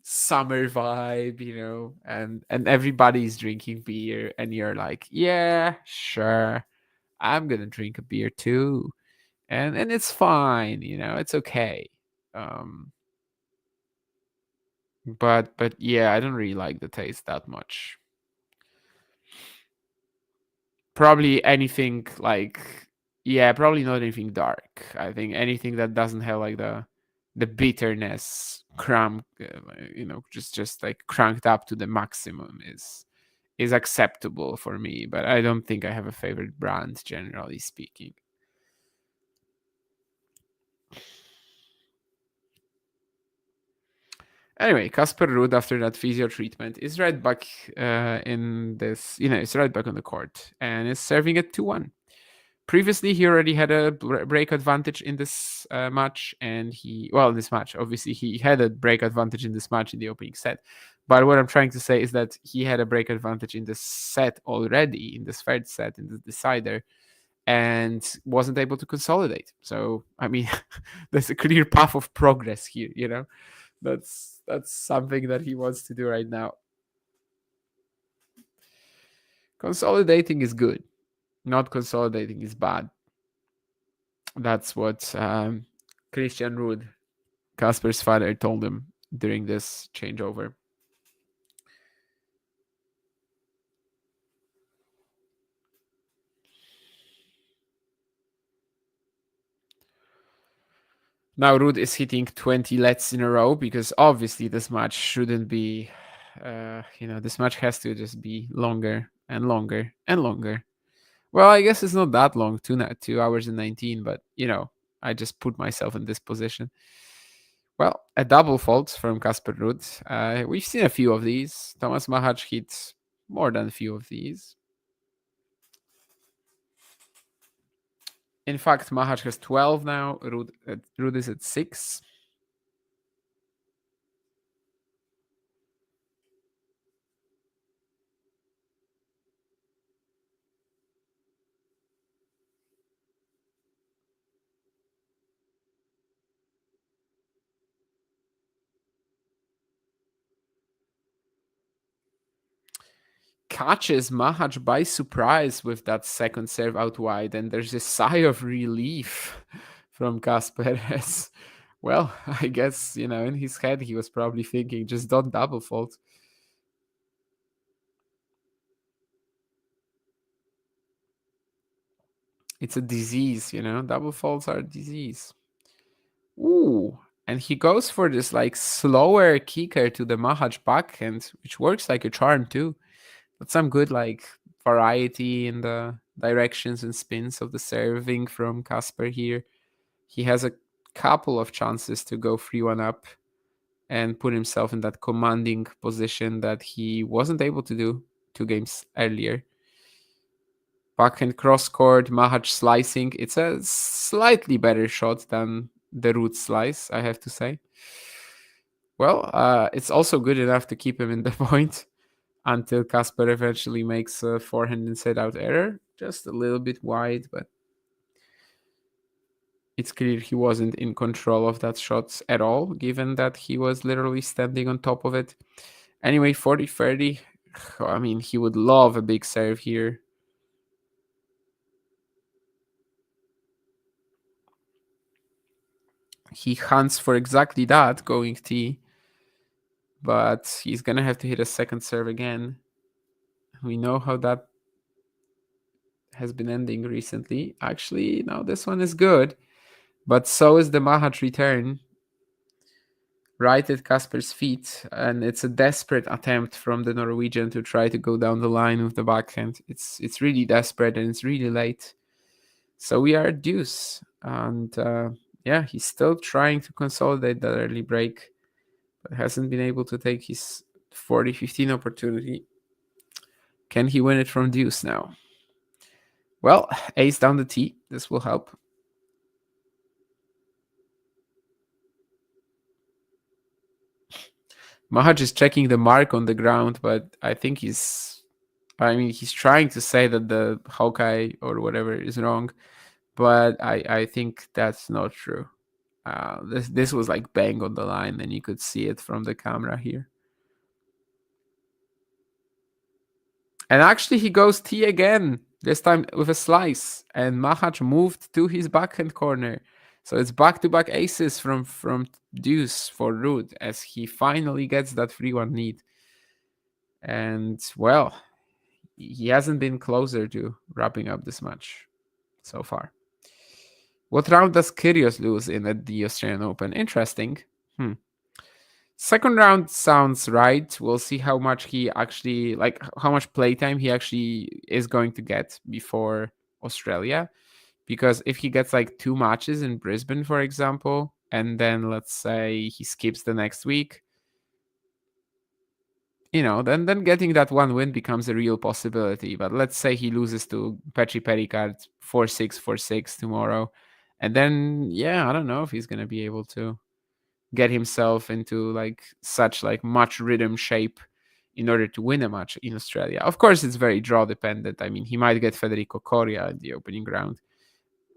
summer vibe, and everybody's drinking beer, and you're like, yeah, sure, I'm gonna drink a beer too, and it's fine, it's okay. But yeah, I don't really like the taste that much. Probably anything like, yeah, probably not anything dark. I think anything that doesn't have like the bitterness just like cranked up to the maximum is acceptable for me. But I don't think I have a favorite brand, generally speaking. Anyway, Casper Ruud, after that physio treatment, is right back in this, it's right back on the court and is serving at 2-1. Previously, he already had a break advantage in this match, and this match, obviously, he had a break advantage in this match in the opening set. But what I'm trying to say is that he had a break advantage in this set already, in this third set, in the decider, and wasn't able to consolidate. So, I mean, there's a clear path of progress here, That's something that he wants to do right now. Consolidating is good. Not consolidating is bad. That's what Christian Ruud, Casper's father, told him during this changeover. Now Ruud is hitting 20 lets in a row because obviously this match shouldn't be, this match has to just be longer and longer and longer. Well, I guess it's not that long, 2 hours and 19, but I just put myself in this position. Well, a double fault from Casper Ruud. We've seen a few of these. Tomas Machac hit more than a few of these. In fact, Machac has 12 now. Ruud is at 6. Catches Machac by surprise with that second serve out wide, and there's a sigh of relief from Casper. Well, I guess, in his head he was probably thinking, just don't double fault. It's a disease, double faults are a disease. Ooh, and he goes for this like slower kicker to the Machac backhand, which works like a charm too. That's some good like variety in the directions and spins of the serving from Casper here. He has a couple of chances to go 3-1 up and put himself in that commanding position that he wasn't able to do 2 games earlier. Backhand cross court, Machac slicing. It's a slightly better shot than the Ruud slice, I have to say. Well, it's also good enough to keep him in the point until Casper eventually makes a forehand inside out error. Just a little bit wide, but it's clear he wasn't in control of that shot at all, given that he was literally standing on top of it. Anyway, 40-30. I mean, he would love a big serve here. He hunts for exactly that, going T. But he's going to have to hit a second serve again. We know how that has been ending recently. Actually, no, this one is good. But so is the Machac return. Right at Casper's feet. And it's a desperate attempt from the Norwegian to try to go down the line with the backhand. It's really desperate and it's really late. So we are at deuce. And he's still trying to consolidate that early break, but hasn't been able to take his 40-15 opportunity. Can he win it from deuce now? Well, ace down the tee. This will help. Machac is checking the mark on the ground, but I think he's trying to say that the Hawkeye or whatever is wrong, but I think that's not true. This was like bang on the line, and you could see it from the camera here. And actually, he goes T again, this time with a slice, and Machac moved to his backhand corner. So it's back-to-back aces from deuce for Ruud as he finally gets that 3-1 lead. And, well, he hasn't been closer to wrapping up this match so far. What round does Kyrgios lose in at the Australian Open? Interesting. Second round sounds right. We'll see how much he actually, how much playtime he actually is going to get before Australia. Because if he gets 2 matches in Brisbane, for example, and then let's say he skips the next week, then getting that 1 win becomes a real possibility. But let's say he loses to Petri Pericard 4-6, 4-6 tomorrow. And then, I don't know if he's going to be able to get himself into such much rhythm shape in order to win a match in Australia. Of course, it's very draw dependent. I mean, he might get Federico Coria in the opening round.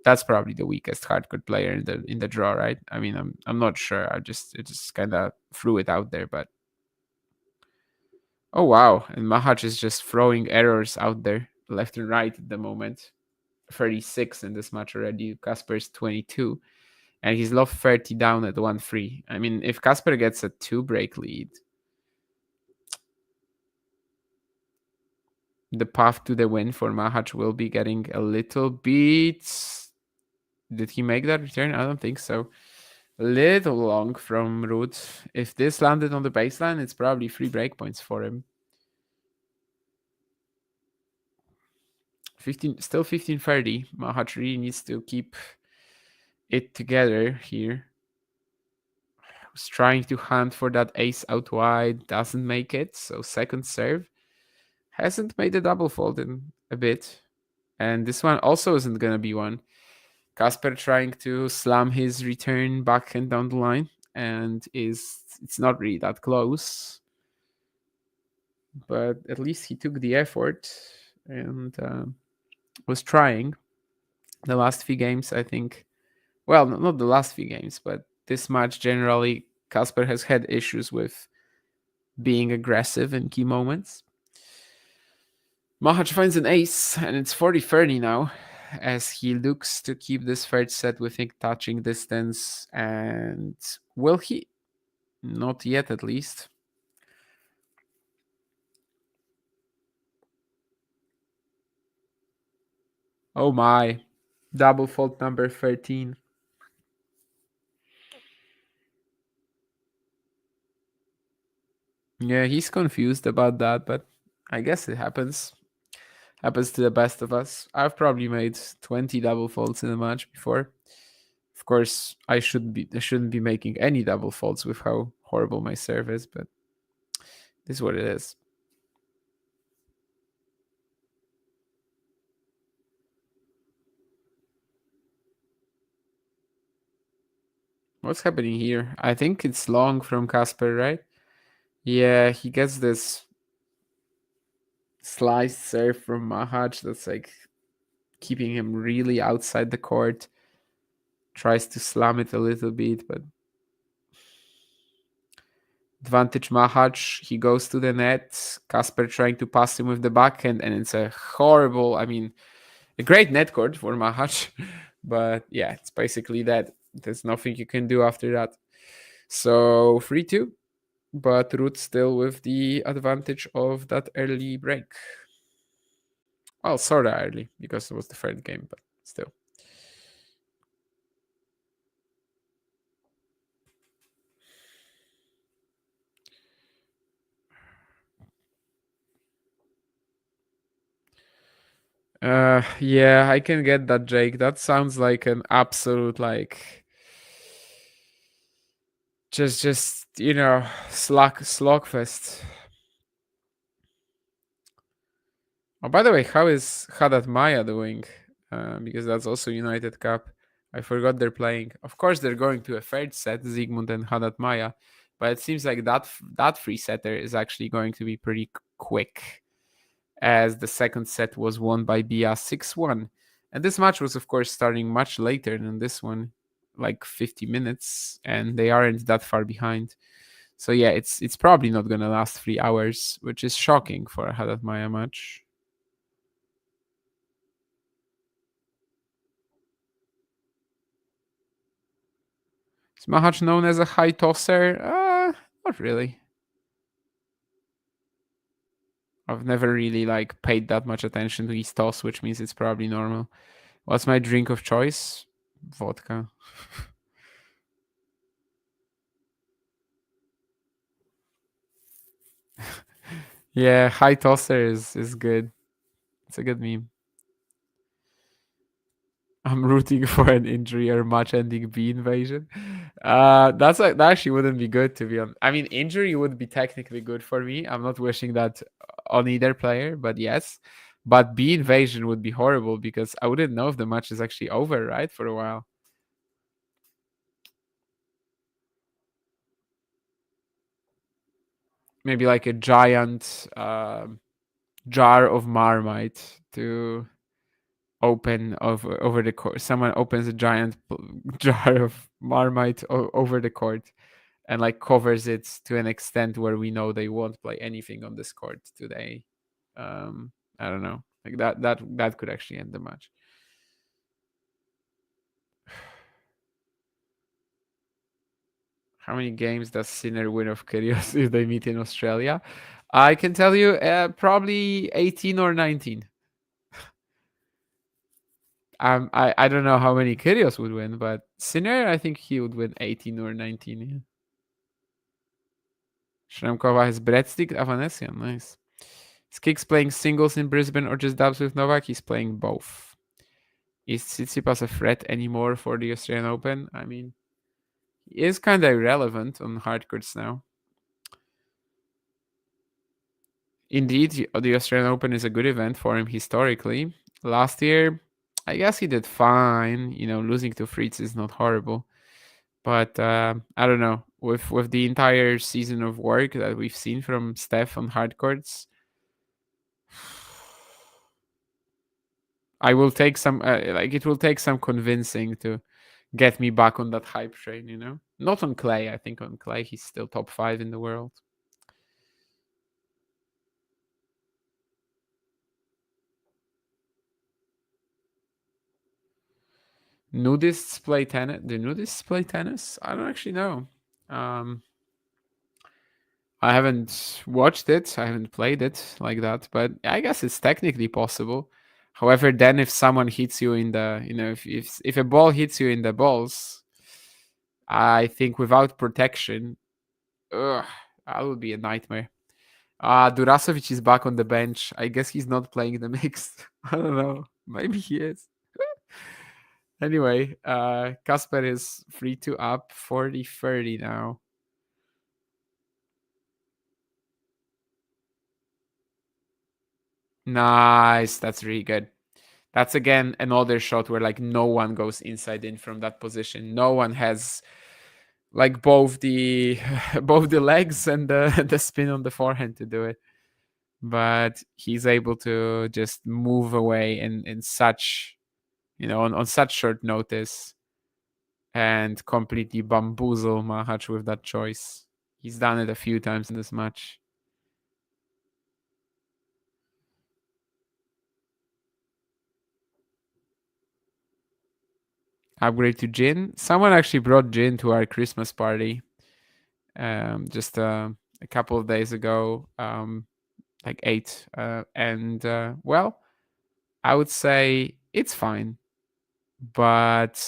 That's probably the weakest hardcourt player in the draw, right? I mean, I'm not sure. It just kind of threw it out there, but oh wow! And Machac is just throwing errors out there left and right at the moment. 36 in this match already. Casper's 22, and he's lost 30 down at 1-3. I mean, if Casper gets a 2-break lead, the path to the win for Machac will be getting a little bit. Did he make that return? I don't think so. A little long from Ruud. If this landed on the baseline, it's probably 3 breakpoints for him. 15, still 15-30. Machac really needs to keep it together here. Was trying to hunt for that ace out wide, doesn't make it. So second serve. Hasn't made a double fault in a bit. And this one also isn't going to be one. Casper trying to slam his return backhand down the line. And it's not really that close. But at least he took the effort and was trying. The last few games, I think. Well, not the last few games, but this match generally, Casper has had issues with being aggressive in key moments. Machac finds an ace, and it's 40-30 now, as he looks to keep this third set within touching distance. And will he? Not yet, at least. Oh my. Double fault number 13. Yeah, he's confused about that, but I guess it happens. Happens to the best of us. I've probably made 20 double faults in a match before. Of course, I shouldn't be making any double faults with how horrible my serve is, but this is what it is. What's happening here? I think it's long from Casper, right? Yeah, he gets this sliced serve from Machac that's like keeping him really outside the court. Tries to slam it a little bit, but advantage Machac. He goes to the net. Casper trying to pass him with the backhand, and it's a horrible, a great net court for Machac. But yeah, it's basically that. There's nothing you can do after that. So 3-2, but Ruud still with the advantage of that early break. Well, sort of early, because it was the third game, but still. Yeah, I can get that, Jake. That sounds like an absolute, like, just slogfest. Oh, by the way, how is Haddad Maya doing? Because that's also United Cup. I forgot they're playing. Of course, they're going to a third set, Zygmunt and Haddad Maya, but it seems like that free setter is actually going to be pretty quick, as the second set was won by Bia 6-1. And this match was, of course, starting much later than this one, like 50 minutes, and they aren't that far behind. So yeah, it's probably not going to last 3 hours, which is shocking for a Haddad Maya match. Is Machac known as a high tosser? Not really. I've never really paid that much attention to his toss, which means it's probably normal. What's my drink of choice? Vodka. Yeah, high tosser is good. It's a good meme. I'm rooting for an injury or match-ending B invasion. That actually wouldn't be good, to be honest. Injury would be technically good for me. I'm not wishing that on either player, but yes. But B invasion would be horrible because I wouldn't know if the match is actually over, right, for a while. Maybe like a giant jar of Marmite to open over the court. Someone opens a giant jar of Marmite over the court and covers it to an extent where we know they won't play anything on this court today. I don't know. That could actually end the match. How many games does Sinner win of Kyrgios if they meet in Australia? I can tell you probably 18 or 19. I don't know how many Kyrgios would win, but Sinner, I think he would win 18 or 19. Yeah. Shramkova has breadstick. Avanesian, nice. Is Kicks playing singles in Brisbane or just dubs with Novak? He's playing both. Is Tsitsipas a threat anymore for the Australian Open? I mean, he is kind of irrelevant on hard courts now. Indeed, the Australian Open is a good event for him historically. Last year, I guess he did fine. Losing to Fritz is not horrible. But I don't know. With the entire season of work that we've seen from Steph on hard courts, I will take some it will take some convincing to get me back on that hype train. Not on clay. I think on clay he's still top 5 in the world. Nudists play tennis. Do nudists play tennis? I don't actually know. I haven't watched it. I haven't played it like that, but I guess it's technically possible. However, then if someone hits you in the, if a ball hits you in the balls, I think without protection, that would be a nightmare. Durasovic is back on the bench. I guess he's not playing the mixed. I don't know. Maybe he is. Anyway, Casper is 3-2 up, 40-30 now. Nice. That's really good. That's again another shot where like no one goes inside in from that position. No one has like both the both the legs and the spin on the forehand to do it. But he's able to just move away in such on such short notice and completely bamboozle Machac with that choice. He's done it a few times in this match. Upgrade to gin. Someone actually brought gin to our Christmas party just a couple of days ago, like 8. And well, I would say it's fine, but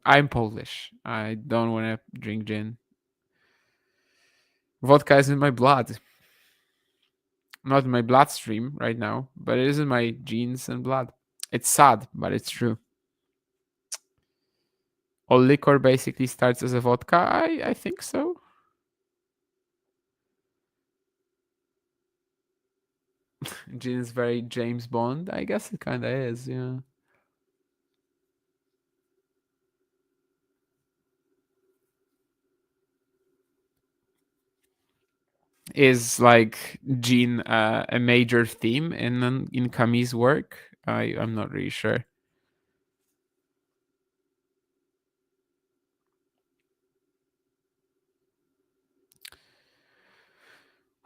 I'm Polish. I don't want to drink gin. Vodka is in my blood. Not in my bloodstream right now, but it is in my genes and blood. It's sad, but it's true. All liquor basically starts as a vodka. I think so. Gin is very James Bond. I guess it kind of is, yeah. Is like gin a major theme in Camille's work? I'm not really sure.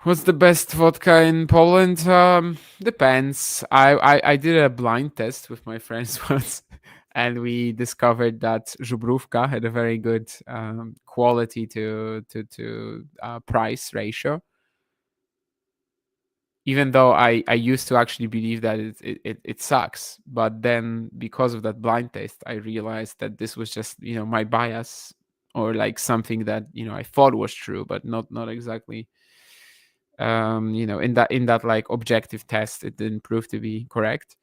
What's the best vodka in Poland? Depends. I did a blind test with my friends once, and we discovered that Żubrówka had a very good quality to price ratio. Even though I used to actually believe that it sucks, but then because of that blind test, I realized that this was just my bias or like something that I thought was true, but not exactly. In that like objective test, it didn't prove to be correct.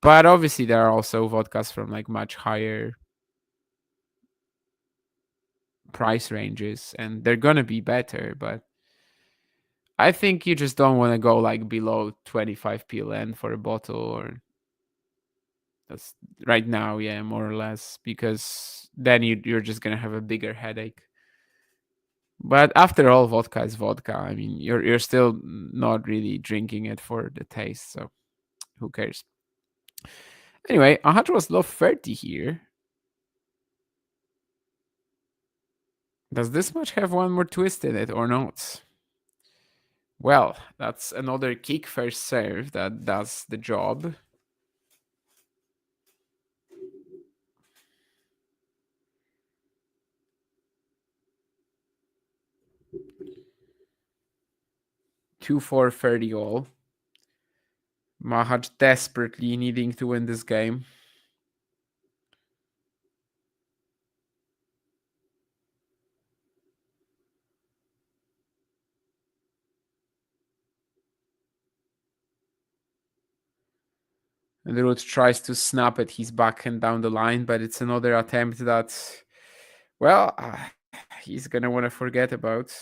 But obviously, there are also vodkas from like much higher price ranges, and they're gonna be better, but I think you just don't want to go like below 25 PLN for a bottle, or that's right now, yeah, more or less, because then you're just gonna have a bigger headache. But after all, vodka is vodka. I mean, you're still not really drinking it for the taste, so who cares? Anyway, 100 was low 30 here. Does this match have one more twist in it or not? Well, that's another kick first serve that does the job. Two 4-30 all. Machac desperately needing to win this game. And Ruud tries to snap at his backhand down the line, but it's another attempt that, well, he's going to want to forget about.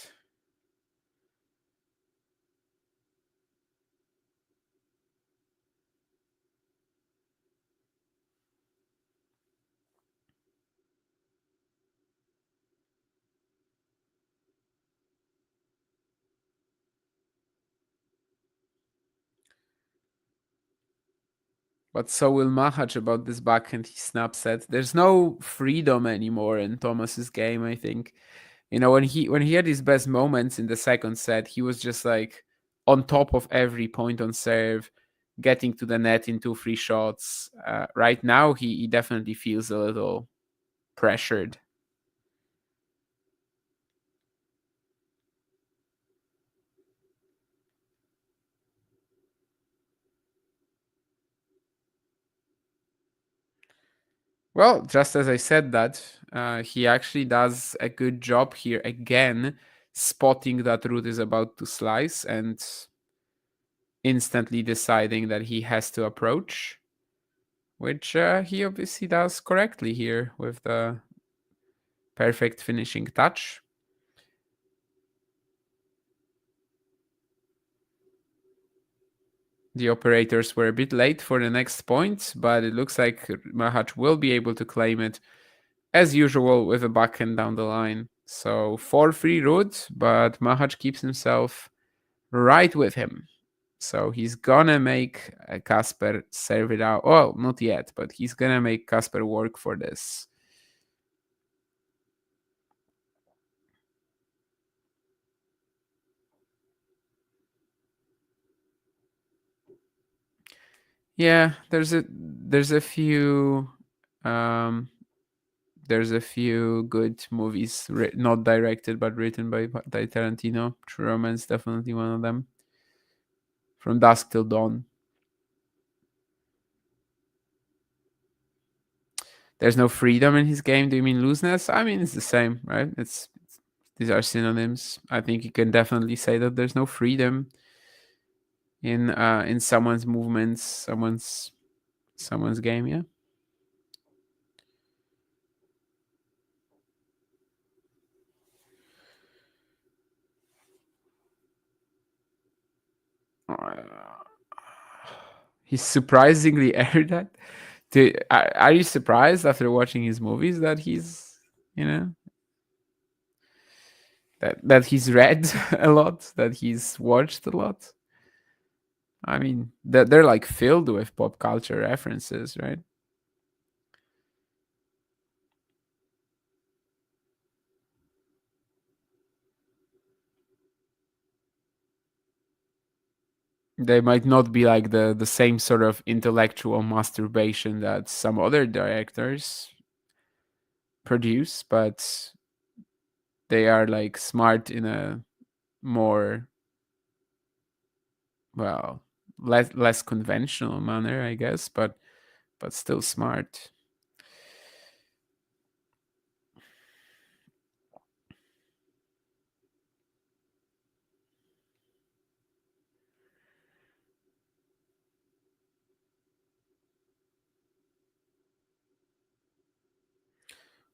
But so will Machac about this backhand he snaps at. There's no freedom anymore in Tomas's game, I think. You know, when he had his best moments in the second set, he was just like on top of every point on serve, getting to the net in 2-3 shots. Right now, he definitely feels a little pressured. Well, just as I said that, he actually does a good job here again, spotting that Ruud is about to slice and instantly deciding that he has to approach, which he obviously does correctly here with the perfect finishing touch. The operators were a bit late for the next point, but it looks like Machac will be able to claim it as usual with a backhand down the line. So 4-3 Ruud, but Machac keeps himself right with him. So he's gonna make Casper serve it out. Well, not yet, but he's gonna make Casper work for this. Yeah, um there's a few good movies not directed but written by Tarantino. True Romance, definitely one of them. From Dusk Till Dawn. There's no freedom in his game. Do you mean looseness? I mean, it's the same, right? These are synonyms. I think you can definitely say that there's no freedom in someone's movements, someone's game. Yeah. He's surprisingly aired that. Are you surprised after watching his movies that he's, you know, that he's read a lot, that he's watched a lot? I mean, they're like filled with pop culture references, right? They might not be like the same sort of intellectual masturbation that some other directors produce, but they are like smart in a more, well, less conventional manner, I guess, but still smart.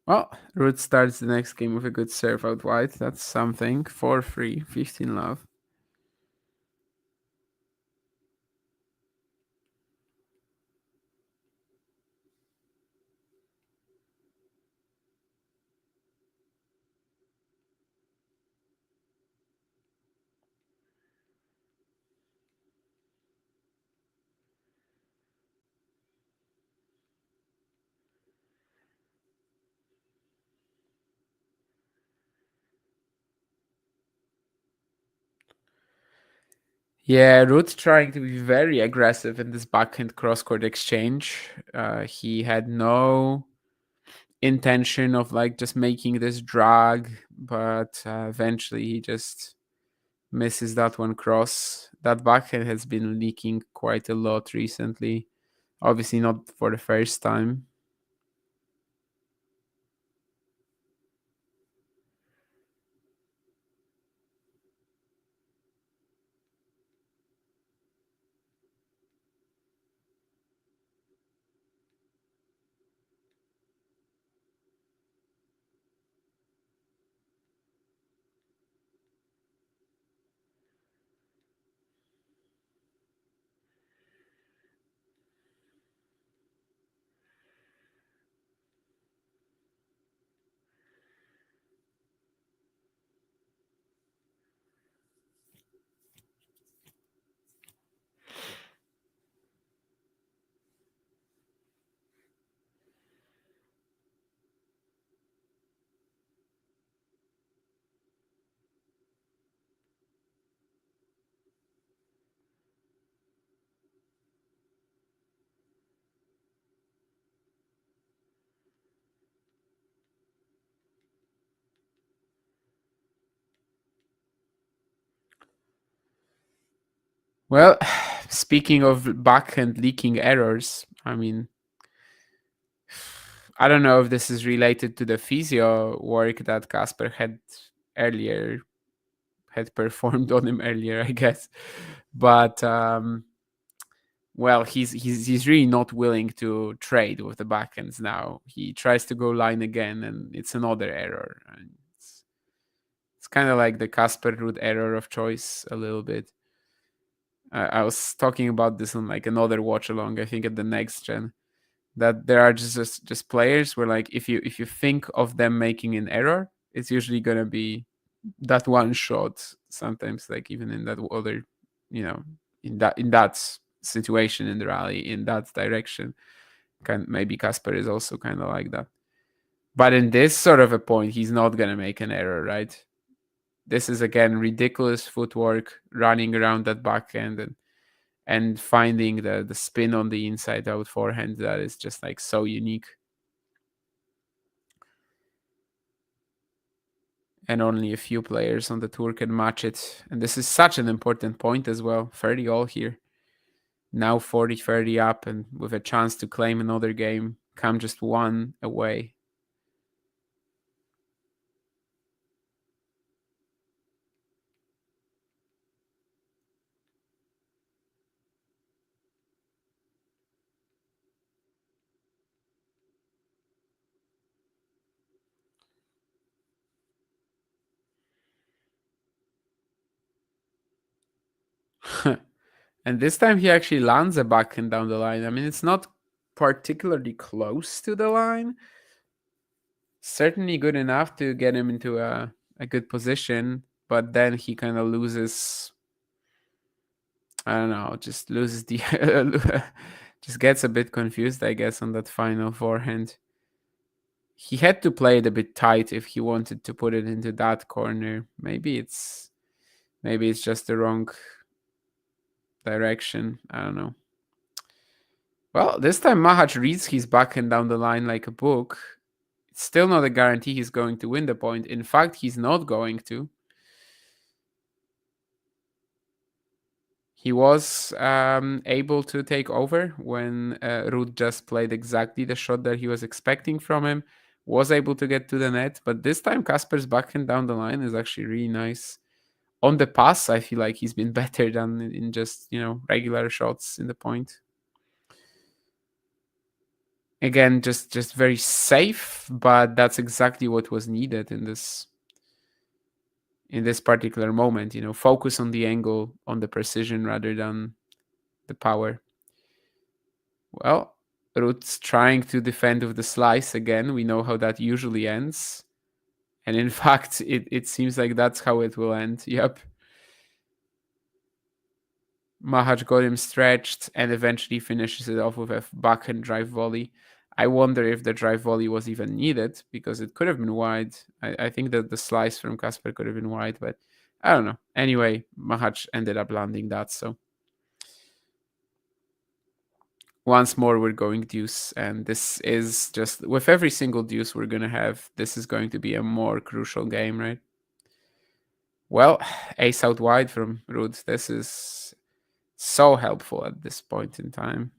Well, Ruud starts the next game with a good serve out wide. That's something. 4-3, 15 love. Yeah, Ruud trying to be very aggressive in this backhand cross-court exchange. He had no intention of like just making this drag, but eventually he just misses that one cross. That backhand has been leaking quite a lot recently. Obviously not for the first time. Well, speaking of backhand leaking errors, I mean, I don't know if this is related to the physio work that Casper had performed on him earlier, I guess. But well, he's really not willing to trade with the backhands now. He tries to go line again, and it's another error. And it's kind of like the Casper Ruud error of choice a little bit. I was talking about this on like another watch along, I think at the next gen, that there are just players where like if you think of them making an error, it's usually gonna be that one shot. Sometimes like even in that other, you know, in that situation in the rally in that direction. Maybe Casper is also kind of like that. But in this sort of a point, he's not gonna make an error, right? This is again ridiculous footwork, running around that backhand and finding the spin on the inside out forehand that is just like so unique. And only a few players on the tour can match it. And this is such an important point as well. 30 all here. Now 40-30 up and with a chance to claim another game. Come just one away. And this time he actually lands a backhand down the line. I mean, it's not particularly close to the line. Certainly good enough to get him into a good position, but then he kind of loses. I don't know, just loses the. Just gets a bit confused, I guess, on that final forehand. He had to play it a bit tight if he wanted to put it into that corner. Maybe it's just the wrong direction. I don't know. Well, this time Machac reads his backhand down the line like a book. It's still not a guarantee he's going to win the point. In fact, he's not going to. He was able to take over when Ruud just played exactly the shot that he was expecting from him. Was able to get to the net, but this time Casper's backhand down the line is actually really nice. On the pass, I feel like he's been better than in just, regular shots in the point. Again, just very safe, but that's exactly what was needed in this particular moment. Focus on the angle, on the precision rather than the power. Well, Ruud's trying to defend with the slice again. We know how that usually ends. And in fact, it seems like that's how it will end. Yep. Machac got him stretched and eventually finishes it off with a backhand drive volley. I wonder if the drive volley was even needed because it could have been wide. I think that the slice from Casper could have been wide, but I don't know. Anyway, Machac ended up landing that. So once more, we're going deuce. And this is just with every single deuce we're going to have, this is going to be a more crucial game, right? Well, ace out wide from Ruud. This is so helpful at this point in time.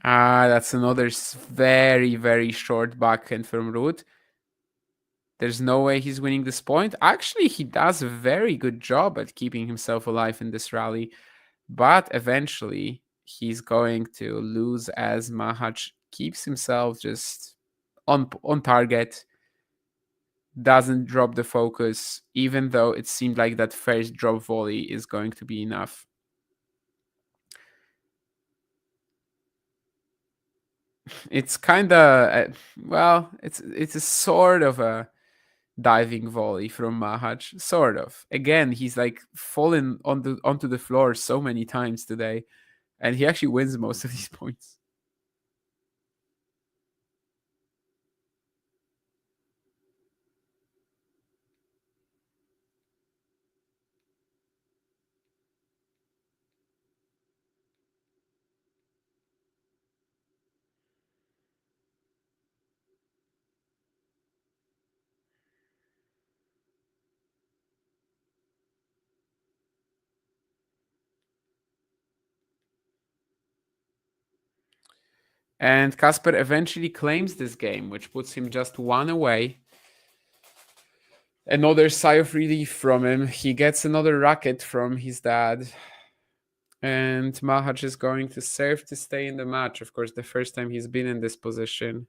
That's another very, very short backhand from Ruud. There's no way he's winning this point. Actually, he does a very good job at keeping himself alive in this rally. But eventually, he's going to lose as Machac keeps himself just on target, doesn't drop the focus, even though it seemed like that first drop volley is going to be enough. It's kind of, it's a sort of a diving volley from Machac, sort of. Again, he's like fallen onto the floor so many times today, and he actually wins most of these points. And Casper eventually claims this game, which puts him just one away. Another sigh of relief from him. He gets another racket from his dad. And Machac is going to serve to stay in the match. Of course, the first time he's been in this position.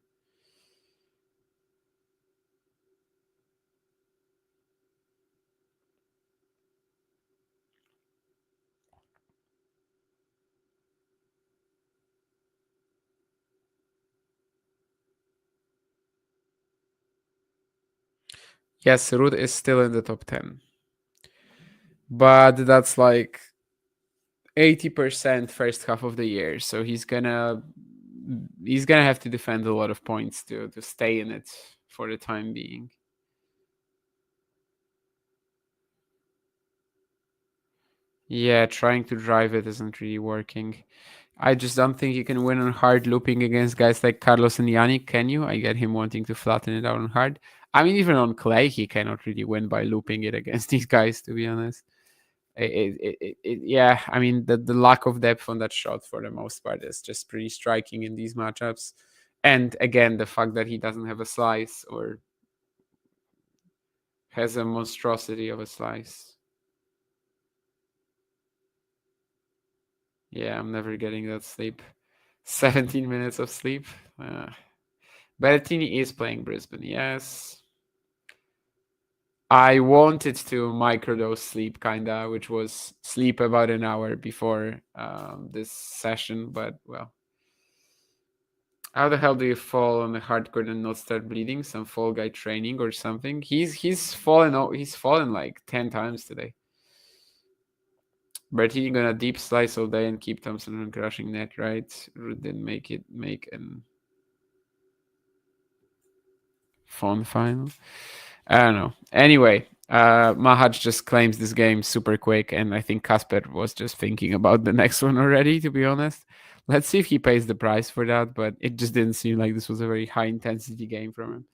Yes, Ruud is still in the top 10. But that's like 80% first half of the year. So he's gonna have to defend a lot of points to stay in it for the time being. Yeah, trying to drive it isn't really working. I just don't think you can win on hard looping against guys like Carlos and Yannick, can you? I get him wanting to flatten it out on hard. I mean, even on clay, he cannot really win by looping it against these guys, to be honest. Yeah, I mean, the lack of depth on that shot for the most part is just pretty striking in these matchups. And again, the fact that he doesn't have a slice or has a monstrosity of a slice. Yeah, I'm never getting that sleep. 17 minutes of sleep. Berrettini is playing Brisbane, yes. I wanted to microdose sleep, kinda, which was sleep about an hour before this session, but well. How the hell do you fall on the hardcore and not start bleeding? Some fall guy training or something? He's fallen like 10 times today. Bertini gonna deep slice all day and keep Thompson on crushing net, right? Ruud didn't make an fun final. I don't know. Anyway, Machac just claims this game super quick, and I think Casper was just thinking about the next one already, to be honest. Let's see if he pays the price for that, but it just didn't seem like this was a very high intensity game from him.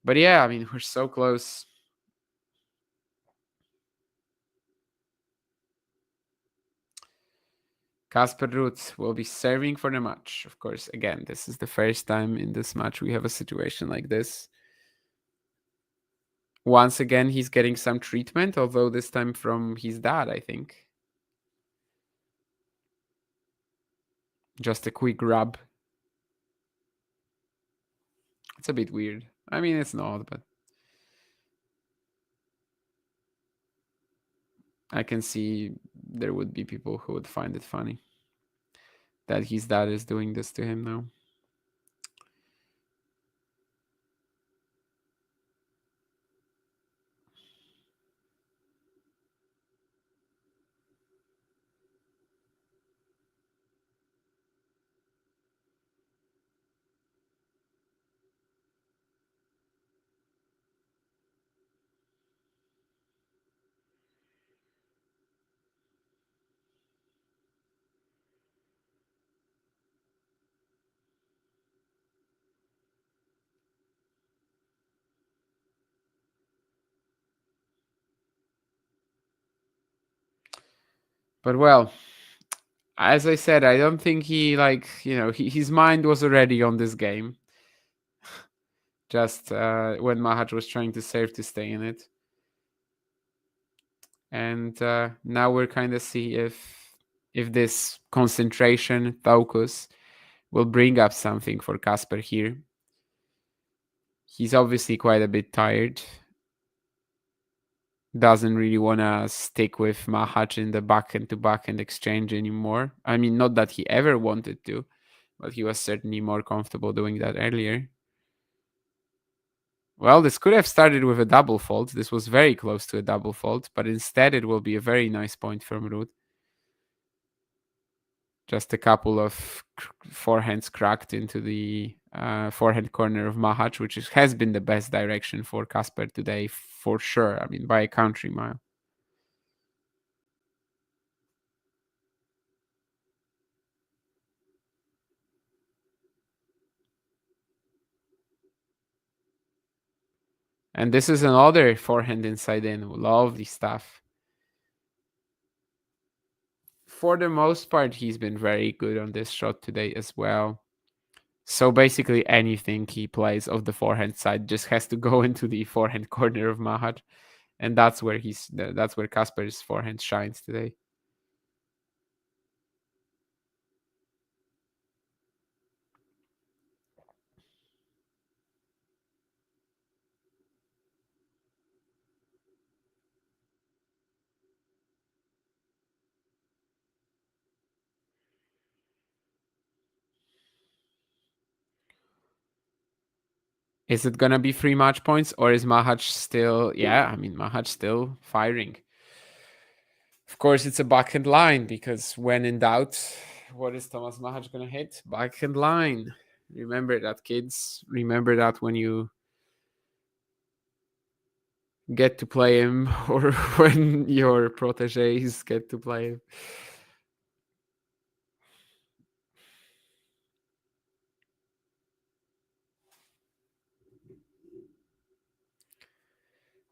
But yeah, I mean, we're so close. Casper Ruud will be serving for the match. Of course, again, this is the first time in this match we have a situation like this. Once again, he's getting some treatment, although this time from his dad, I think. Just a quick rub. It's a bit weird. I mean, it's not, but I can see there would be people who would find it funny that his dad is doing this to him now. But well, as I said, I don't think he his mind was already on this game. Just when Machac was trying to serve to stay in it. And now we're kind of see if this concentration, focus, will bring up something for Casper here. He's obviously quite a bit tired. Doesn't really want to stick with Machac in the backhand-to-backhand exchange anymore. I mean, not that he ever wanted to, but he was certainly more comfortable doing that earlier. Well, this could have started with a double fault. This was very close to a double fault, but instead it will be a very nice point from Ruud. Just a couple of forehands cracked into the forehand corner of Machac, which has been the best direction for Casper today, for sure. I mean, by a country mile. And this is another forehand inside in. Lovely stuff. For the most part, he's been very good on this shot today as well. So basically anything he plays of the forehand side just has to go into the forehand corner of Machac. And that's where Casper's forehand shines today. Is it going to be 3 match points, or is Machac still... Yeah, I mean, Machac still firing. Of course, it's a backhand line, because when in doubt, what is Tomas Machac going to hit? Backhand line. Remember that, kids. Remember that when you get to play him, or when your proteges get to play him.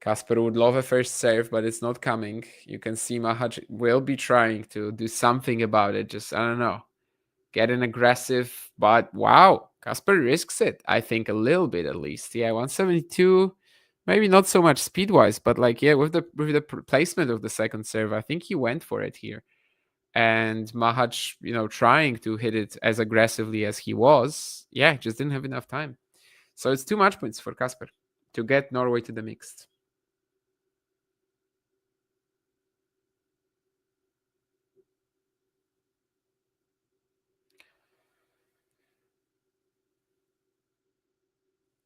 Casper would love a first serve, but it's not coming. You can see Machac will be trying to do something about it. Just, I don't know, get an aggressive, but wow, Casper risks it. I think a little bit at least. Yeah, 172, maybe not so much speed-wise, but like, yeah, with the placement of the second serve, I think he went for it here. And Machac, you know, trying to hit it as aggressively as he was, yeah, just didn't have enough time. So it's 2 match points for Casper to get Norway to the mixed.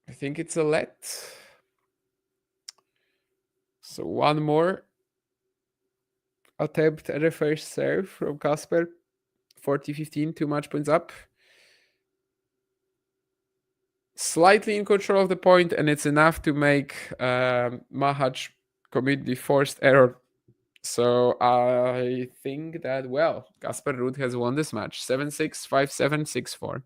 I think it's a let. So one more attempt at a first serve from Casper. 40-15, 2 match points up. Slightly in control of the point, and it's enough to make Machac commit the forced error. So I think that, well, Casper Ruud has won this match. 7-6, 5-7, 6-4.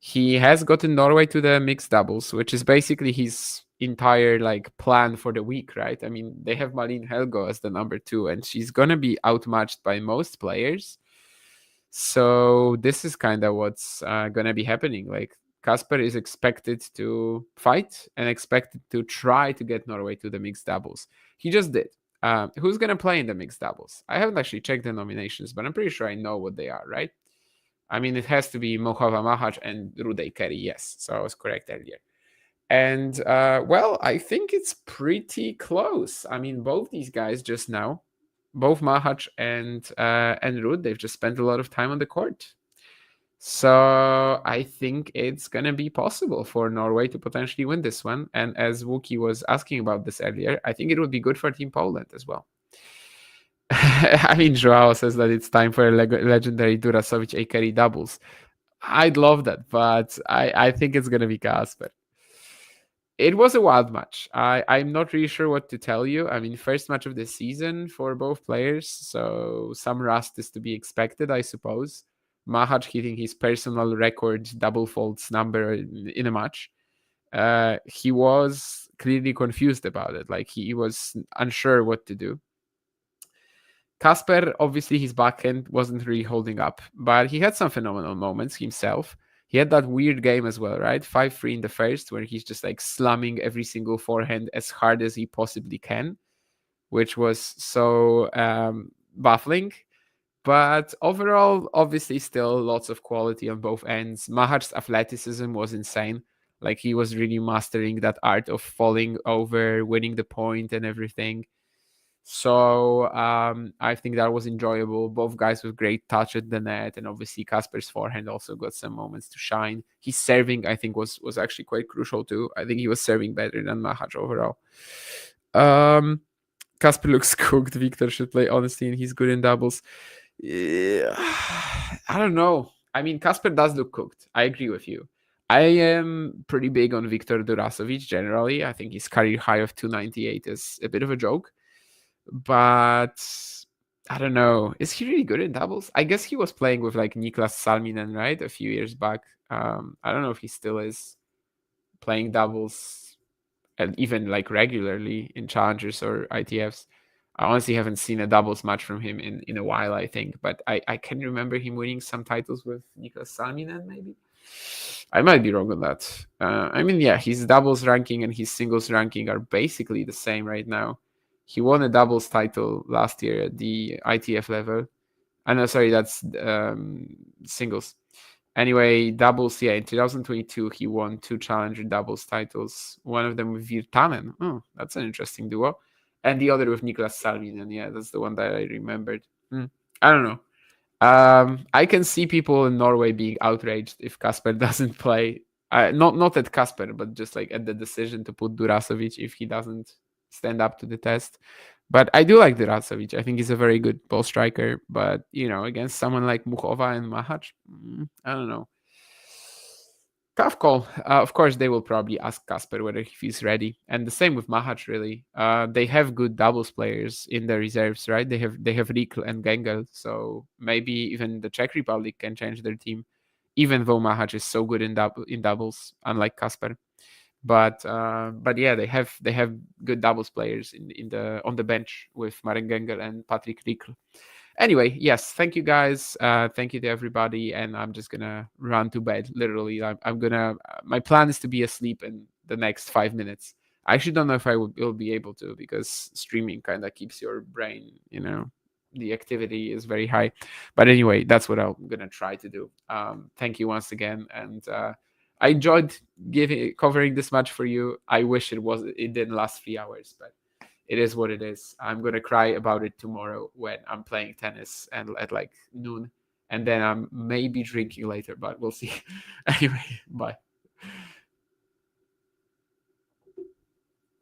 He has gotten Norway to the mixed doubles, which is basically his entire like plan for the week, right? I mean, they have Malin Helgo as the number 2, and she's gonna be outmatched by most players. So this is kind of what's gonna be happening. Like, Casper is expected to fight and expected to try to get Norway to the mixed doubles. He just did. Who's gonna play in the mixed doubles? I haven't actually checked the nominations, but I'm pretty sure I know what they are, right? I mean, it has to be Mohava Machac and Ruud Kerry, yes. So I was correct earlier. And, well, I think it's pretty close. I mean, both these guys just now, both Machac and Ruud, they've just spent a lot of time on the court. So I think it's going to be possible for Norway to potentially win this one. And as Wookie was asking about this earlier, I think it would be good for Team Poland as well. I mean, Joao says that it's time for a legendary Durasovic A-Carry doubles. I'd love that, but I think it's going to be Casper. It was a wild match. I'm not really sure what to tell you. I mean, first match of the season for both players, so some rust is to be expected, I suppose. Machac hitting his personal record double faults number in a match. He was clearly confused about it. Like, he was unsure what to do. Casper, obviously, his backhand wasn't really holding up, but he had some phenomenal moments himself. He had that weird game as well, right? 5-3 in the first, where he's just like slamming every single forehand as hard as he possibly can, which was so baffling. But overall, obviously, still lots of quality on both ends. Mahac's athleticism was insane. Like, he was really mastering that art of falling over, winning the point and everything. So I think that was enjoyable. Both guys with great touch at the net, and obviously Casper's forehand also got some moments to shine. His serving, I think, was actually quite crucial too. I think he was serving better than Machac overall. Casper looks cooked. Victor should play honesty, and he's good in doubles. Yeah, I don't know. I mean, Casper does look cooked. I agree with you. I am pretty big on Viktor Durasovic generally. I think his career high of 298 is a bit of a joke. But I don't know. Is he really good in doubles? I guess he was playing with like Niklas Salminen, right? A few years back. I don't know if he still is playing doubles and even like regularly in challengers or ITFs. I honestly haven't seen a doubles match from him in a while, I think. But I can remember him winning some titles with Niklas Salminen, maybe. I might be wrong on that. I mean, yeah, his doubles ranking and his singles ranking are basically the same right now. He won a doubles title last year at the ITF level. No, sorry, that's singles. Anyway, doubles, yeah, in 2022, he won 2 challenger doubles titles. One of them with Virtanen. Oh, that's an interesting duo. And the other with Niklas Salminen. Yeah, that's the one that I remembered. I don't know. I can see people in Norway being outraged if Casper doesn't play. Not at Casper, but just like at the decision to put Durasovic if he doesn't stand up to the test. But I do like Durasovic. I think he's a very good ball striker. But, against someone like Muchova and Machac, I don't know. Tough call. Of course, they will probably ask Casper whether he's ready. And the same with Machac, really. They have good doubles players in the reserves, right? They have Rikl and Gengel. So maybe even the Czech Republic can change their team, even though Machac is so good in doubles, unlike Casper. But yeah, they have good doubles players on the bench with Maren Gengel and Patrick Rikl. Anyway, yes, thank you guys. Thank you to everybody, and I'm just gonna run to bed. Literally, I'm gonna. My plan is to be asleep in the next 5 minutes. I actually don't know if I will be able to, because streaming kind of keeps your brain, the activity is very high. But anyway, that's what I'm gonna try to do. Thank you once again, and I enjoyed covering this match for you. I wish it didn't last 3 hours, but it is what it is. I'm gonna cry about it tomorrow when I'm playing tennis and at like noon, and then I'm maybe drinking later, but we'll see. Anyway, bye.